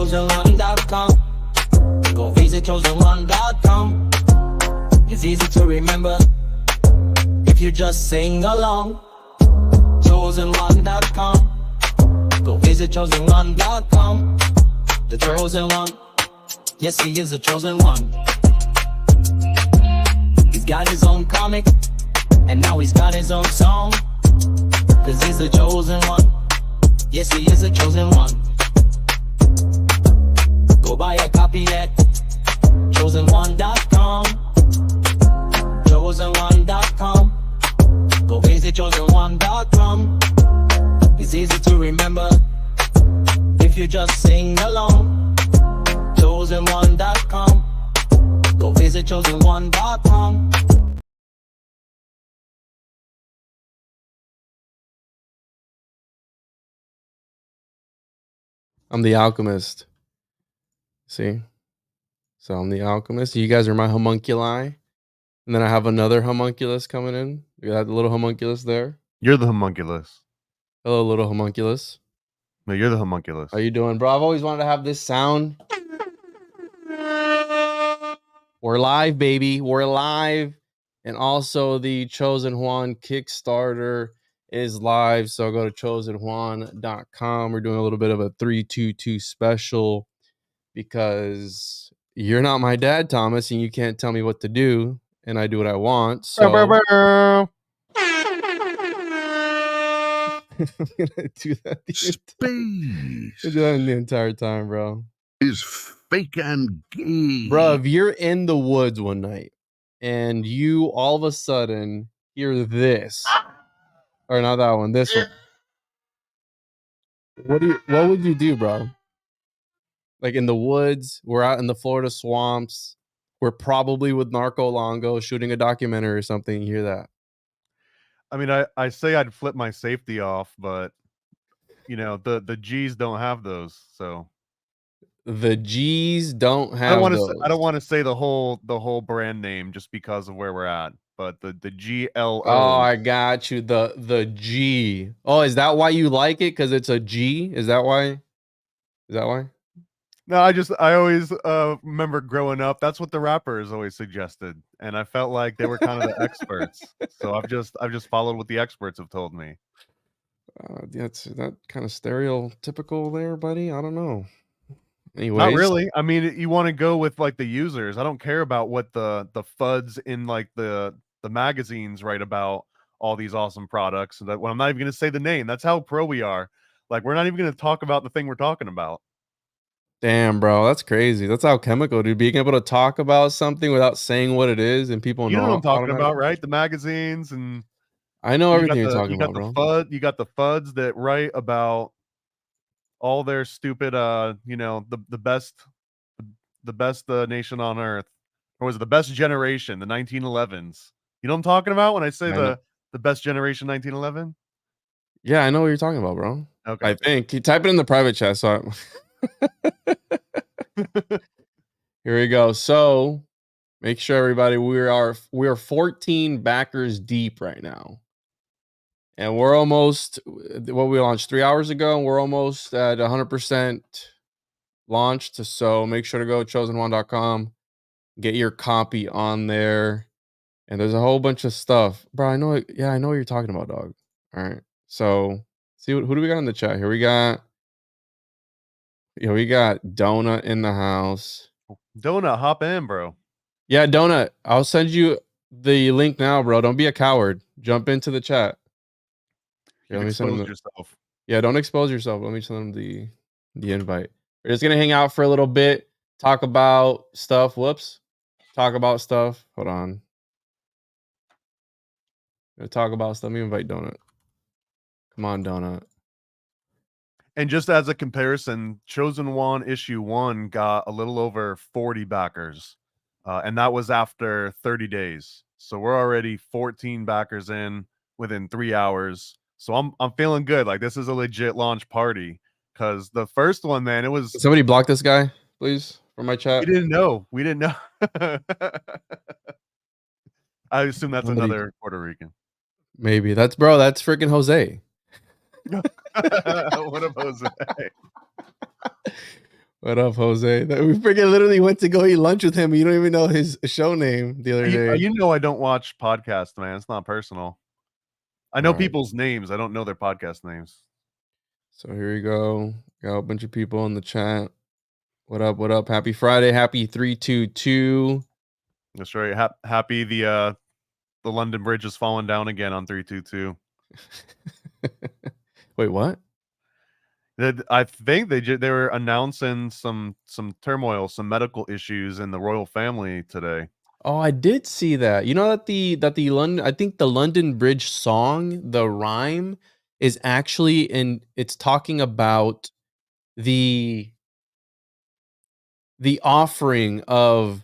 chosenone.com. Go visit chosenone.com. It's easy to remember if you just sing along. Chosenone.com. Go visit chosenone.com. The chosen one, yes, he is the chosen one. He's got his own comic, and now he's got his own song. Cause he's the chosen one, yes, he is the chosen one. Go buy a copy at chosenone.com. Chosenone.com. Go visit chosenone.com. It's easy to remember if you just sing along. Chosenone.com. Go visit chosenone.com. I'm the alchemist. See? So I'm the alchemist. You guys are my homunculi. And then I have another homunculus coming in. You got the little homunculus there. You're the homunculus. Hello, little homunculus. No, you're the homunculus. How you doing, bro? I've always wanted to have this sound. We're live, baby. We're live. And also the Chosen Juan Kickstarter is live. So go to chosenjuan.com. We're doing a little bit of a 322 special because you're not my dad, Thomas, and you can't tell me what to do. And I do what I want. So I'm gonna do that the entire time, bro. Is fake and gay. Bro, if you're in the woods one night and you all of a sudden hear this, or not that one, this one, what would you do, bro? Like in the woods, we're out in the Florida swamps, we're probably with Narco Longo shooting a documentary or something. You hear that? I mean, I say I'd flip my safety off, but you know, the G's don't have those, so the G's don't have. I don't want to say the whole brand name just because of where we're at, but the GLO. Oh, I got you. The G. Oh, is that why you like it? Because it's a G? Is that why? Is that why? No, I always remember growing up. That's what the rappers always suggested, and I felt like they were kind of the experts. So I've just followed what the experts have told me. That's that kind of stereotypical there, buddy. I don't know. Anyways. Not really. I mean, you want to go with like the users. I don't care about what the FUDs in like the magazines write about all these awesome products. And I'm not even going to say the name. That's how pro we are. Like, we're not even going to talk about the thing we're talking about. Damn, bro, that's crazy. That's alchemical, dude. Being able to talk about something without saying what it is, and people know what I'm talking about, right? The magazines, and I know everything you're talking about, bro. You got the FUDs that write about all their stupid, you know, the best nation on earth, or was it the best generation, the 1911s? You know what I'm talking about when I say the best generation 1911? Yeah, I know what you're talking about, bro. Okay, I think you type it in the private chat. So here we go. So make sure, everybody, we are 14 backers deep right now. And we're almost, what we launched 3 hours ago, and we're almost at 100% launched. So make sure to go to chosenone.com, get your copy on there. And there's a whole bunch of stuff. Bro, I know what you're talking about, dog. All right. So see, who do we got in the chat here? We got Donut in the house. Donut, hop in, bro. Yeah, Donut, I'll send you the link now, bro. Don't be a coward. Jump into the chat. Here, let me send him yourself. Yeah, don't expose yourself. Let me send him the invite. We're just gonna hang out for a little bit, talk about stuff. Whoops. Talk about stuff. Hold on. Gonna talk about stuff. Let me invite Donut. Come on, Donut. And just as a comparison, Chosen Juan issue 1 got a little over 40 backers. And that was after 30 days. So we're already 14 backers in within 3 hours. So I'm feeling good. Like, this is a legit launch party. Because the first one, man, it was... Somebody block this guy, please, from my chat. We didn't know. I assume that's another Puerto Rican. Maybe. That's freaking Jose. What of Jose? What up, Jose? We freaking literally went to go eat lunch with him. And you don't even know his show name the other day. You know I don't watch podcasts, man. It's not personal. I know All right. people's names. I don't know their podcast names. So here we go. Got a bunch of people in the chat. What up? What up? Happy Friday. Happy 322. That's right. Happy the London Bridge has fallen down again on 322. Wait, what? I think they were announcing some turmoil, some medical issues in the royal family today. Oh, I did see that. You know that the London, I think the London Bridge song, the rhyme is actually it's talking about the offering of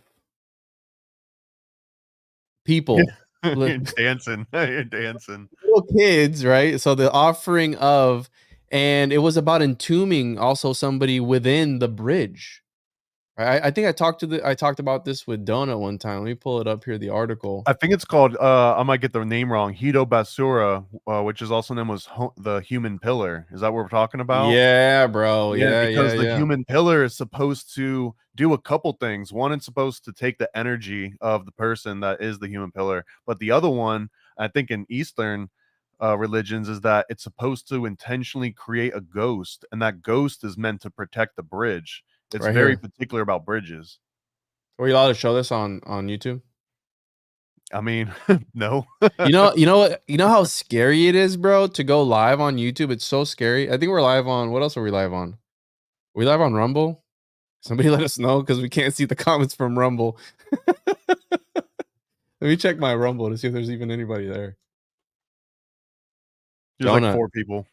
people. You're dancing. You're dancing. Little kids, right? So the offering of, and it was about entombing also somebody within the bridge. I think I talked about this with Donut one time. Let me pull it up here, the article. I think it's called I might get the name wrong. Hito Basura, which is also known as the human pillar. Is that what we're talking about? Yeah, bro. Yeah, because the yeah. human pillar is supposed to do a couple things. One, it's supposed to take the energy of the person that is the human pillar, but the other one, I think in Eastern religions, is that it's supposed to intentionally create a ghost, and that ghost is meant to protect the bridge. It's Right very here. particular about bridges. Were you allowed to show this on YouTube? I mean, no. You know how scary it is, bro, to go live on YouTube. It's so scary. I think we're live on, what else are we live on? Are we live on Rumble? Somebody let us know because we can't see the comments from Rumble. Let me check my Rumble to see if there's even anybody there. There's Donut. like 4 people.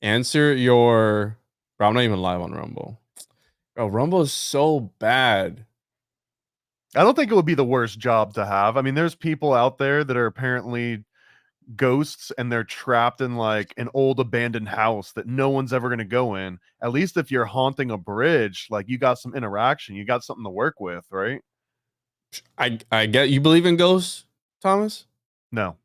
Answer your. Bro, I'm not even live on Rumble. Bro, Rumble is so bad. I don't think it would be the worst job to have. I mean, there's people out there that are apparently ghosts and they're trapped in like an old abandoned house that no one's ever going to go in. At least if you're haunting a bridge, like you got some interaction, you got something to work with, right? I get you believe in ghosts, Thomas? No.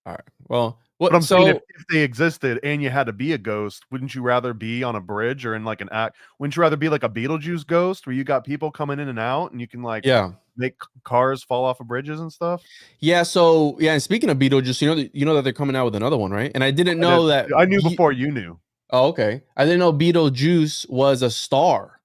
All right. Well, But I'm saying if they existed and you had to be a ghost, wouldn't you rather be on a bridge or in like an act? Wouldn't you rather be like a Beetlejuice ghost where you got people coming in and out and you can like make cars fall off of bridges and stuff? Yeah. So yeah. And speaking of Beetlejuice, you know that they're coming out with another one, right? And I didn't know that. I knew before you knew. Oh, okay. I didn't know Beetlejuice was a star.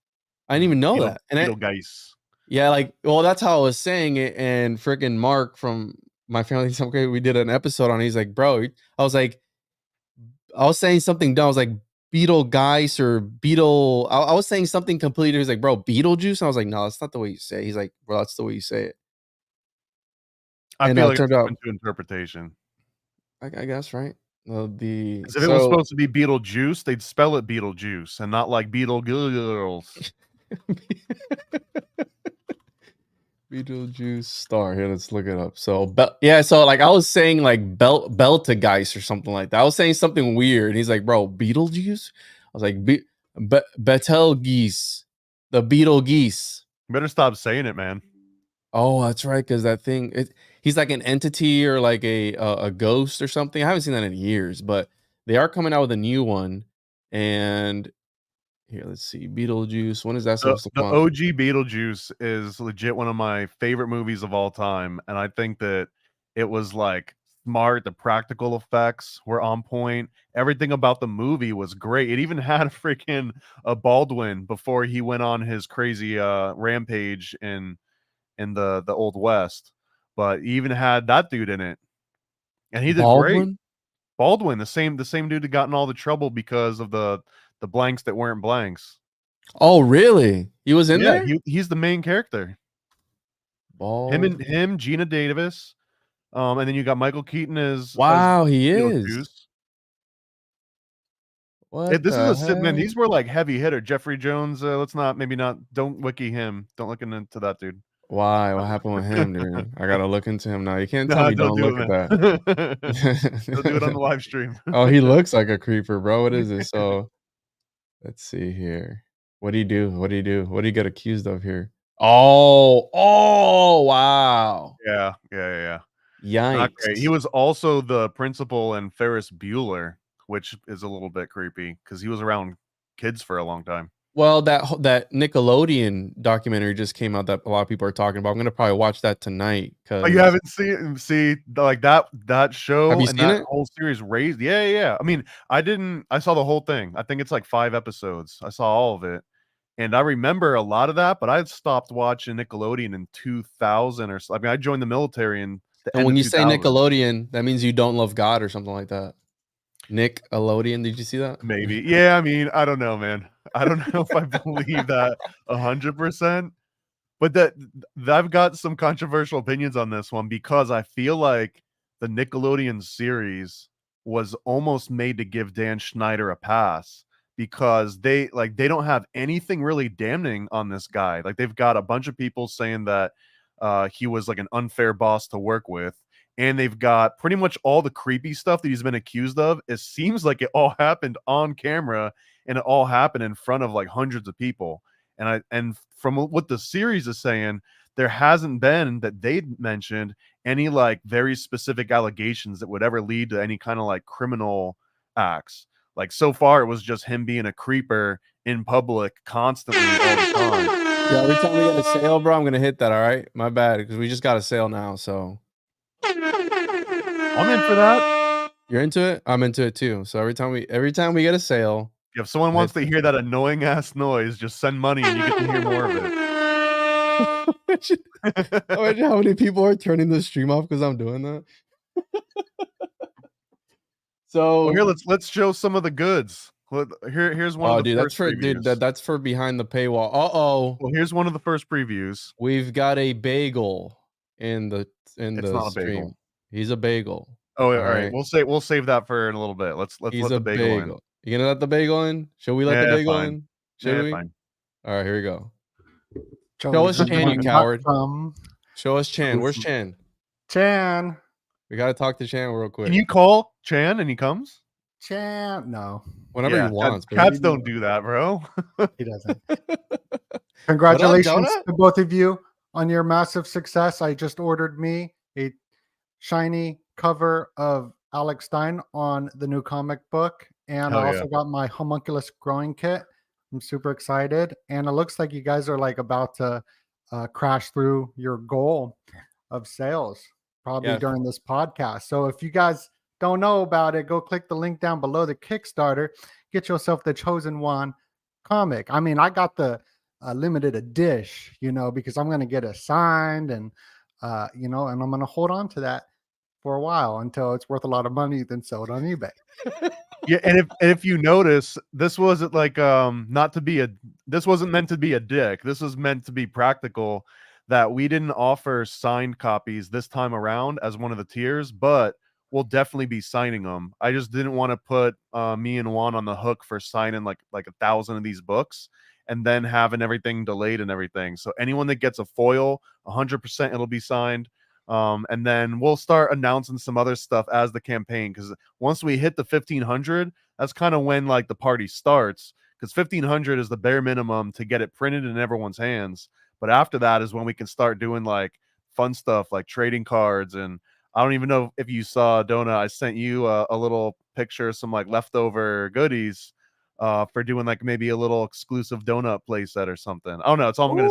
I didn't even know that. And Beetlejuice. Yeah, like, well, that's how I was saying it. And freaking Mark from my family, we did an episode on it. He's like, bro, I was saying something dumb. I was like, Beetlegeist or Beetle. I was saying something completely. He's like, bro, Beetlejuice. And I was like, no, that's not the way you say it. He's like, bro, that's the way you say it. I feel like it's open to interpretation. I guess, right? If it was supposed to be Beetlejuice, they'd spell it Beetlejuice and not like Beetle Girls. Beetlejuice star. Here, let's look it up. So, so like I was saying like Beltegeist or something like that. I was saying something weird. And he's like, bro, Beetlejuice? I was like, Betelgeuse, the Beetlegeese. Better stop saying it, man. Oh, that's right, because that thing, he's like an entity or like a ghost or something. I haven't seen that in years, but they are coming out with a new one. And here, let's see, Beetlejuice. When is that supposed to come out? The OG Beetlejuice is legit one of my favorite movies of all time, and I think that it was like smart. The practical effects were on point. Everything about the movie was great. It even had freaking Baldwin before he went on his crazy rampage in the Old West, but he even had that dude in it, and he did great. Baldwin, the same dude that got in all the trouble because of the blanks that weren't blanks. Oh, really? He was in there? He's the main character. Him, Gina Davis, and then you got Michael Keaton as he is. This is a man. These were like heavy hitter. Jeffrey Jones. Don't wiki him. Don't look into that dude. Why? What happened with him, dude? I gotta look into him now. You can't tell me don't look at that. Don't do it on the live stream. Oh, he looks like a creeper, bro. What is this? So let's see here. What do you do? What do you get accused of here? Oh, wow. Yeah. Yikes. Not great. He was also the principal in Ferris Bueller, which is a little bit creepy because he was around kids for a long time. Well, that Nickelodeon documentary just came out that a lot of people are talking about. I'm gonna probably watch that tonight. Oh, you haven't see like that show Have you and seen that it? whole series raised. Yeah. I mean, I saw the whole thing. I think it's like 5 episodes. I saw all of it. And I remember a lot of that, but I stopped watching Nickelodeon in 2000 or so. I mean, I joined the military in the And end when of you say 2000. Nickelodeon, that means you don't love God or something like that. Nickelodeon, did you see that? Maybe. Yeah, I mean, I don't know, man. I don't know if I believe that 100%. But I've got some controversial opinions on this one because I feel like the Nickelodeon series was almost made to give Dan Schneider a pass because they don't have anything really damning on this guy. Like they've got a bunch of people saying that he was like an unfair boss to work with, and they've got pretty much all the creepy stuff that he's been accused of. It seems like it all happened on camera and it all happened in front of like hundreds of people. And from what the series is saying, there hasn't been that they'd mentioned any like very specific allegations that would ever lead to any kind of like criminal acts. Like so far, it was just him being a creeper in public constantly all the time. Yeah, every time we get a sale, bro, I'm gonna hit that. All right, my bad, because we just got a sale now. So I'm in for that. you're into it. I'm into it too. So every time we get a sale, If someone wants to hear that annoying ass noise, just send money and you get to hear more of it. imagine how many people are turning the stream off because I'm doing that. So Well, here let's show some of the goods. Here's one of the dude, first previews. that's for behind the paywall. Well, here's one of the first previews. We've got a bagel in the It's not a stream. bagel. He's a bagel. Oh, all right. We'll save that for in a little bit. Let's He's let a the bagel in. You gonna let the bagel in? Should we let the Yeah, bagel fine. in? Should Yeah, we? fine. All right, here we go. Show Show me us some Chan, you money. coward. From Show us Chan. Where's some- Chan? Chan. We gotta talk to Chan real quick. Can you call Chan and he comes? Chan. No, Whenever Yeah, he wants, bro. cats don't do that, bro. he doesn't. Congratulations Donut? to both of you on your massive success. I just ordered me a shiny cover of Alex Stein on the new comic book. And Hell I yeah. also got my homunculus growing kit. I'm super excited. And it looks like you guys are like about to crash through your goal of sales probably Yeah. during this podcast. So if you guys don't know about it, go click the link down below the Kickstarter. Get yourself the Chosen One comic. I mean, I got the limited edition, because I'm going to get it signed and, and I'm going to hold on to that for a while until it's worth a lot of money, then sell it on eBay. Yeah, and if you notice, this wasn't like this wasn't meant to be a dick. This was meant to be practical, that we didn't offer signed copies this time around as one of the tiers, but we'll definitely be signing them. I just didn't want to put me and Juan on the hook for signing like 1,000 of these books and then having everything delayed and everything. So anyone that gets a foil, 100% it'll be signed. And then we'll start announcing some other stuff as the campaign, because once we hit the 1,500, that's kind of when like the party starts, because 1,500 is the bare minimum to get it printed in everyone's hands. But after that is when we can start doing like fun stuff like trading cards. And I don't even know if you saw, Dona, I sent you a little picture of some like leftover goodies for doing like maybe a little exclusive donut playset or something. I don't know. That's all I'm gonna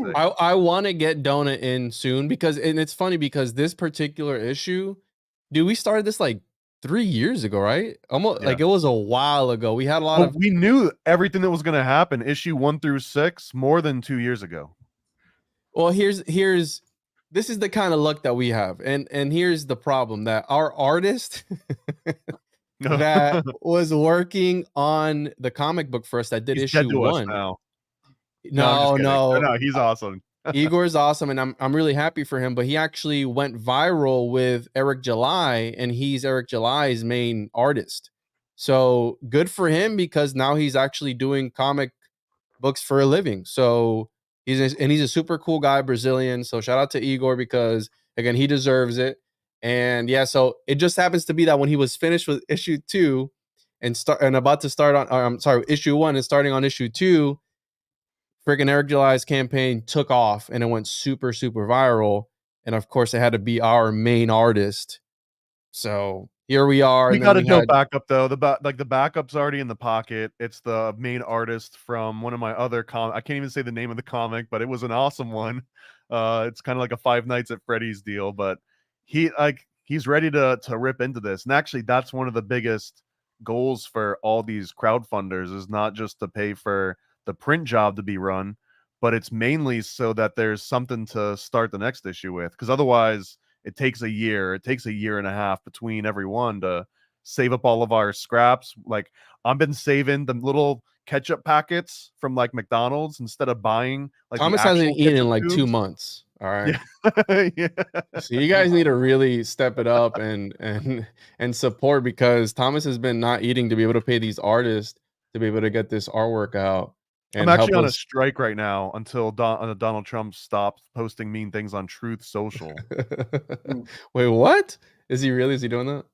say. I want to get Donut in soon and it's funny because this particular issue, dude, we started this like 3 years ago, right? Almost Yeah. like it was a while ago. We had a lot of We knew everything that was going to happen issue 1 through 6 more than 2 years ago. Well, here's this is the kind of luck that we have. And here's the problem, that our artist that was working on the comic book for us that did He's dead issue to us 1. now. No, No, he's awesome. Igor's awesome, and I'm really happy for him. But he actually went viral with Eric July, and he's Eric July's main artist. So good for him, because now he's actually doing comic books for a living. So he's a super cool guy, Brazilian. So shout out to Igor, because again, he deserves it. And yeah, so it just happens to be that when he was finished with issue 2 and about to start on issue 1 and starting on issue 2, freaking Eric July's campaign took off and it went super, super viral. And of course, it had to be our main artist. So here we are. We And then got a we dope had backup though. The backup's already in the pocket. It's the main artist from one of my other I can't even say the name of the comic, but it was an awesome one. It's kind of like a Five Nights at Freddy's deal, but he's ready to rip into this. And actually, that's one of the biggest goals for all these crowdfunders is not just to pay for the print job to be run, but it's mainly so that there's something to start the next issue with. Because otherwise, it takes a year. It takes a year and a half between every one to save up all of our scraps. Like I've been saving the little ketchup packets from like McDonald's instead of buying like the Thomas hasn't actual eaten in ketchup like 2 tubes. months. All right. Yeah. Yeah. So you guys need to really step it up and support, because Thomas has been not eating to be able to pay these artists to be able to get this artwork out I'm and help actually on a us. strike right now until Donald Trump stops posting mean things on Truth Social. Wait, what? Is he really? Is he doing that?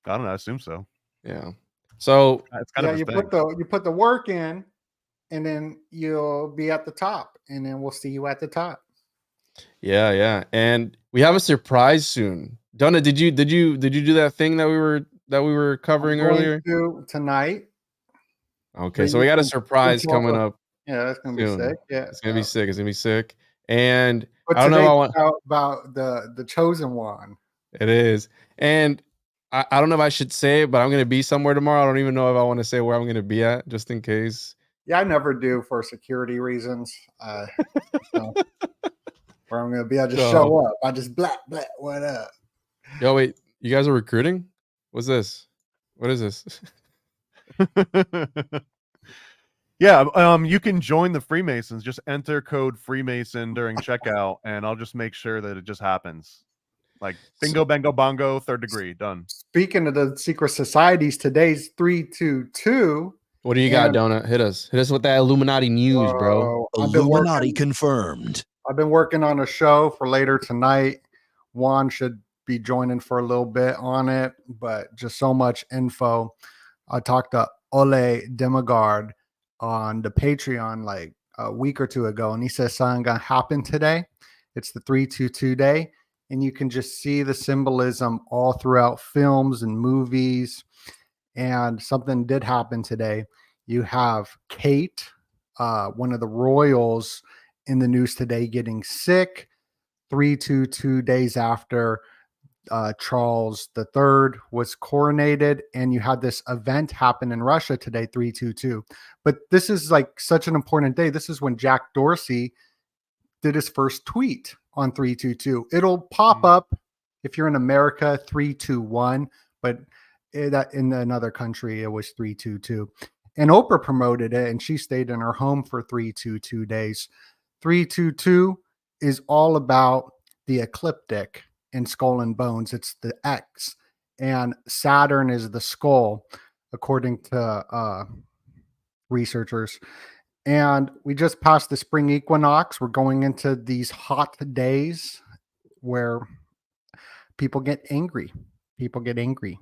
I don't know. I assume so. Yeah. So It's kind Yeah, of his you thing. put the work in, and then you'll be at the top, and then we'll see you at the top. yeah. And we have a surprise soon. Donna, did you do that thing that we were covering I'm going earlier? to tonight. Okay, So so we you got a can surprise jump coming up. up Yeah, that's gonna be soon. sick. Yeah, It's gonna be sick. It's gonna be sick. And But I don't know today's if I want. about the chosen one. It is. And I don't know if I should say it, but I'm gonna be somewhere tomorrow. I don't even know if I want to say where I'm gonna be at, just in case. Yeah, I never do for security reasons. So where I'm gonna be, I just So- show up. I just black, what up? Yo, wait, you guys are recruiting? What's this? What is this? Yeah, you can join the Freemasons. Just enter code Freemason during checkout, and I'll just make sure that it just happens. Like bingo, bango, bongo, third degree, done. Speaking of the secret societies, today's 322. What do you got, And- Donut? Hit us with that Illuminati news, bro. Illuminati confirmed. I've been working on a show for later tonight. Juan should be joining for a little bit on it, but just so much info. I talked to Ole Demigard on the Patreon like a week or two ago, and he says something gonna happen today. It's the 322 day, and you can just see the symbolism all throughout films and movies. And something did happen today. You have Kate, one of the royals in the news today, getting sick 322 days after Charles III was coronated, and you had this event happen in Russia today, 322. But this is like such an important day. This is when Jack Dorsey did his first tweet on 322. It'll pop up if you're in America, 321, but in another country, it was 322. And Oprah promoted it, and she stayed in her home for 322 days. 322 is all about the ecliptic in Skull and Bones. It's the X, and Saturn is the skull, according to researchers. And we just passed the spring equinox. We're going into these hot days where people get angry. People get angry.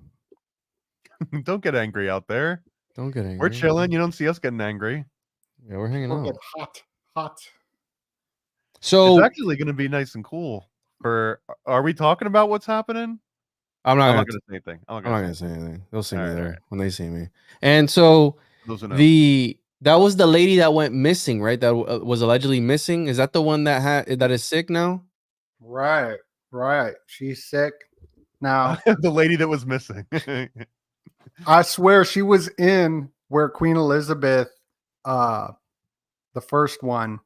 Don't get angry out there. Don't get angry. We're chilling. You don't see us getting angry. Yeah, we're hanging People out. get hot. So It's actually going to be nice and cool. Are we talking about what's happening? I'm not I'm gonna not going to say anything. I'm I'm not gonna say anything. They'll see me All right, there all right. when they see me. And so Those who know. that was the lady that went missing, right? That was allegedly missing. Is that the one that is sick now? Right. She's sick now. The lady that was missing. I swear she was in where Queen Elizabeth, the first one,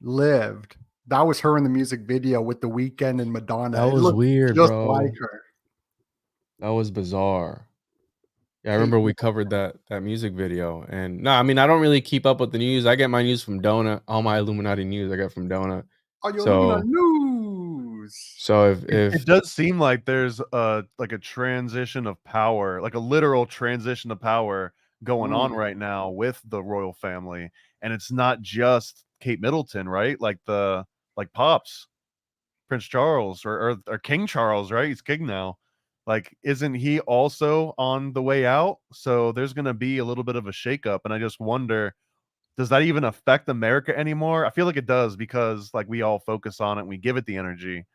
lived. That was her in the music video with The Weeknd and Madonna. That It was looked weird, just bro. like her. That was bizarre. Yeah, I remember we covered that music video. And no, I mean, I don't really keep up with the news. I get my news from Donut. All my Illuminati news I get from Donut. Oh, you're So- looking at news. So if It does seem like there's a transition of power, like a literal transition of power going on right now with the royal family, and it's not just Kate Middleton, right? Like Pops, Prince Charles or King Charles, right? He's king now. Like, isn't he also on the way out? So there's going to be a little bit of a shakeup, and I just wonder, does that even affect America anymore? I feel like it does because like we all focus on it and we give it the energy.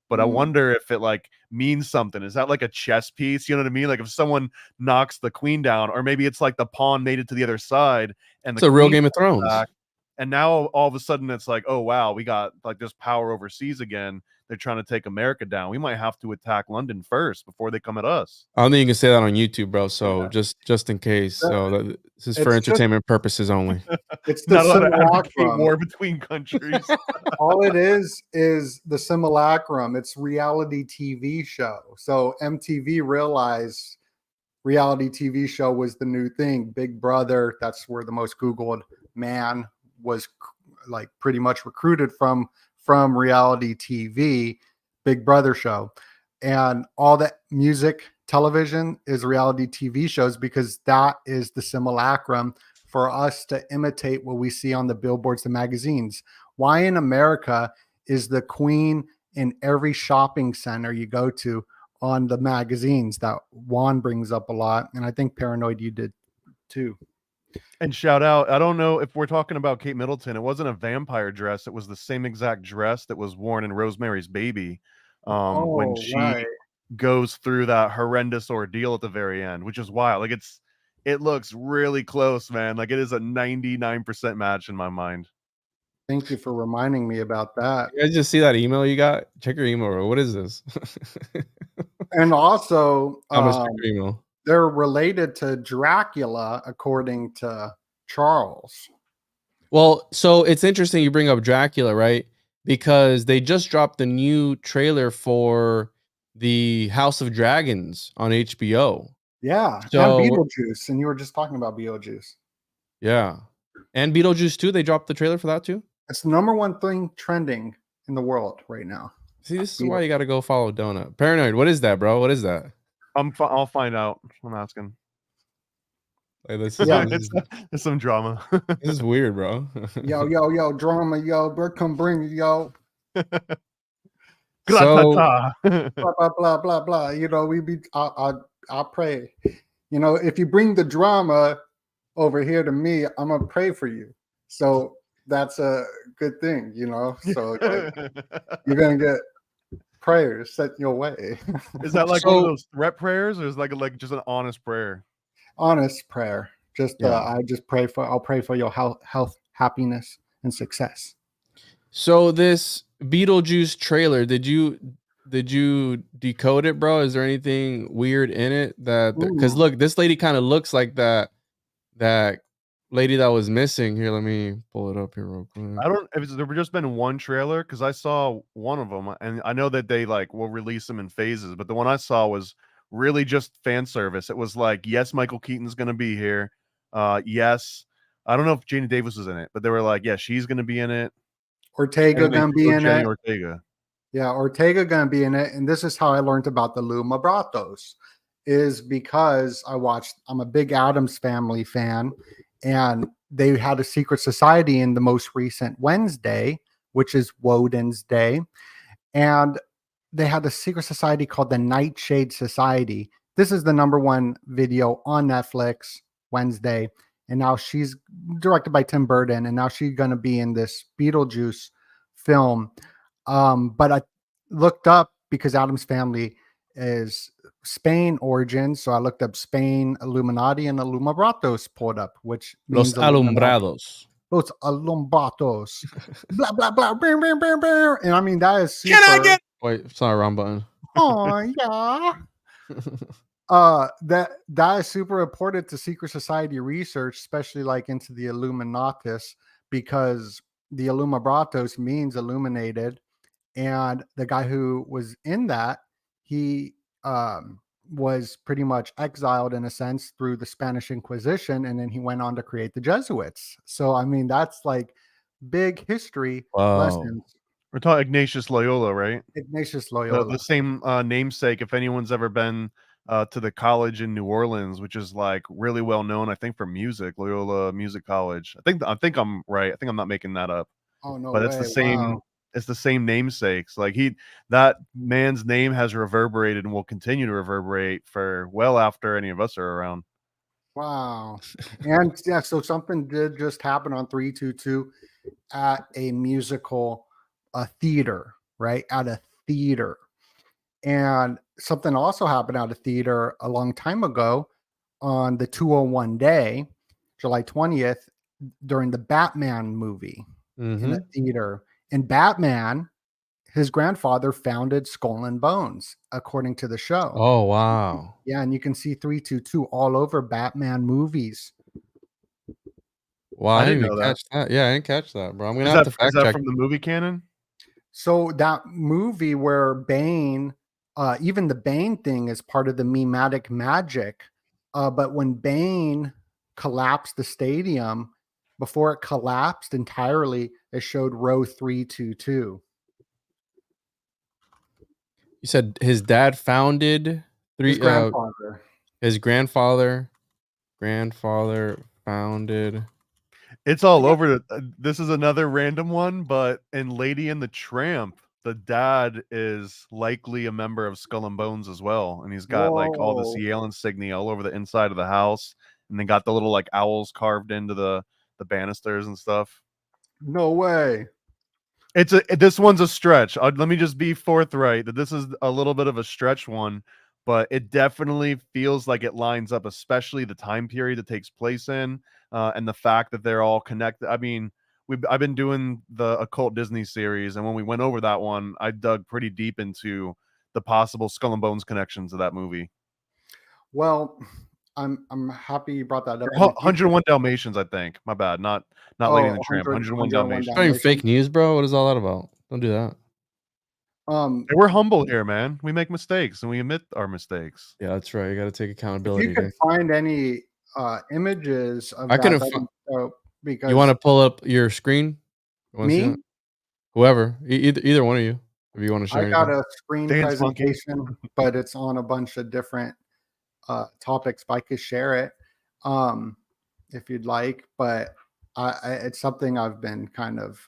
but I wonder if it like means something. Is that like a chess piece? You know what I mean? Like if someone knocks the queen down, or maybe it's like the pawn made it to the other side and It's the a real queen Game of comes Thrones. back, and now all of a sudden it's like, oh wow, we got like this power overseas again. They're trying to take America down. We might have to attack London first before they come at us. I don't think you can say that on YouTube, bro. So just in case. So this is for It's just- entertainment purposes only. It's the Not allowed to advocate simulacrum. war between countries. All it is the simulacrum. It's reality TV show. So MTV realized reality TV show was the new thing. Big Brother, that's where the most Googled man was like pretty much recruited from reality TV, Big Brother show. And all that music, television is reality TV shows because that is the simulacrum for us to imitate what we see on the billboards, the magazines. Why in America is the queen in every shopping center you go to on the magazines? That Juan brings up a lot. And I think Paranoid you did too. And shout out, I don't know if we're talking about Kate Middleton. It wasn't a vampire dress. It was the same exact dress that was worn in Rosemary's Baby when she goes through that horrendous ordeal at the very end, which is wild. Like it looks really close, man. Like it is a 99% match in my mind. Thank you for reminding me about that. You guys just see that email you got? Check your email, bro. What is this? And also, How much check your email? they're related to Dracula, according to Charles. Well, so it's interesting you bring up Dracula, right? Because they just dropped the new trailer for the House of Dragons on HBO. Yeah, So and Beetlejuice. And you were just talking about Beetlejuice. yeah. And Beetlejuice too. They dropped the trailer for that too. It's the number one thing trending in the world right now. See, this is why you got to go follow Donut. Paranoid. What is that, bro? What is that? I'll find out. I'm asking. Like, this It's some drama. this is weird, bro. Yo, drama, yo, come bring it, yo. So, Blah, blah, blah, blah, blah. You know, I pray. You know, if you bring the drama over here to me, I'm going to pray for you. So that's a good thing, you know? So you're going to get prayers set your way. Is that like one of those threat prayers, or is it like just an honest prayer? Honest prayer. Just I'll pray for your health, happiness, and success. So this Beetlejuice trailer, did you decode it, bro? Is there anything weird in it because look, this lady kind of looks like that lady that was missing. Here, let me pull it up here real quick. I don't if there just been one trailer, because I saw one of them, and I know that they like will release them in phases, but the one I saw was really just fan service. It was like, yes, Michael Keaton's gonna be here. Yes, I don't know if Janie Davis was in it, but they were like, yeah, she's gonna be in it. Ortega gonna be in it. Ortega. Yeah, Ortega gonna be in it. And this is how I learned about the Luma Bratos, is because I'm a big Addams Family fan, and they had a secret society in the most recent Wednesday, which is Woden's Day. And they had a secret society called the Nightshade Society. This is the #1 video on Netflix, Wednesday. And now she's directed by Tim Burton, and now she's going to be in this Beetlejuice film. But I looked up, because Addams Family is Spain origin, so I looked up Spain Illuminati, and Alumbrados pulled up, which means Los Alumbrados. Los Alumbrados. Blah blah blah. Bam, bam, bam, bam. And I mean, that is super. Can I get? Wait, sorry, wrong button. Oh yeah. That is super important to secret society research, especially like into the Illuminatus, because the Alumbrados means illuminated, and the guy who was in that, he was pretty much exiled in a sense through the Spanish Inquisition, and then he went on to create the Jesuits. So I mean, that's like big history lessons. We're talking Ignatius Loyola, right? Ignatius Loyola, the same namesake. If anyone's ever been to the college in New Orleans, which is like really well known, I think, for music, Loyola Music College. I think I'm right. I think I'm not making that up. Oh no, but way. It's the same. Wow. It's the same namesakes. Like that man's name has reverberated and will continue to reverberate for well after any of us are around. Wow. And yeah, so something did just happen on 322 at a musical theater, right? At a theater. And something also happened at a theater a long time ago on the 201 day, July 20th, during the Batman movie in a theater. In Batman, his grandfather founded Skull and Bones, according to the show. Oh, wow. Yeah, and you can see 322 all over Batman movies. Wow, I I didn't didn't even know that. catch that. Yeah, I didn't catch that, bro. I'm gonna Is have that, to fact is that check. from the movie canon? So that movie where Bane, even the Bane thing is part of the mimetic magic. But when Bane collapsed the stadium, before it collapsed entirely, it showed row 322. You said his dad founded His grandfather. his grandfather founded. It's all over. This is another random one, but in Lady and the Tramp, the dad is likely a member of Skull and Bones as well, and he's got like all this Whoa. Yale insignia all over the inside of the house, and they got the little like owls carved into the banisters and stuff. No way. This one's a stretch. Let me just be forthright that this is a little bit of a stretch one, but it definitely feels like it lines up, especially the time period it takes place in, and the fact that they're all connected. I mean, I've been doing the Occult Disney series, and when we went over that one, I dug pretty deep into the possible Skull and Bones connections of that movie. Well, I'm happy you brought that up. 101 Dalmatians, I think. My bad. Not Lady and the Tramp. 101 Dalmatians. Starting fake news, bro. What is all that about? Don't do that. Hey, we're humble here, man. We make mistakes and we admit our mistakes. Yeah, that's right. You got to take If accountability. you could find any images of I that, couldn't that'd be dope, because You want to pull up your screen? You wanna see me? that? Whoever, either one of you, if you want to share I got anything. a screen Dance monkey. presentation, but it's on a bunch of different topics. If I could share it, if you'd like, but it's something I've been kind of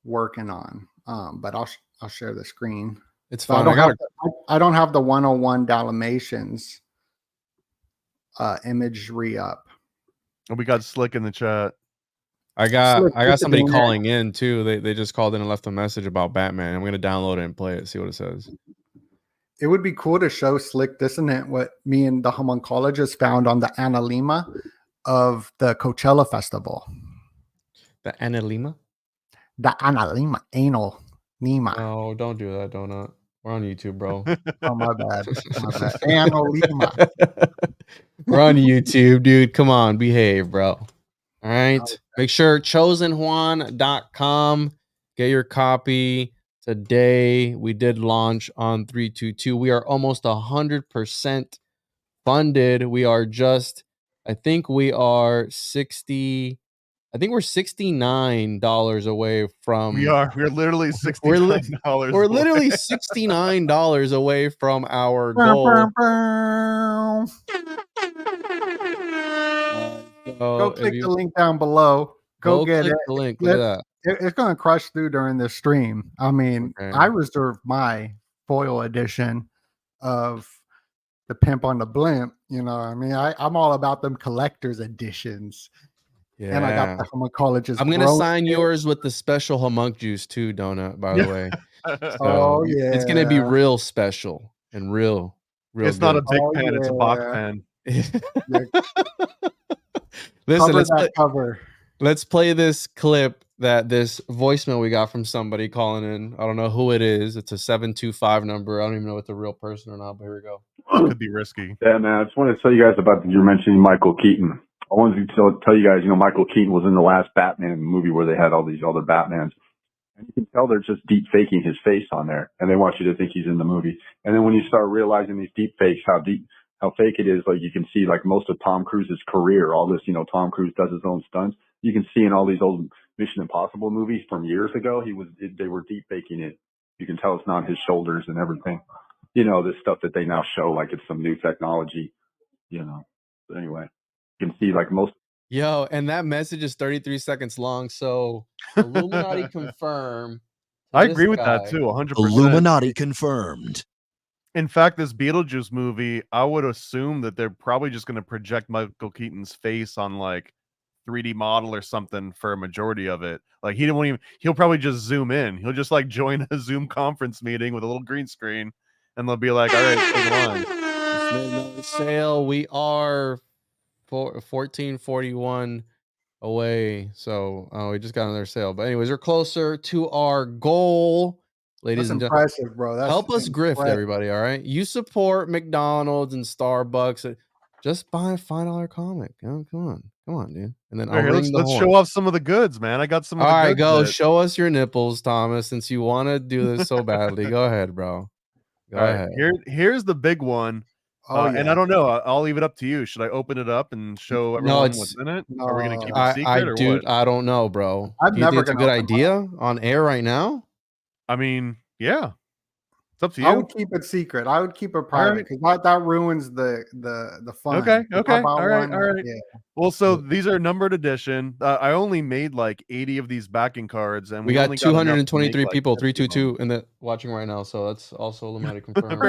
working on. But I'll share the screen. It's But fine. I don't have the 101 Dalmatians imagery up. And we got Slick in the chat. I got Slick, put somebody it in calling in too. They just called in and left a message about Batman. I'm gonna download it and play it. See what it says. It would be cool to show Slick Dissonant what me and the homuncologist found on the Analema of the Coachella Festival. The Analema? The Analema, anal Nema. No, don't do that, Donut. We're on YouTube, bro. Oh, my bad. My bad. Analema. We're on YouTube, dude. Come on, behave, bro. All right. Okay. Make sure chosenjuan.com. Get your copy today. We did launch on 322. We are almost 100% funded. We are just, I think we are we're $69 away from. We're literally $69. We're literally $69 away from our goal. Go click the link down below. Go get click it. the link. Look at that. It's going to crush through during this stream. I mean, Okay. I reserved my foil edition of the Pimp on the Blimp. You know, I mean, I'm all about them collector's editions. Yeah. And I got the homuncologist. I'm gonna sign yours with the special homunk juice too, Donut. By the way, Oh yeah, it's gonna be real special and real. It's good. not a big pen; it's a box pen. Listen, cover. Let's play this clip that this voicemail we got from somebody calling in. I don't know who it is. It's a 725 number. I don't even know if it's a real person or not. But here we go. Could be risky. Yeah, man. I just wanted to tell you guys about you mentioning Michael Keaton. I wanted to tell you guys, Michael Keaton was in the last Batman movie where they had all these other Batmans. And you can tell they're just deep faking his face on there. And they want you to think he's in the movie. And then when you start realizing these deep fakes, how fake it is, like you can see like most of Tom Cruise's career, all this, Tom Cruise does his own stunts. You can see in all these old Mission Impossible movies from years ago, they were deep faking it. You can tell it's not his shoulders and everything. This stuff that they now show like it's some new technology, But anyway. Can see like most. Yo, and that message is 33 seconds long. So Illuminati confirm. I agree with that too, 100%. Illuminati confirmed. In fact, this Beetlejuice movie, I would assume that they're probably just going to project Michael Keaton's face on like 3D model or something for a majority of it. Like he'll probably just zoom in. He'll just like join a Zoom conference meeting with a little green screen, and they'll be like, all right, play the line. It's midnight sale. We are 1441 away. So we just got another sale. But anyways, we're closer to our goal. Ladies That's and gentlemen, impressive, bro. That's help us grift, impressive. everybody. All right. You support McDonald's and Starbucks. Just buy a $5 comic. Oh, come on, dude. And then I'll Here, ring the let's horn. show off some of the goods, man. I got some of All the right, goods. go that- show us your nipples, Thomas, since you want to do this so badly. Go ahead, bro. Go All right, ahead. here's the big one. Oh, And I don't know. I'll leave it up to you. Should I open it up and show everyone what's in it? Are we gonna keep it I secret or dude, what? I don't know, bro. I'm Do you never think it's a gonna good open idea on air right now? I mean, yeah, it's up to I you. would keep it secret. I would keep it All private right. because that ruins the fun. Okay, If I okay, buy all right, one, all right. yeah. Well, so these are numbered edition. I only made like 80 of these backing cards, and We got only got enough to make, 223 like, people, 50 of them. 322 in the watching right now. So that's also automatic confirmed. Hold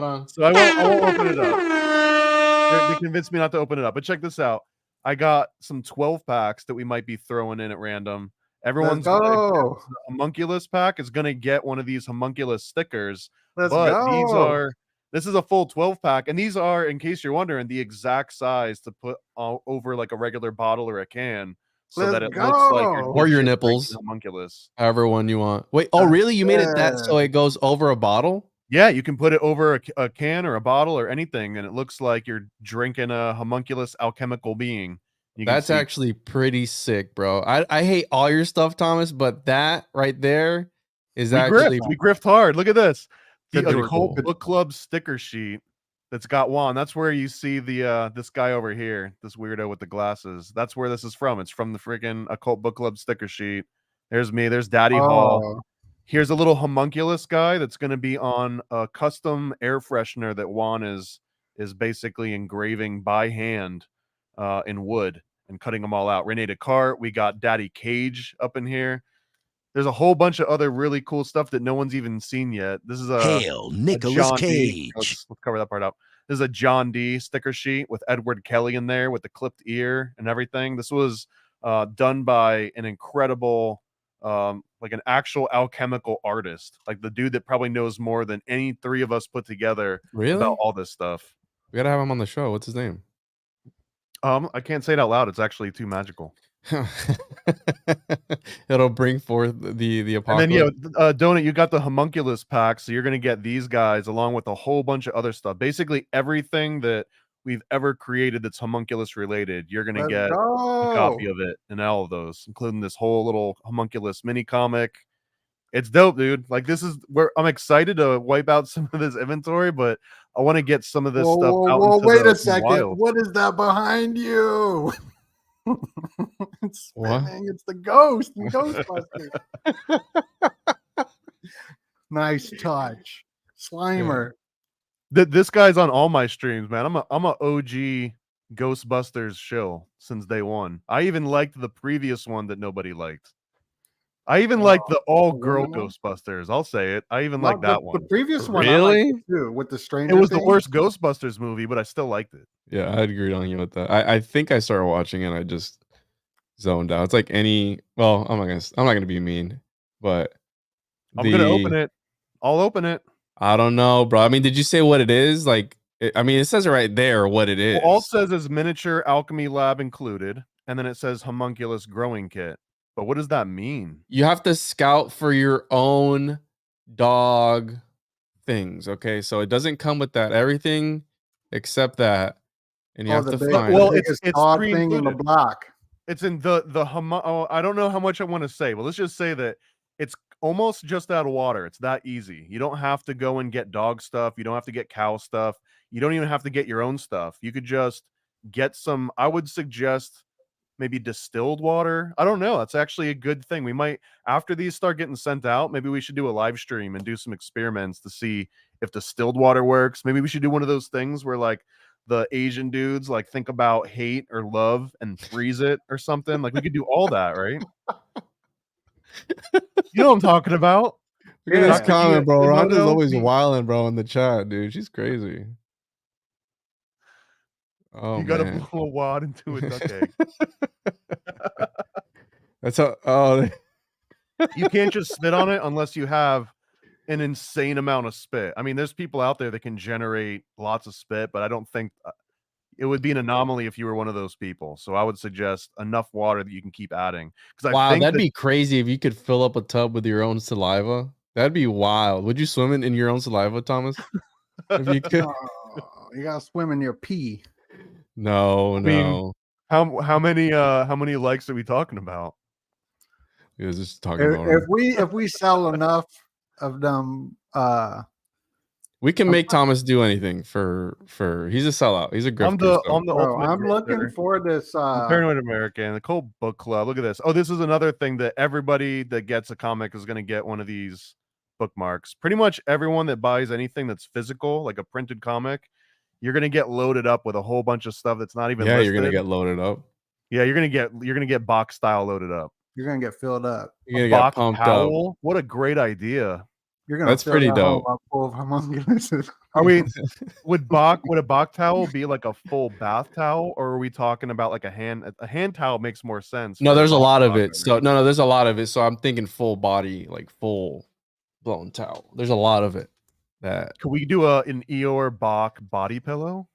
on. So I won't open it up. They convinced me not to open it up. But check this out. I got some 12 packs that we might be throwing in at random. Everyone's go. the homunculus pack is gonna get one of these homunculus stickers. Let's But go. this is a full 12 pack, and these are, in case you're wondering, the exact size to put over like a regular bottle or a can, so Let's that it looks like you're go. Or your legit nipples. drinking homunculus. However one you want. Wait, oh really? You made it that so it goes over a bottle? Yeah, you can put it over a can or a bottle or anything, and it looks like you're drinking a homunculus alchemical being. You can That's see- actually pretty sick, bro. I hate all your stuff, Thomas, but that right there is actually we grift hard. Look at this. The Pretty Occult cool. Book Club sticker sheet that's got Juan. That's where you see the this guy over here, this weirdo with the glasses. That's where this is from. It's from the freaking Occult Book Club sticker sheet. There's me. There's Daddy Hall. Oh, Here's a little homunculus guy that's going to be on a custom air freshener that Juan is basically engraving by hand in wood and cutting them all out. Rene Descartes. We got Daddy Cage up in here. There's a whole bunch of other really cool stuff that no one's even seen yet. This is a Hail, Nicolas John D. Cage. Let's cover that part up. This is a John D sticker sheet with Edward Kelly in there with the clipped ear and everything. This was done by an incredible, like an actual alchemical artist, like the dude that probably knows more than any three of us put together Really? about all this stuff. We gotta have him on the show. What's his name? I can't say it out loud. It's actually too magical. It'll bring forth the And apocalypse. then Donut, you got the homunculus pack, so you're gonna get these guys along with a whole bunch of other stuff. Basically everything that we've ever created that's homunculus related, you're gonna let's get a go. copy of it and all of those, including this whole little homunculus mini comic. It's dope, dude. Like, this is where I'm excited to wipe out some of this inventory, but I want to get some of this Whoa, stuff whoa, out whoa, into wait the a second. wild. What is that behind you? It's What? spinning. It's the ghost in Ghostbusters. Nice touch. Slimer. This guy's on all my streams, man. I'm a OG Ghostbusters shill since day one. I even liked the previous one that nobody liked. I even liked the all-girl Criminal? Ghostbusters. I'll say it. I even No, liked that one. The previous one, I Really? liked it too, with the stranger. It was the thing. worst Ghostbusters movie, but I still liked it. Yeah, I'd agree on you with that. I think I started watching it. I just zoned out. It's like any. Well, I'm not gonna be mean, but I'm gonna open it. I'll open it. I don't know, bro. I mean, did you say what it is? Like, I mean, it says it right there what it is. Well, all it says is miniature alchemy lab included, and then it says homunculus growing kit. But what does that mean? You have to scout for your own dog things. Okay, so it doesn't come with that. Everything except that, and you have to find. Well, the it's biggest dog pre-included. thing in the block. It's in I don't know how much I want to say, but let's just say that it's almost just out of water. It's that easy. You don't have to go and get dog stuff. You don't have to get cow stuff. You don't even have to get your own stuff. You could just get some. I would suggest maybe distilled water. I don't know. That's actually a good thing. We might, after these start getting sent out, maybe we should do a live stream and do some experiments to see if distilled water works. Maybe we should do one of those things where like the Asian dudes like think about hate or love and freeze it or something. Like we could do all that, right? You know what I'm talking about? Look at this Yeah. comment, bro. Yeah, Rhonda's always me- wilding, bro, in the chat, dude. She's crazy. Oh You got to man, blow a wad into a duck egg. that's how. Oh, You can't just spit on it unless you have an insane amount of spit. I mean, there's people out there that can generate lots of spit, but I don't think it would be an anomaly if you were one of those people. So I would suggest enough water that you can keep adding. Because I wow, think that'd that be crazy if you could fill up a tub with your own saliva. That'd be wild. Would you swim in your own saliva, Thomas? If you could? Oh, you gotta swim in your pee. No, I mean, no. how many likes are we talking about? He was just talking about. If we sell enough of them, We can make Thomas do anything for. He's a sellout. He's a grifter. So. I'm the bro, ultimate I'm looking grifter. for this. The Paranoid American, the Cold Book Club. Look at this. Oh, this is another thing that everybody that gets a comic is going to get one of these bookmarks. Pretty much everyone that buys anything that's physical, like a printed comic, you're going to get loaded up with a whole bunch of stuff that's not even Yeah, listed. you're gonna get loaded up. Yeah, you're gonna get box style loaded up. You're gonna get filled up. You're A gonna get box pumped towel. up. What a great idea. You're gonna That's fill pretty that hole dope. up full of homunculus. Are we would a Bach towel be like a full bath towel, or are we talking about like a hand towel makes more sense? No, for there's a Bach lot of towel, it. So no, there's a lot of it. So I'm thinking full body, like full blown towel. There's a lot of it. That Could we do an Eeyore Bach body pillow?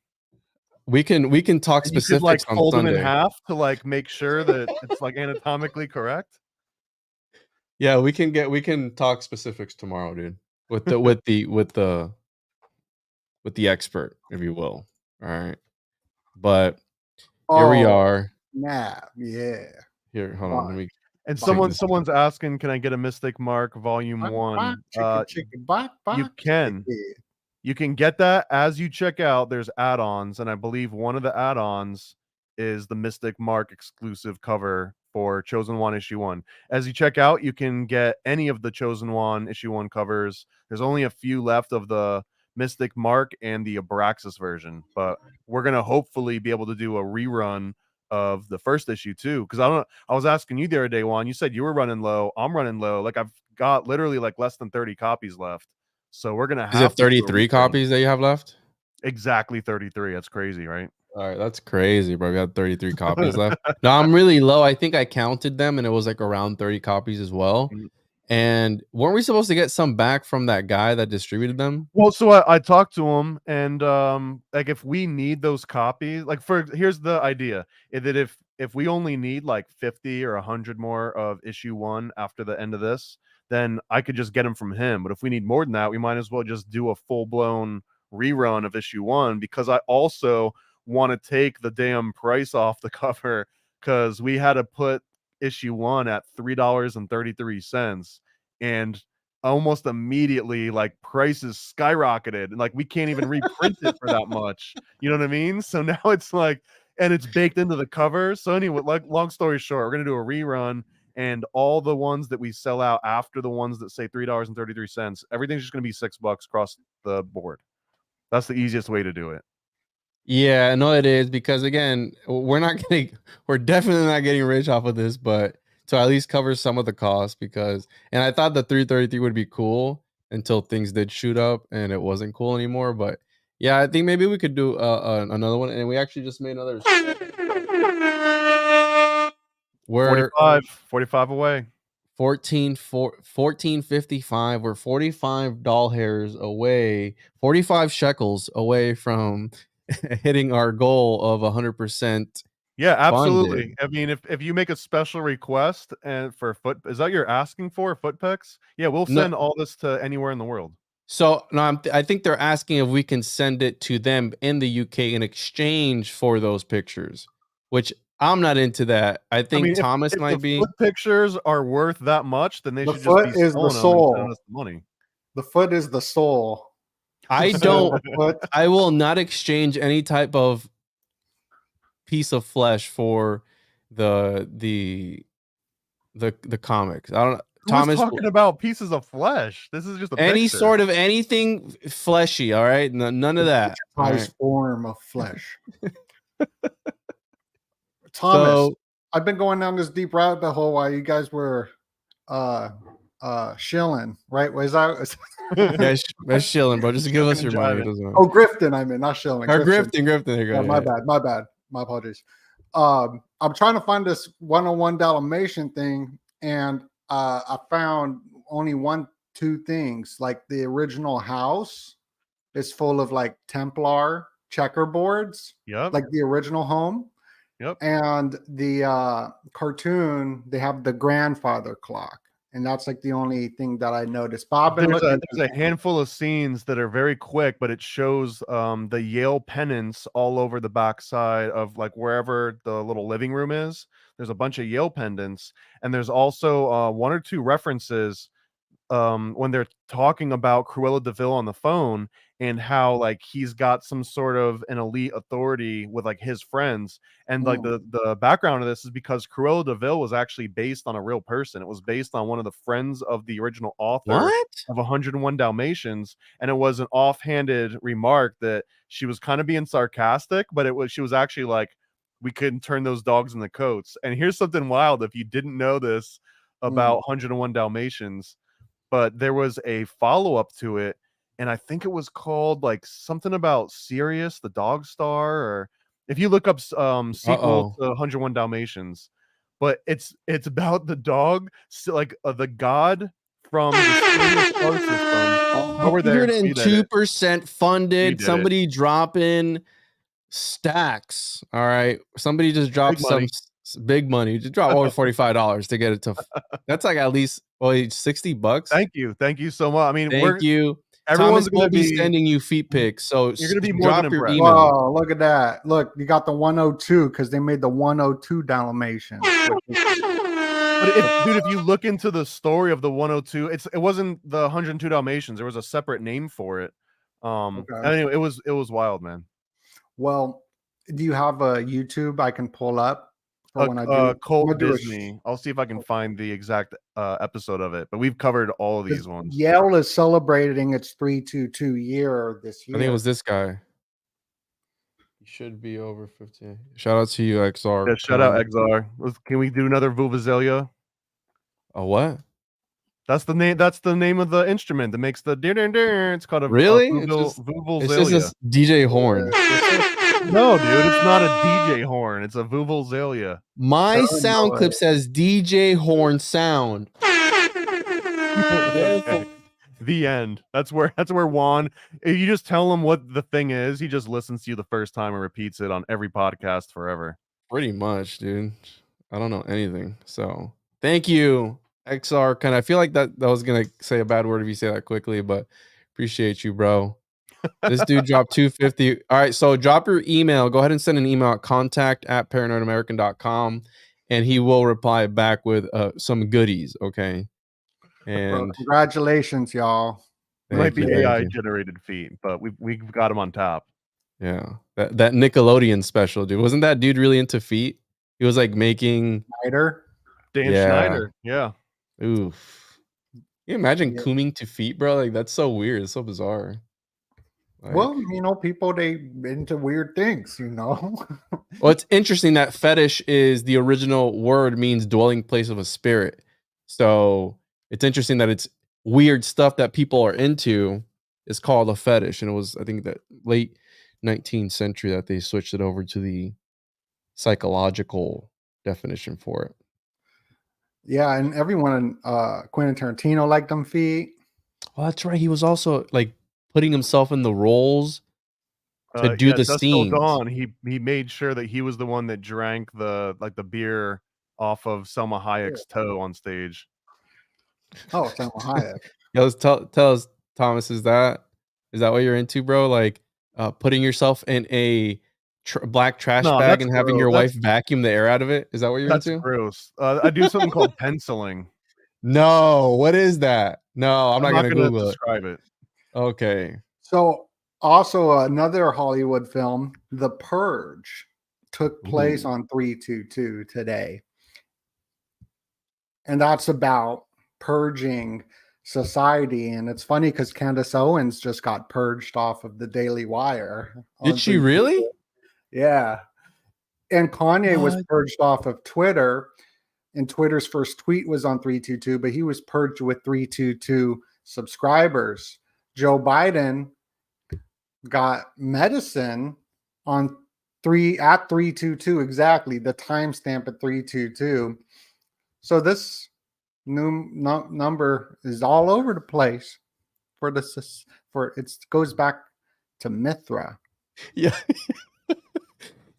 we can talk And you could like specifics on fold them in Sunday. half to like make sure that it's like anatomically correct. Yeah, we can talk specifics tomorrow, dude. With the expert, if you will. All right. But here we are. Snap, yeah. Here, hold on. Let me. And Check this. someone's asking, can I get a Mystic Mark Volume Bok, 1? bok, chicken, bok, You bok, can. chicken. You can get that as you check out. There's add-ons, and I believe one of the add-ons is the Mystic Mark exclusive cover for Chosen One issue 1. As you check out, you can get any of the Chosen One issue 1 covers. There's only a few left of the Mystic Mark and the Abraxas version, but we're gonna hopefully be able to do a rerun of the first issue too. Because I was asking you the other day, Juan. You said you were running low. I'm running low. Like I've got literally like less than 30 copies left. So we're gonna have Is it to do a 33 rerun. copies that you have left? Exactly 33. That's crazy, right? All right, that's crazy, bro. We got 33 copies left. No, I'm really low. I think I counted them and it was like around 30 copies as well. And weren't we supposed to get some back from that guy that distributed them? Well, so I talked to him, and like if we need those copies, like here's the idea that if we only need like 50 or 100 more of issue 1 after the end of this, then I could just get them from him. But if we need more than that, we might as well just do a full blown rerun of issue 1, because I also want to take the damn price off the cover, because we had to put issue 1 at $3.33, and almost immediately like prices skyrocketed, and like we can't even reprint it for that much. You know what I mean? So now it's like, and it's baked into the cover. So anyway, like long story short, we're gonna do a rerun, and all the ones that we sell out after the ones that say $3.33, everything's just gonna be $6 across the board. That's the easiest way to do it. Yeah, no, it is, because again, we're definitely not getting rich off of this, but to at least cover some of the costs, because, and I thought the 333 would be cool until things did shoot up and it wasn't cool anymore. But yeah, I think maybe we could do another one, and we actually just made another. We're 45 away. 1455. We're 45 doll hairs away, 45 shekels away from hitting our goal of 100%. Yeah, absolutely. Funded. I mean, if you make a special request and for is that you're asking for foot pics? Yeah, we'll send all this to anywhere in the world. So no, I think they're asking if we can send it to them in the UK in exchange for those pictures, which I'm not into that. I think Thomas might be. Foot pictures are worth that much, then they The should foot just be is the selling them and soul. sending us the money. The foot is the soul. I So don't. the foot, I will not exchange any type of piece of flesh for the comics. I don't. Thomas talking about pieces of flesh. This is just a any picture. sort of anything fleshy. All right, none of that. Nice form of flesh. Thomas, So, I've been going down this deep rabbit hole while you guys were shilling, right? Was that? Yeah, that's chilling, bro. Just give us Shilling your and money. It jiving. doesn't matter. Oh, Grifton, I mean, not shilling. Or Grifton. Grifton. There you go. Yeah, my Yeah. bad. My apologies. I'm trying to find this 101 Dalmatian thing, and I found only two things. Like the original house is full of like Templar checkerboards, Yep. like the original home. Yep. And the cartoon, they have the grandfather clock, and that's like the only thing that I noticed. But I've been looking. There's a handful of scenes that are very quick, but it shows the Yale pennants all over the backside of like wherever the little living room is. There's a bunch of Yale pendants, and there's also one or two references when they're talking about Cruella de Vil on the phone and how like he's got some sort of an elite authority with like his friends. And like the background of this is because Cruella de Vil was actually based on a real person. It was based on one of the friends of the original author of 101 Dalmatians, and it was an offhanded remark that she was kind of being sarcastic, but she was actually like, we couldn't turn those dogs into coats. And here's something wild if you didn't know this about 101 Dalmatians, but there was a follow-up to it, and I think it was called like something about Sirius the Dog Star, or if you look up sequel to 101 Dalmatians, but it's about the dog, like the god from the Sirius star system. Over there, 102% funded. did Somebody drop in stacks. All right. Somebody just dropped some big money. Just drop over $45 to get it to. That's like at least $60. Thank you so much. I mean, thank you. Everyone's Thomas will be sending you feet pics, so you're gonna be more drop than your impressed. email. Wow, look at that! Look, you got the 102 because they made the 102 Dalmatians. But if you look into the story of the 102, it wasn't the 102 Dalmatians. There was a separate name for it. Anyway, it was wild, man. Well, do you have a YouTube I can pull up for when I do Cult Disney? I'll see if I can find the exact episode of it. But we've covered all of these ones. Yale is celebrating its 322 year this year. I think it was this guy. He should be over 50. Shout out to you, XR. Yeah, shout out XR. Can we do another Vuvuzelia? A what? That's the name. That's the name of the instrument that makes the It's called a Vuvuzelia. It's just a DJ horn. No, dude, it's not a DJ horn. It's a Vuvuzelia. My sound clip says DJ horn sound. The end. That's where Juan. If you just tell him what the thing is, he just listens to you the first time and repeats it on every podcast forever. Pretty much, dude. I don't know anything. So thank you, XR. I feel like that was gonna say a bad word if you say that quickly, but appreciate you, bro. This dude dropped 250. All right, so drop your email. Go ahead and send an email at contact@paranoidamerican.com, and he will reply back with some goodies. Okay. And well, congratulations, y'all. It might be AI generated feet, but we've got him on top. Yeah, that Nickelodeon special, dude. Wasn't that dude really into feet? He was like making Schneider. Dan Schneider. Yeah. Oof. Can you imagine cooming to feet, bro? Like that's so weird. It's so bizarre. Like, well, people they into weird things, Well, it's interesting that fetish is the original word means dwelling place of a spirit. So it's interesting that it's weird stuff that people are into is called a fetish. And it was, I think, that late 19th century that they switched it over to the psychological definition for it. Yeah, and everyone Quentin Tarantino liked them feet. Well, that's right. He was also like putting himself in the roles to do the scenes. Dawn, he made sure that he was the one that drank the beer off of Selma Hayek's toe on stage. Oh, Selma Hayek. Yeah, tell us, Thomas, is that what you're into, bro? Like putting yourself in a black trash bag and having your wife vacuum the air out of it? Is that what you're into? That's gross. I do something called penciling. No, what is that? No, I'm not gonna Google describe it. Okay. So also another Hollywood film, The Purge, took place on 322 today. And that's about purging society. And it's funny because Candace Owens just got purged off of the Daily Wire. Did she really? Yeah. And Kanye was purged off of Twitter and Twitter's first tweet was on 322, but he was purged with 322 subscribers. Joe Biden got medicine on 322 exactly, the timestamp at 322. So this new number is all over the place for it goes back to Mithra. Yeah.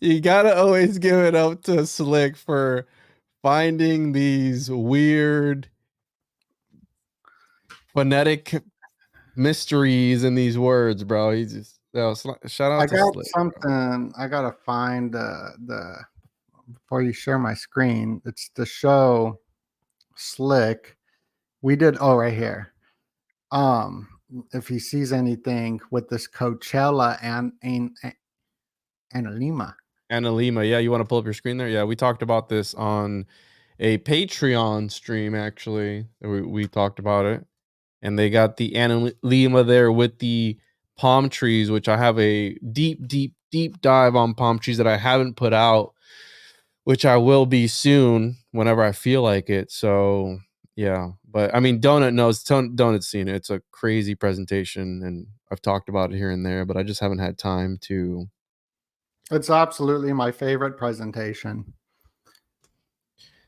You gotta always give it up to Slick for finding these weird phonetic mysteries in these words, bro. He just shout out I to got Slick. something. I gotta find the before you share my screen. It's the show Slick. We did right here. If he sees anything with this Coachella and Lima. Anna Lima, yeah, you want to pull up your screen there? Yeah, we talked about this on a Patreon stream, actually. We talked about it. And they got the Anna Lima there with the palm trees, which I have a deep dive on palm trees that I haven't put out, which I will be soon whenever I feel like it. So, yeah. But, I mean, Donut's seen it. It's a crazy presentation, and I've talked about it here and there, but I just haven't had time to... It's absolutely my favorite presentation.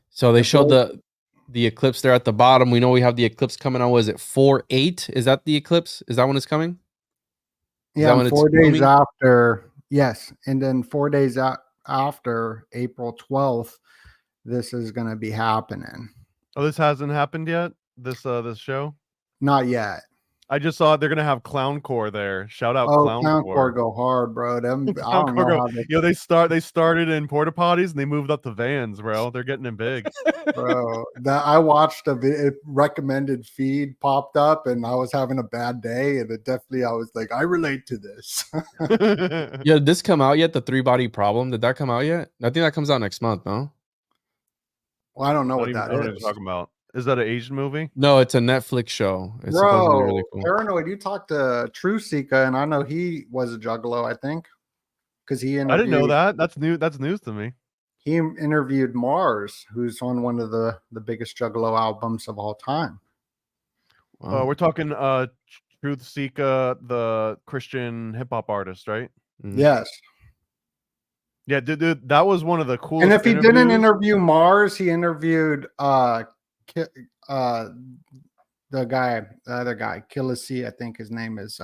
So they showed the eclipse there at the bottom. We know we have the eclipse coming on. Was it 4/8? Is that the eclipse? Is that when it's coming? Yeah, 4 days after. Yes, and then 4 days after April 12th, this is going to be happening. Oh, this hasn't happened yet. This show. Not yet. I just saw they're gonna have Clowncore there. Shout out Clowncore go hard, bro. Them, I don't know how they started in porta potties and they moved up to vans, bro. They're getting in big. Bro, I watched a recommended feed popped up and I was having a bad day, and I was like, I relate to this. Yeah, did this come out yet? The 3-body problem? Did that come out yet? I think that comes out next month, no? Well, I don't know what that is. What are you talking about? Is that an Asian movie? No, it's a Netflix show. It's Bro, really cool. Paranoid, you talked to True Sika, and I know he was a juggalo, I think. Because I didn't know that. That's new. That's news to me. He interviewed Mars, who's on one of the biggest juggalo albums of all time. Wow. We're talking Truth Sika, the Christian hip hop artist, right? Mm-hmm. Yes. Yeah, dude, that was one of the coolest. And if he didn't interview Mars, he interviewed the other guy, Killisy, I think his name is.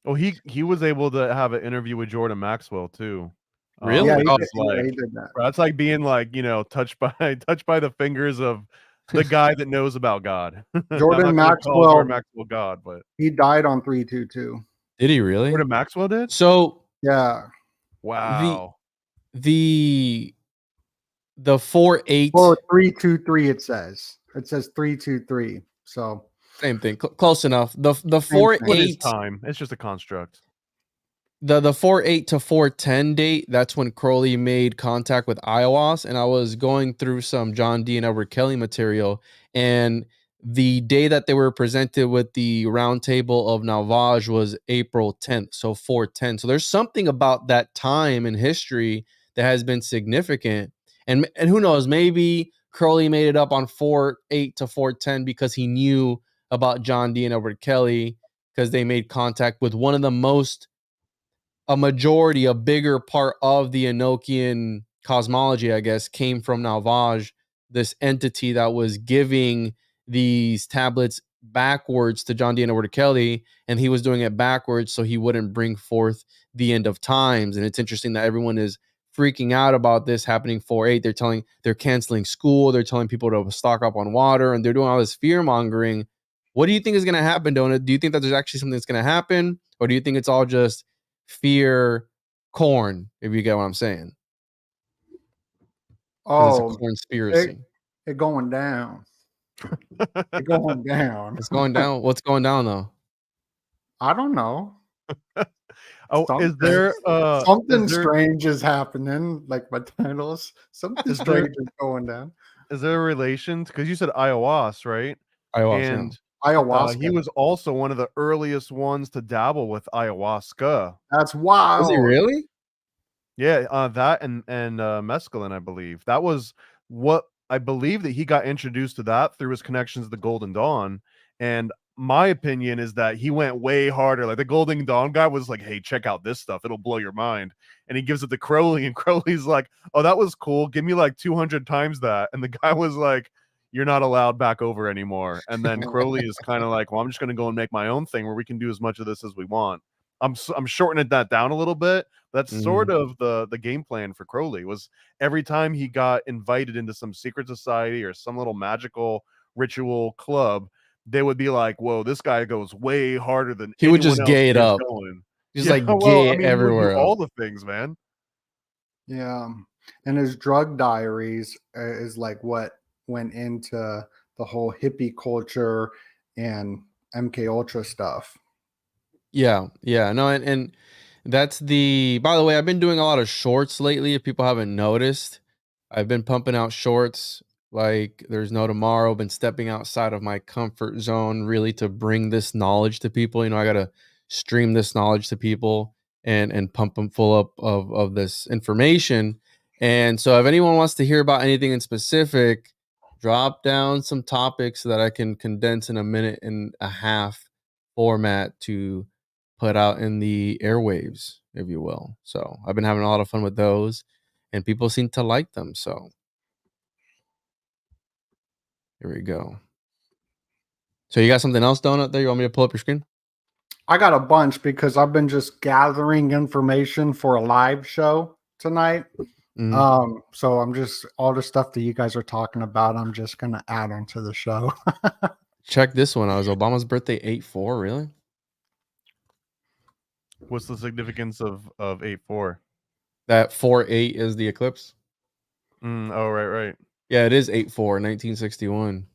Oh, he was able to have an interview with Jordan Maxwell too. Really? Yeah, he did that. That's like being like, touched by the fingers of the guy that knows about God. Jordan Maxwell God, but he died on 322. Did he really? Jordan Maxwell did? So yeah. Wow. The 4/8 or 323 it says 323, so same thing, close enough. The 4/8 time, it's just a construct. The 4/8 to 4/10 date, that's when Crowley made contact with Iowas, and I was going through some John D and Edward Kelly material, and the day that they were presented with the round table of Nalvaj was April 10th, so 4/10. So there's something about that time in history that has been significant. And who knows, maybe Crowley made it up on 4/8 to 4/10 because he knew about John D and Edward Kelly, because they made contact with one of the a bigger part of the Enochian cosmology, I guess, came from Nalvaj, this entity that was giving these tablets backwards to John D and Edward Kelly, and he was doing it backwards so he wouldn't bring forth the end of times. And it's interesting that everyone is freaking out about this happening 4/8. They're canceling school, they're telling people to stock up on water, and they're doing all this fear mongering. What do you think is going to happen, Donut? Do you think that there's actually something that's going to happen, or do you think it's all just fear corn, if you get what I'm saying? Oh, it's a conspiracy. It going down. It's going down. It's going down. What's going down though? I don't know. Is there something strange is happening? Like my titles, something strange is going down. Is there a relation? Because you said Iowas, right? Ayahuasca. Ayahuasca. He was also one of the earliest ones to dabble with ayahuasca. That's wild. Was he really? Yeah, that and mescaline, I believe. That was what I believe that he got introduced to that through his connections to the Golden Dawn. And my opinion is that he went way harder. Like the Golden Dawn guy was like, "Hey, check out this stuff; it'll blow your mind." And he gives it to Crowley, and Crowley's like, "Oh, that was cool. Give me like 200 times that." And the guy was like, "You're not allowed back over anymore." And then Crowley is kind of like, "Well, I'm just going to go and make my own thing where we can do as much of this as we want." I'm shortening that down a little bit. That's sort of the game plan for Crowley. Was every time he got invited into some secret society or some little magical ritual club, they would be like, "Whoa, this guy goes way harder than He would anyone just else gay it is up. going." Just Yeah, like well, gay I it mean, he would do everywhere all else. the things, man. Yeah, and his drug diaries is like what went into the whole hippie culture and MK Ultra stuff. Yeah, yeah. No, and that's the by the way, I've been doing a lot of shorts lately, if people haven't noticed. I've been pumping out shorts like there's no tomorrow, been stepping outside of my comfort zone really to bring this knowledge to people. You know, I gotta stream this knowledge to people and pump them full up of this information. And so if anyone wants to hear about anything in specific, drop down some topics so that I can condense in a minute and a half format to put out in the airwaves, if you will. So I've been having a lot of fun with those, and people seem to like them. So here we go. So you got something else, Donut, there? You want me to pull up your screen? I got a bunch because I've been just gathering information for a live show tonight. So I'm just all the stuff that you guys are talking about, I'm just gonna add onto the show. Check this one out. Was Obama's birthday 8/4? Really? What's the significance of 8/4? That 4/8 is the eclipse. Oh, right. Yeah, it is 8/4, 1961.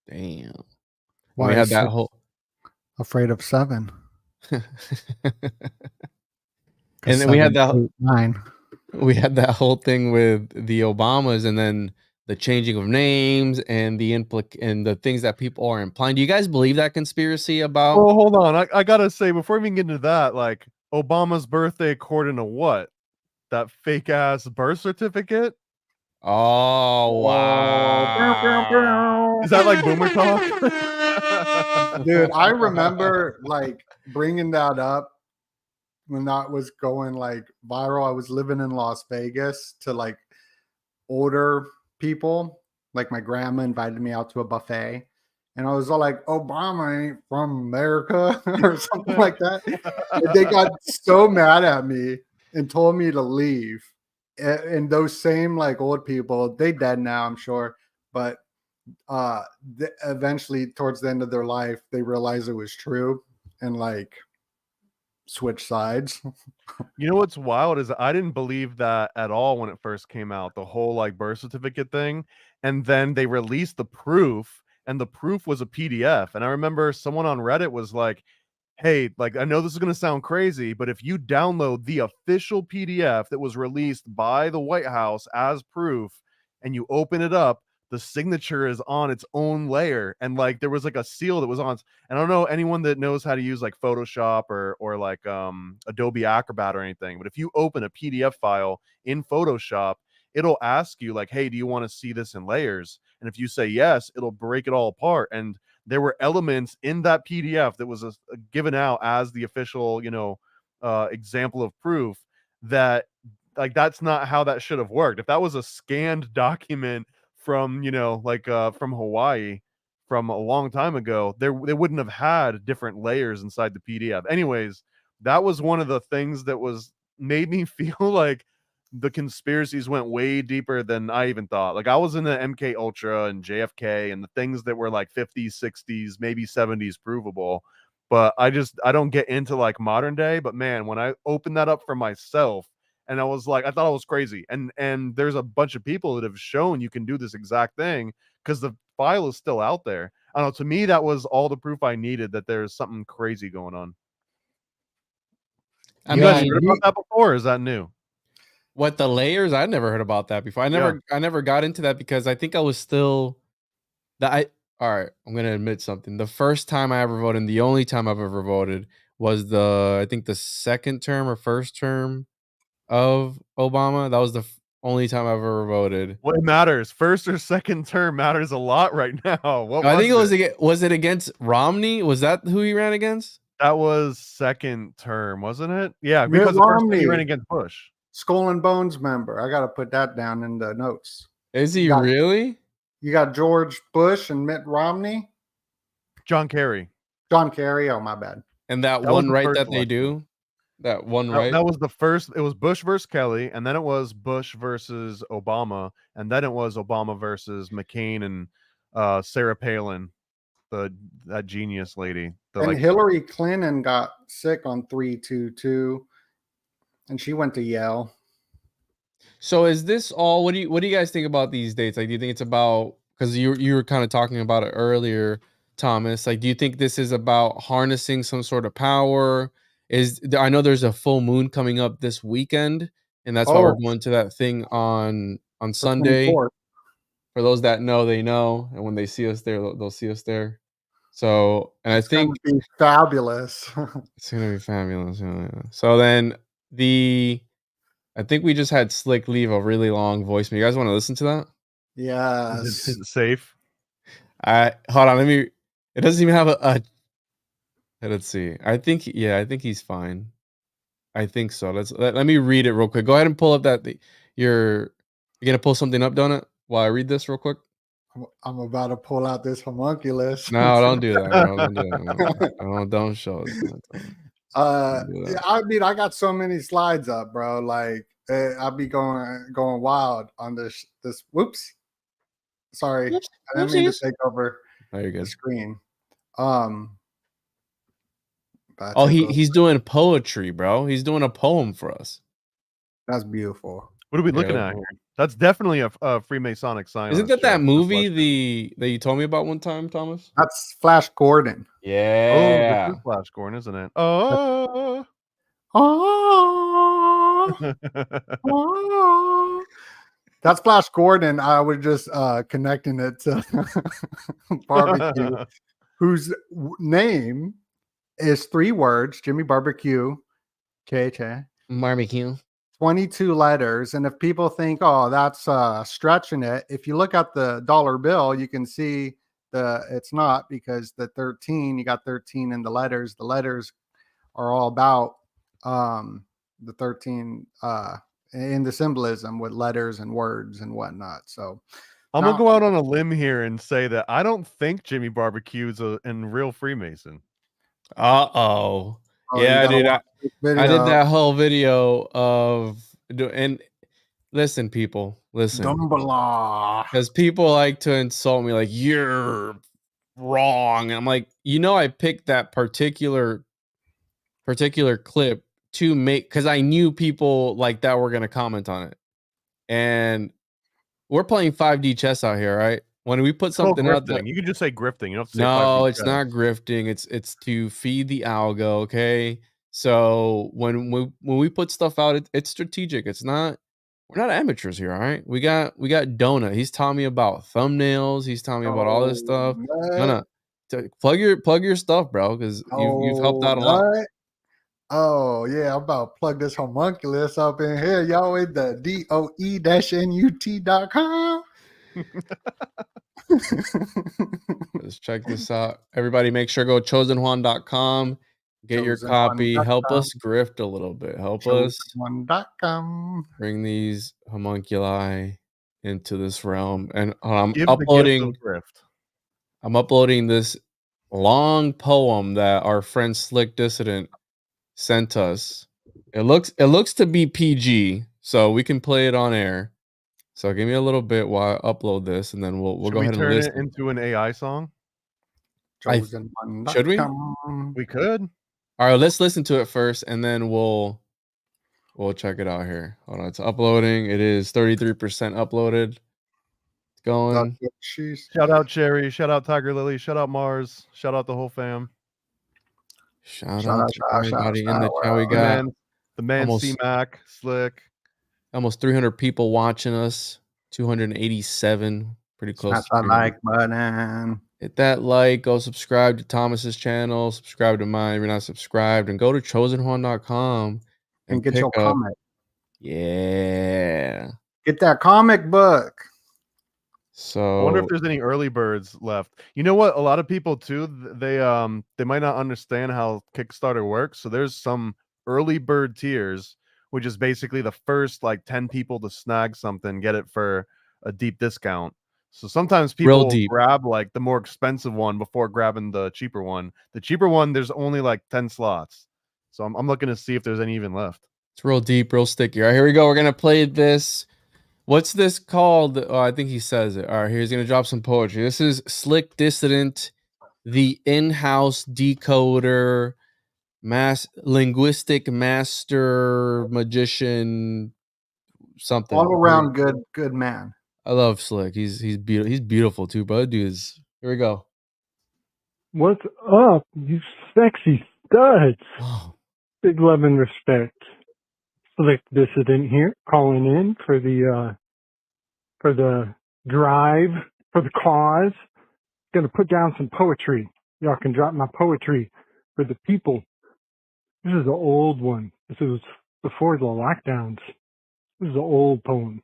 Damn. Why We had is that 6 whole. afraid of 7? And then we had that. 9. We had that whole thing with the Obamas, and then the changing of names and the and the things that people are implying. Do you guys believe that conspiracy about? Well, hold on. I gotta say, before we even get into that, like Obama's birthday according to what? That fake ass birth certificate? Oh wow! Is that like boomer talk? Dude, I remember like bringing that up when that was going like viral. I was living in Las Vegas to like older people. Like my grandma invited me out to a buffet, and I was all like, "Obama ain't from America" or something like that. And they got so mad at me and told me to leave. And those same like old people, they dead now, I'm sure, but eventually towards the end of their life, they realized it was true and like switch sides. You know what's wild is I didn't believe that at all when it first came out, the whole like birth certificate thing. And then they released the proof, and the proof was a PDF. And I remember someone on Reddit was like, "Hey, like I know this is going to sound crazy, but if you download the official PDF that was released by the White House as proof and you open it up, the signature is on its own layer." And like there was like a seal that was on. And I don't know anyone that knows how to use like Photoshop or like Adobe Acrobat or anything, but if you open a PDF file in Photoshop, it'll ask you like, "Hey, do you want to see this in layers?" And if you say yes, it'll break it all apart. And there were elements in that PDF that was given out as the official, example of proof that like that's not how that should have worked. If that was a scanned document from, from Hawaii from a long time ago, they wouldn't have had different layers inside the PDF. Anyways, that was one of the things that was made me feel like the conspiracies went way deeper than I even thought. Like I was in the MK Ultra and JFK and the things that were like 50s, 60s, maybe 70s provable. But I don't get into like modern day. But man, when I opened that up for myself, and I was like, I thought I was crazy. And there's a bunch of people that have shown you can do this exact thing because the file is still out there. I don't know. To me, that was all the proof I needed that there's something crazy going on. I You guys mean, heard about that before? Or is that new? what the layers? I never heard about that before. I never got into that because I think I was still all right, I'm gonna admit something. The first time I ever voted, and the only time I've ever voted, was I think the second term or first term of Obama. That was the only time I've ever voted. What matters? First or second term matters a lot right now. What I think it it? was it against Romney? Was that who he ran against? That was second term, wasn't it? Yeah, Mitt because the first time he ran Romney. against Bush. Skull and Bones member. I got to put that down in the notes. Is he got- really? You got George Bush and Mitt Romney. John Kerry. John Kerry. Oh, my bad. And that That was one the right first that they election. do? That one That, right? that was the first. It was Bush versus Kelly, and then it was Bush versus Obama, and then it was Obama versus McCain and Sarah Palin, that genius lady. And Hillary Clinton got sick on 3/2/2, and she went to Yale. So is this all? What do you guys think about these dates? Like, do you think it's about, because you were kind of talking about it earlier, Thomas? Like, do you think this is about harnessing some sort of power? I know there's a full moon coming up this weekend, and that's why we're Oh, going to that thing on the Sunday. 24th. For those that know, they know, and when they see us there, they'll see us there. So, and I It's think gonna be fabulous. it's gonna be fabulous. Yeah. So then I think we just had Slick leave a really long voicemail. You guys want to listen to that? Yes. Is it safe? Hold on. It doesn't even have a. Let's see. I think he's fine. I think so. Let me read it real quick. Go ahead and pull up you're gonna pull something up, Donut, while I read this real quick. I'm about to pull out this homunculus. No, don't do that, bro. Don't do that. Don't show it. I mean, I got so many slides up, bro. Like, I'll be going wild on this. Whoops. Sorry, I didn't mean to take over Oh, you're the good. screen. He's doing poetry, bro. He's doing a poem for us. That's beautiful. What are we looking at here? That's definitely a Freemasonic sign. Isn't that movie that you told me about one time, Thomas? That's Flash Gordon. Yeah. Oh, this is Flash Gordon, isn't it? Oh. That's Flash Gordon. I was just connecting it to Barbecue, whose name is 3 words: Jimmy Barbecue, KHA. Barbecue. 22 letters. And if people think, oh, that's stretching it, if you look at the dollar bill, you can see it's not, because the 13, you got 13 in the letters. The letters are all about the 13 in the symbolism with letters and words and whatnot. So I'm gonna go out on a limb here and say that I don't think Jimmy Barbecue is a real Freemason. Oh, yeah, dude. I did that whole video and listen, people, listen, because people like to insult me, like, you're wrong. And I'm like, I picked that particular clip to make, because I knew people like that were gonna comment on it, and we're playing 5D chess out here, right? When we put something out there, you can just say grifting. You don't have to say no, it's not grifting. It's to feed the algo. Okay. So when we put stuff out, it's strategic. We're not amateurs here. All right. We got Donut. He's telling me about thumbnails. He's telling me about all this stuff. No. Plug your stuff, bro, because you've helped out a lot. Oh yeah, I'm about to plug this homunculus up in here, y'all, with the DOE-NUT.com. Let's check this out. Everybody, make sure go chosenjuan.com. Get your copy. Help us grift a little bit. Help us bring these homunculi into this realm. And I'm uploading this long poem that our friend Slick Dissident sent us. It looks to be PG, so we can play it on air. So give me a little bit while I upload this, and then we'll go ahead and listen. Turn it into an AI song? Should we? We could. All right, let's listen to it first, and then we'll check it out here. Hold on, it's uploading. It is 33% uploaded. It's going. Shout out Cherry. Shout out Tiger Lily. Shout out Mars. Shout out the whole fam. Shout out to everybody in the chat. We got the man C-Mac, Slick. Almost 300 people watching us. 287. Pretty close. Smash that like button. Hit that like. Go subscribe to Thomas's channel. Subscribe to mine if you're not subscribed. And go to chosenjuan.com and get your comment. Yeah. Get that comic book. I wonder if So there's any early birds left. You know what? A lot of people too, they might not understand how Kickstarter works. So there's some early bird tiers, which is basically the first like 10 people to snag something, get it for a deep discount. So sometimes real people deep. grab like the more expensive one before grabbing the cheaper one. The cheaper one, there's only like 10 slots. So I'm looking to see if there's any even left. It's real deep, real sticky. All right, here we go. We're gonna play this. What's this called? Oh, I think he says it. All right, he's gonna drop some poetry. This is Slick Dissident, the in-house decoder, linguistic master, magician, something. All around good man. I love Slick. He's beautiful. He's beautiful too, bro. Dude's here we go. What's up, you sexy studs? Oh, Big love and respect. Slick Dissident here, calling in for the drive, for the cause. Gonna put down some poetry. Y'all can drop my poetry for the people. This is an old one. This was before the lockdowns. This is an old poem.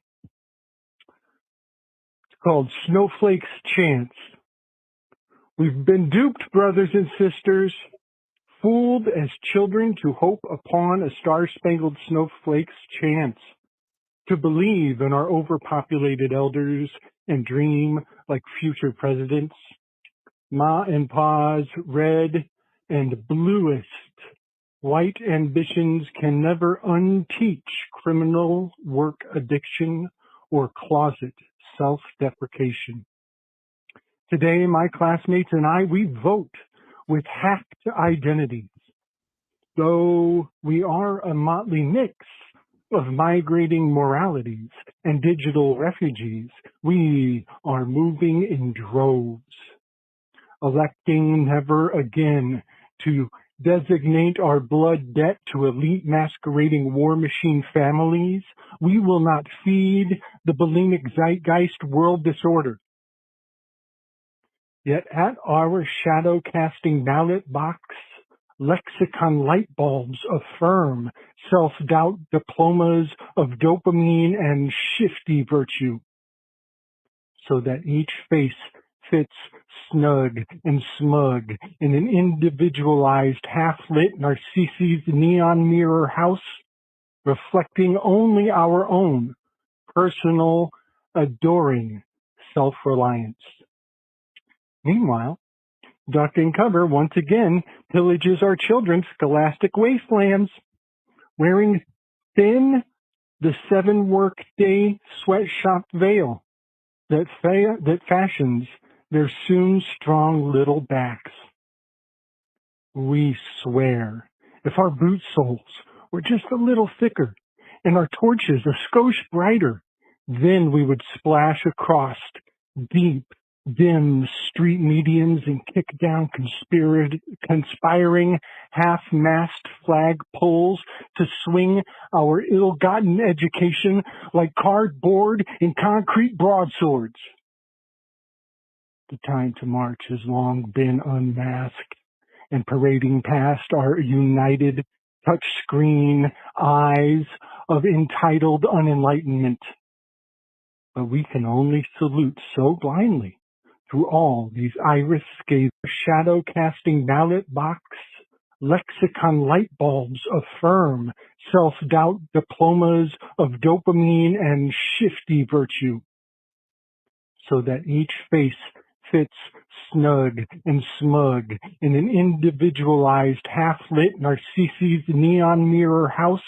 It's called Snowflake's Chance. We've been duped, brothers and sisters, fooled as children to hope upon a star-spangled snowflake's chance, to believe in our overpopulated elders and dream like future presidents. Ma and Pa's red and bluest white ambitions can never unteach criminal work addiction or closet self-deprecation. Today, my classmates and I, we vote with hacked identities. Though we are a motley mix of migrating moralities and digital refugees, we are moving in droves, electing never again to designate our blood debt to elite masquerading war machine families. We will not feed the bulimic zeitgeist world disorder. Yet at our shadow-casting ballot box, lexicon light bulbs affirm self-doubt diplomas of dopamine and shifty virtue, so that each face fits snug and smug in an individualized half-lit Narcissus neon mirror house, reflecting only our own personal, adoring self-reliance. Meanwhile, Duck and Cover once again pillages our children's scholastic wastelands, wearing thin, the 7-work-day sweatshop veil that fashions their soon strong little backs. We swear, if our boot soles were just a little thicker and our torches a skosh brighter, then we would splash across deep, dim street medians and kick down conspiring half-mast flag poles to swing our ill-gotten education like cardboard and concrete broadswords. The time to march has long been unmasked and parading past our united touchscreen eyes of entitled unenlightenment. But we can only salute so blindly through all these iris-scathed shadow-casting ballot box lexicon light bulbs affirm self-doubt diplomas of dopamine and shifty virtue, so that each face fits snug and smug in an individualized half-lit Narcissus neon mirror house,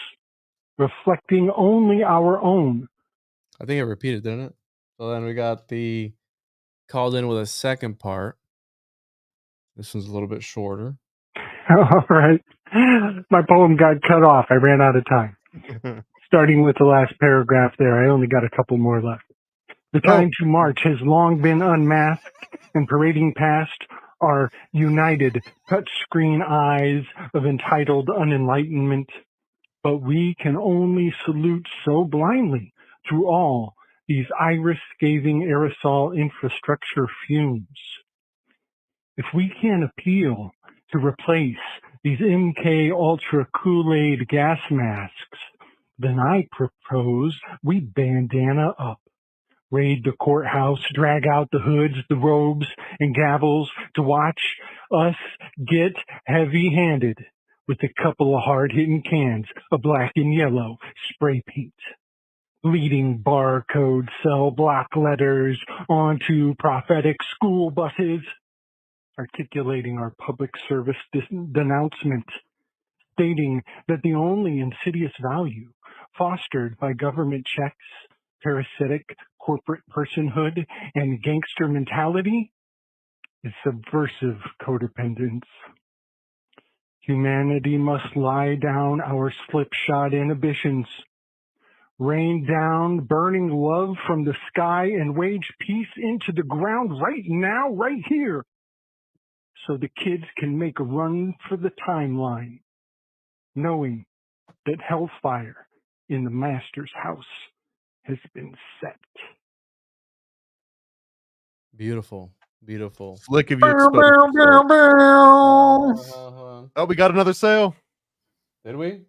reflecting only our own. I think it repeated, didn't it? So then we got the called in with a second part. This one's a little bit shorter. All right. My poem got cut off. I ran out of time. Starting with the last paragraph there, I only got a couple more left. The time to march has long been unmasked and parading past our united touchscreen eyes of entitled unenlightenment. But we can only salute so blindly through all these iris-scathing aerosol infrastructure fumes. If we can appeal to replace these MK Ultra Kool-Aid gas masks, Then I propose we bandana up, raid the courthouse, drag out the hoods, the robes, and gavels to watch us get heavy-handed with a couple of hard-hitting cans of black and yellow spray paint. Leading barcode cell block letters onto prophetic school buses, articulating our public service denouncement, stating that the only insidious value fostered by government checks, parasitic corporate personhood, and gangster mentality is subversive codependence. Humanity must lie down our slipshod inhibitions, rain down burning love from the sky, and wage peace into the ground right now, right here, so the kids can make a run for the timeline, knowing that hellfire in the master's house has been set. Beautiful. Beautiful. Slick if you exposed yourself. Oh, we got another sale. Did we?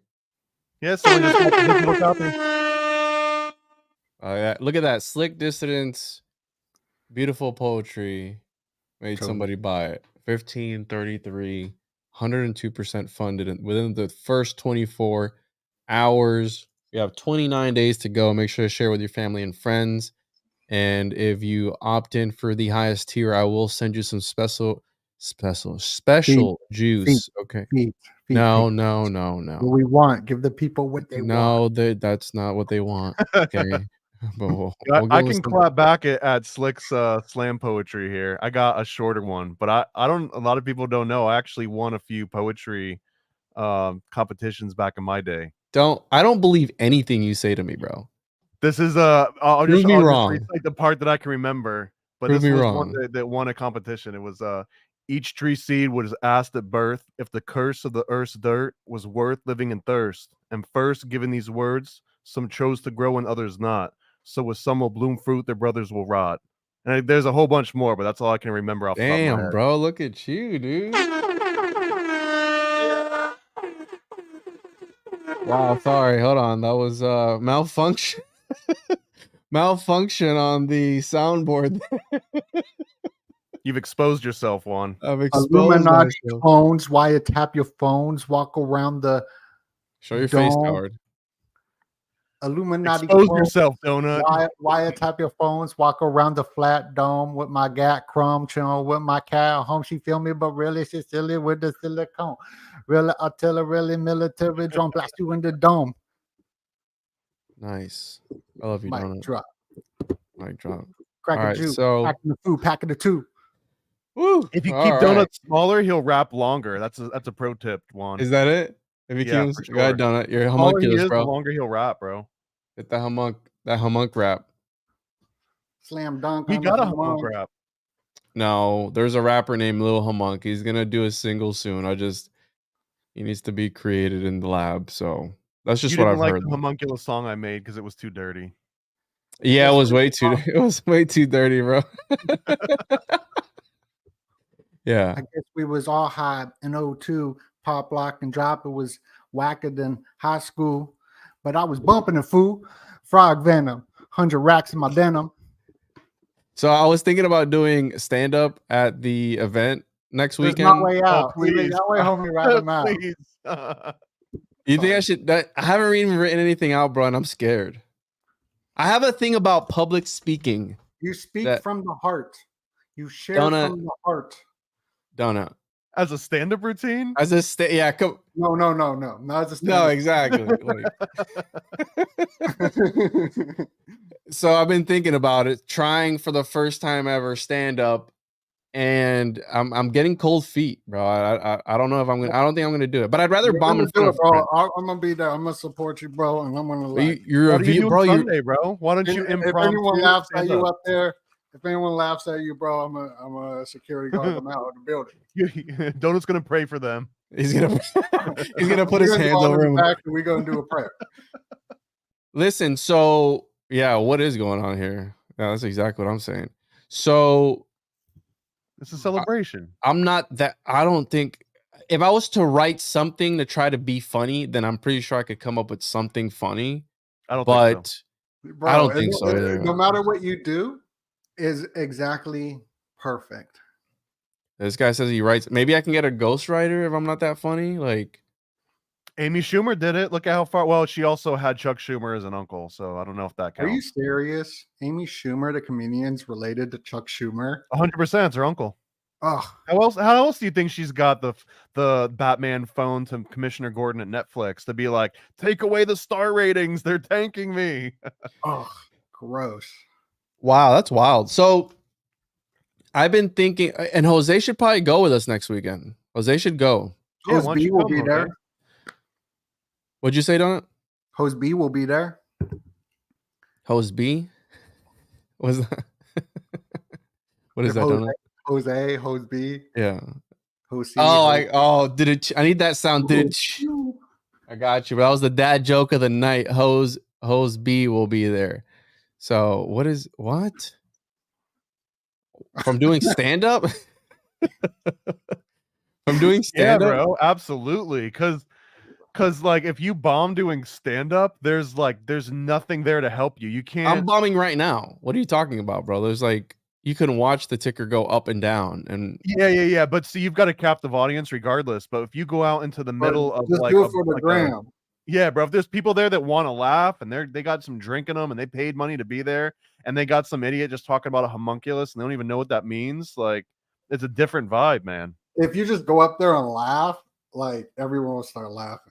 Yeah, someone just got the digital copy. Yeah. Look at that. Slick Dissidents. Beautiful poetry. Made somebody buy it. 1533. 102% funded within the first 24 hours. We have 29 days to go. Make sure to share with your family and friends. And if you opt in for the highest tier, I will send you some special juice. Okay. No. What we want. Give the people what they want. No, that's not what they want. Okay. But I can clap back at Slick's slam poetry here. I got a shorter one, but I don't. A lot of people don't know. I actually won a few poetry competitions back in my day. I don't believe anything you say to me, bro. This is I'll just wrong. recite the part that I can remember. But Prove this me was wrong. one that won a competition. It was each tree seed was asked at birth if the curse of the earth's dirt was worth living in thirst. And first, given these words, some chose to grow and others not. So with some will bloom fruit, their brothers will rot. And there's a whole bunch more, but that's all I can remember off the top of my Damn, head. bro, look at you, dude. Wow, sorry, hold on. That was malfunction. Malfunction on the soundboard. You've exposed yourself, Juan. I've exposed Illuminati myself. phones, wiretap your phones, walk around the Show your dome. face card. Illuminati Expose phones, yourself, donut. wiretap your phones, walk around the flat dome with my gat crumb, chilling with my cow home. She feel me, but really she's silly with the silicone. Really artillery, military drone, blast you in the dome. Nice. I love you, Mic donut. drop. Mic drop. Crack All a right, juice. so Packing the food, packing the two. woo. If you All keep right. donuts smaller, he'll wrap longer. That's a pro tip, Juan. Is that it? If you Yeah, keep for go ahead, sure. donut. You're The smaller he homunculus, is, bro. the longer he'll wrap, bro. Get that homunk wrap. Slam dunk. We on got the a hump humong. wrap. No, there's a rapper named Lil Homunk. He's gonna do a single soon. He needs to be created in the lab. So that's just You what didn't I've like heard. the homunculus song I made because it was too dirty. Yeah, Yes, it was we way too. It was way too dirty, bro. Yeah. I guess we was all high in 02, pop, lock, and drop. It was whacker than high school. But I was bumping the fool. Frog venom. 100 racks in my denim. So I was thinking about doing stand up at the event next There's weekend. no way out. please. No way, homie, write them out. Please. You think I should? I haven't even written anything out, bro, and I'm scared. I have a thing about public speaking. You speak That- from the heart. You share Donut. from the heart. Donut. As a stand-up routine? As a yeah, come. No. Not as a No, exactly. So I've been thinking about it, trying for the first time ever stand up, and I'm getting cold feet, bro. I don't know if I'm gonna. I don't think I'm gonna do it, but I'd rather You're bomb gonna in front do of it, bro. friends. I'm gonna be there. I'm gonna support you, bro, and I'm gonna But like. you're What a are you doing bro. Sunday, bro? Why don't you If impromptu anyone laughs at stand you up? up there, if anyone laughs at you, bro, I'm a security guard them out of the building. Donut's gonna pray for them. He's gonna put his We're gonna hands go out in over the him. back and we're gonna do a prayer. Listen, so yeah, what is going on here? Yeah, that's exactly what I'm saying. So It's a celebration. I'm not that. I don't think if I was to write something to try to be funny, then I'm pretty sure I could come up with something funny. I don't think so. But Bro, I don't think so either. no matter what you do, is exactly perfect. This guy says he writes. Maybe I can get a ghostwriter if I'm not that funny. Like, Amy Schumer did it. Look at how far. Well, she also had Chuck Schumer as an uncle, so I don't know if that Are you counts. serious? Amy Schumer, the comedian's related to Chuck Schumer? 100%, it's her uncle. Oh, How else do you think she's got the Batman phone to Commissioner Gordon at Netflix to be like, take away the star ratings, they're tanking me. oh, gross. wow, that's wild. So I've been thinking, and Jose should probably go with us next weekend. Jose should go. Yeah, Hose why don't B you will come, be Jose? there. What'd you say, Donut? Hose B will be there. Hose B? What's that? What is If that, Donut? Jose, Hose B, Yeah. Hose C. Did it? I need that sound. Did it? I got you. But that was the dad joke of the night. Hose B will be there. So what? From doing stand up? From doing Yeah, stand up? bro, absolutely. Cause like if you bomb doing stand-up, there's nothing there to help you. You I'm can't bombing right now. What are you talking about, bro? There's like you can watch the ticker go up and down, and Yeah. But see, you've got a captive audience regardless. But if you go out into the middle of Just like do a, it for the like a gram. yeah, bro. If there's people there that want to laugh and they got some drink in them and they paid money to be there, and they got some idiot just talking about a homunculus and they don't even know what that means, like it's a different vibe, man. If you just go up there and laugh, like everyone will start laughing.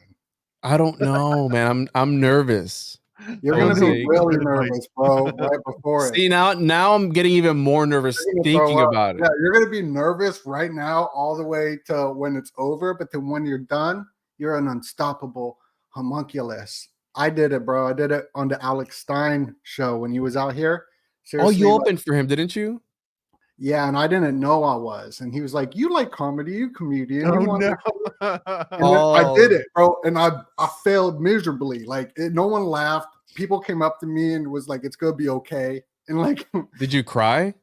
I don't know, man. I'm nervous. You're gonna Jose, be really good advice. nervous, bro, right before it. See now I'm getting even more nervous You're gonna thinking throw up. about it. Yeah, you're gonna be nervous right now, all the way to when it's over. But then when you're done, you're an unstoppable homunculus. I did it, bro. I did it on the Alex Stein show when he was out here. Oh, you like, opened for him, didn't you? yeah, and I didn't know I was. And he was like, "You like comedy? You comedian? Oh You want no. And then I did it, bro, and I failed miserably. Like no one laughed. People came up to me and was like, "It's gonna be okay." And like, Did you cry?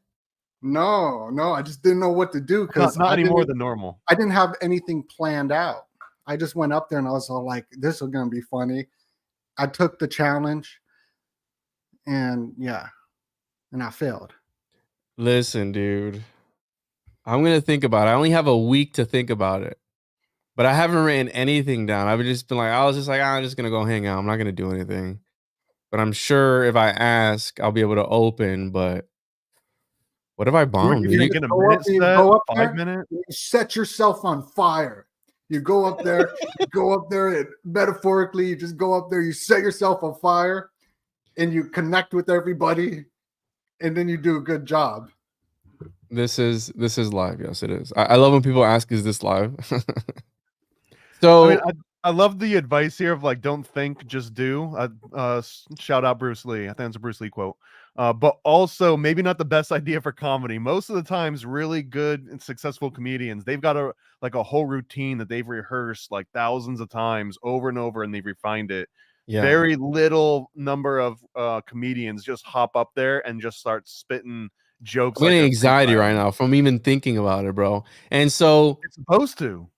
no, I just didn't know what to do because not any more than normal. I didn't have anything planned out. I just went up there and I was all like, "This is gonna be funny." I took the challenge, and yeah, and I failed. Listen, dude. I'm gonna think about it. I only have a week to think about it. But I haven't written anything down. I've just been like, I'm just gonna go hang out. I'm not gonna do anything. But I'm sure if I ask, I'll be able to open. But what if I bomb? You dude? think in a Go minute up and you set, go up 5 there, minutes? you set yourself on fire. You go up there, and metaphorically, you just go up there, you set yourself on fire, and you connect with everybody, and then you do a good job. This is live. Yes, it is. I love when people ask, "Is this live?" So I mean, I love the advice here of like, don't think, just do. Shout out Bruce Lee. I think that's a Bruce Lee quote. But also, maybe not the best idea for comedy. Most of the times, really good and successful comedians, they've got a whole routine that they've rehearsed like thousands of times over and over, and they've refined it. yeah, Very little number of comedians just hop up there and just start spitting jokes. I'm getting they're anxiety freestyling. right now from even thinking about it, bro. And so It's supposed to.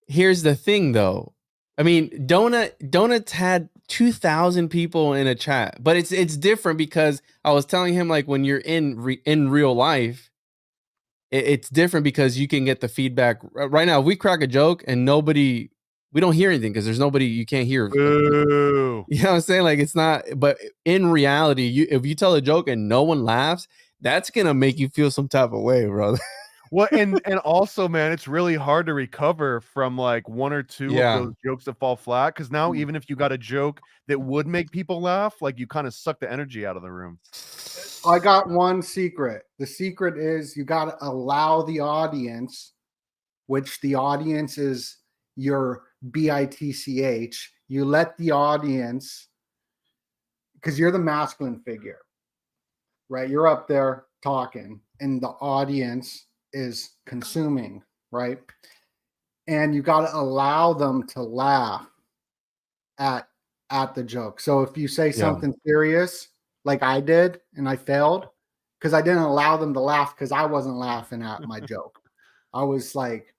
here's the thing, though. I mean, Donuts had 2,000 people in a chat, but it's different because I was telling him like when you're in real life, it's different because you can get the feedback. Right now, if we crack a joke and we don't hear anything because there's nobody you can't hear. Ooh. You know what I'm saying? Like it's not, but in reality, if you tell a joke and no one laughs, that's gonna make you feel some type of way, brother. Well, and also, man, it's really hard to recover from like one or two Yeah. of those jokes that fall flat. Because now, even if you got a joke that would make people laugh, like you kind of suck the energy out of the room. I got one secret. The secret is you got to allow the audience, which the audience is your BITCH. You let the audience, because you're the masculine figure, right? You're up there talking, and the audience is consuming, right? And you got to allow them to laugh at the joke. So if you say something serious, like I did, and I failed because I didn't allow them to laugh because I wasn't laughing at my joke. I was like,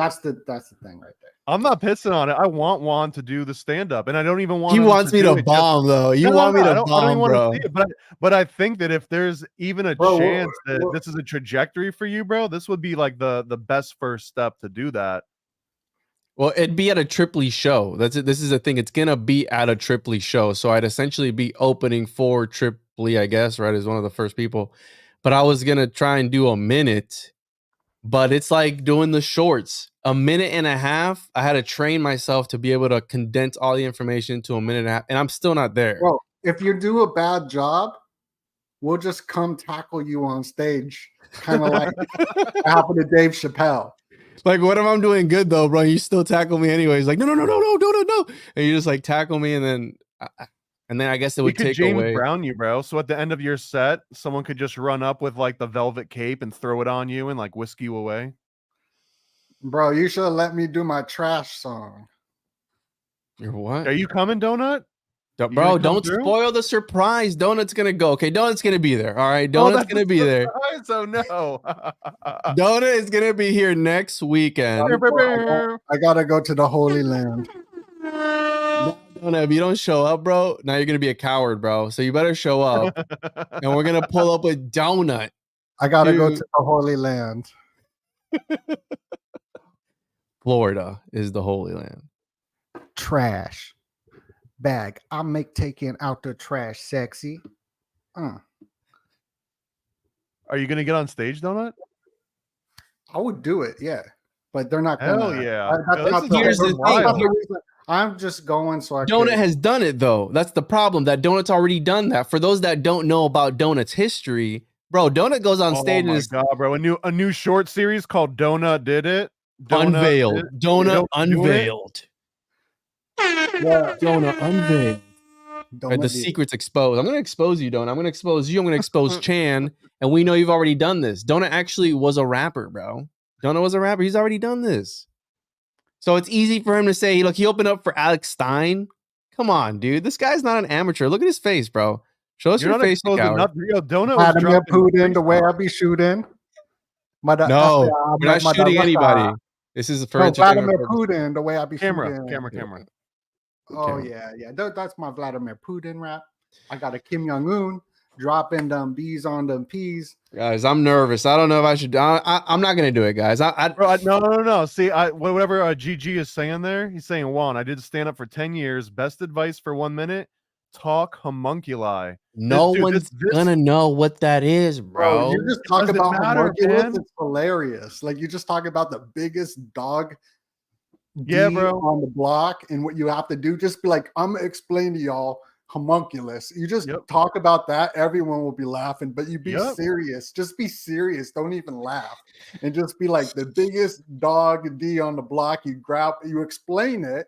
That's the thing right there. I'm not pissing on it. I want Juan to do the stand up, and I don't even want. He him wants me do to it just- bomb though. You No, want me I to don't bomb, even want bro? to see it, but I think that if there's even a Bro, chance that we're- this is a trajectory for you, bro, this would be like the best first step to do that. Well, it'd be at a Tripoli show. That's it. This is the thing. It's gonna be at a Tripoli show, so I'd essentially be opening for Tripoli, I guess, right? As one of the first people. But I was gonna try and do a minute, but it's like doing the shorts. A minute and a half. I had to train myself to be able to condense all the information into a minute and a half, and I'm still not there. Bro, if you do a bad job, we'll just come tackle you on stage, kind of like what happened to Dave Chappelle. Like, what if I'm doing good though, bro? You still tackle me anyways. Like, no, and you just like tackle me, and then I guess it We would could take James away. Brown you, bro. So at the end of your set, someone could just run up with like the velvet cape and throw it on you and like whisk you away. Bro, you should have let me do my trash song. You're what? Are you coming, Donut? Don't- You bro, gonna come don't through? spoil the surprise. Donut's gonna go. Okay, Donut's gonna be there. All right, Donut's gonna be there. So no. Donut is gonna be here next weekend. I gotta go to the Holy Land. Donut, if you don't show up, bro, now you're gonna be a coward, bro. So you better show up, and we're gonna pull up with Donut. I gotta go to Dude. the Holy Land. Florida is the Holy Land. Trash bag. I make taking out the trash sexy. Are you gonna get on stage, Donut? I would do it, yeah, but they're not Hell gonna. yeah. That's Yo, not this the- Here's the that's not thing. the reason. I'm just going so I Donut could. has done it though. That's the problem. That Donut's already done that. For those that don't know about Donut's history, bro, Donut goes on Oh stage and my is god, bro! A new short series called Donut Did It. Donut unveiled. Did- Donut Don't do it. unveiled. Yeah, Donut unveiled. don't Right, the let me- secret's exposed. I'm going to expose you, Donut. I'm going to expose you. I'm going to expose Chan. And we know you've already done this. Donut actually was a rapper, bro. Donut was a rapper. He's already done this. So it's easy for him to say, look, he opened up for Alex Stein. Come on, dude. This guy's not an amateur. Look at his face, bro. Show us You're your not face, you exposing coward. nothing. Yo, Donut was Vladimir dropping Putin, the way I be shooting. No, we're not shooting anybody. This is for No, entertainment Vladimir purposes. Putin, the way I be camera. shooting. Oh Camera. yeah. That's my Vladimir Putin rap. I got a Kim Jong Un dropping them bees on them peas. Guys, I'm nervous. I don't know if I should. I'm not going to do it, guys. Bro, no. See, whatever GG is saying there, he's saying, Juan, I did stand up for 10 years. Best advice for 1 minute: talk homunculi. No Dude, one's gonna know what that is, bro. You just talk Doesn't about matter, homunculus, man. it's hilarious. Like you just talk about the biggest dog Yeah, D bro. on the block and what you have to do. Just be like, I'm gonna explain to y'all homunculus. You just Yep. talk about that, everyone will be laughing, but you be Yep. serious. Just be serious. Don't even laugh. And just be like the biggest dog D on the block. You explain it,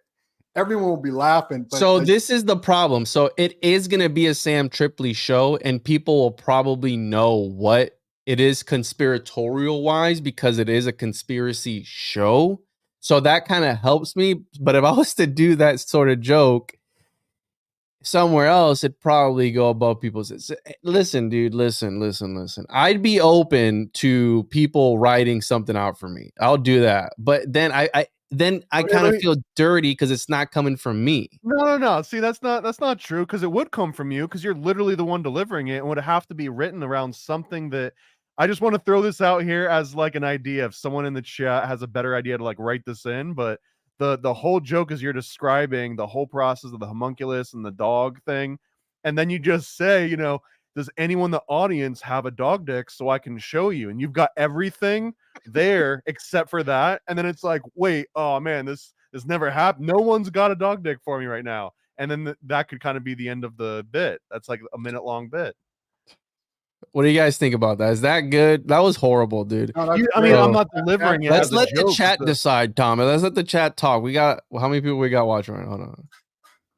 everyone will be laughing. But So like, this is the problem. So it is going to be a Sam Tripoli show, and people will probably know what it is conspiratorial wise because it is a conspiracy show. So that kind of helps me. But if I was to do that sort of joke somewhere else, it'd probably go above people's. Listen, dude, listen. I'd be open to people writing something out for me. I'll do that. But then I Okay, kind let of me- feel dirty because it's not coming from me. No. See, that's not true because it would come from you because you're literally the one delivering it and would have to be written around something that I just want to throw this out here as like an idea. If someone in the chat has a better idea to like write this in, but the whole joke is you're describing the whole process of the homunculus and the dog thing, and then you just say, does anyone in the audience have a dog dick so I can show you? And you've got everything there except for that. And then it's like, wait, oh man, this never happened. No one's got a dog dick for me right now. And then that could kind of be the end of the bit. That's like a minute long bit. What do you guys think about that? Is that good? That was horrible, dude. no, that's I mean, great. I'm not delivering it. Let's as a let the joke, chat but- decide, Tommy. Let's let the chat talk. We got how many people we got watching right now? Hold on.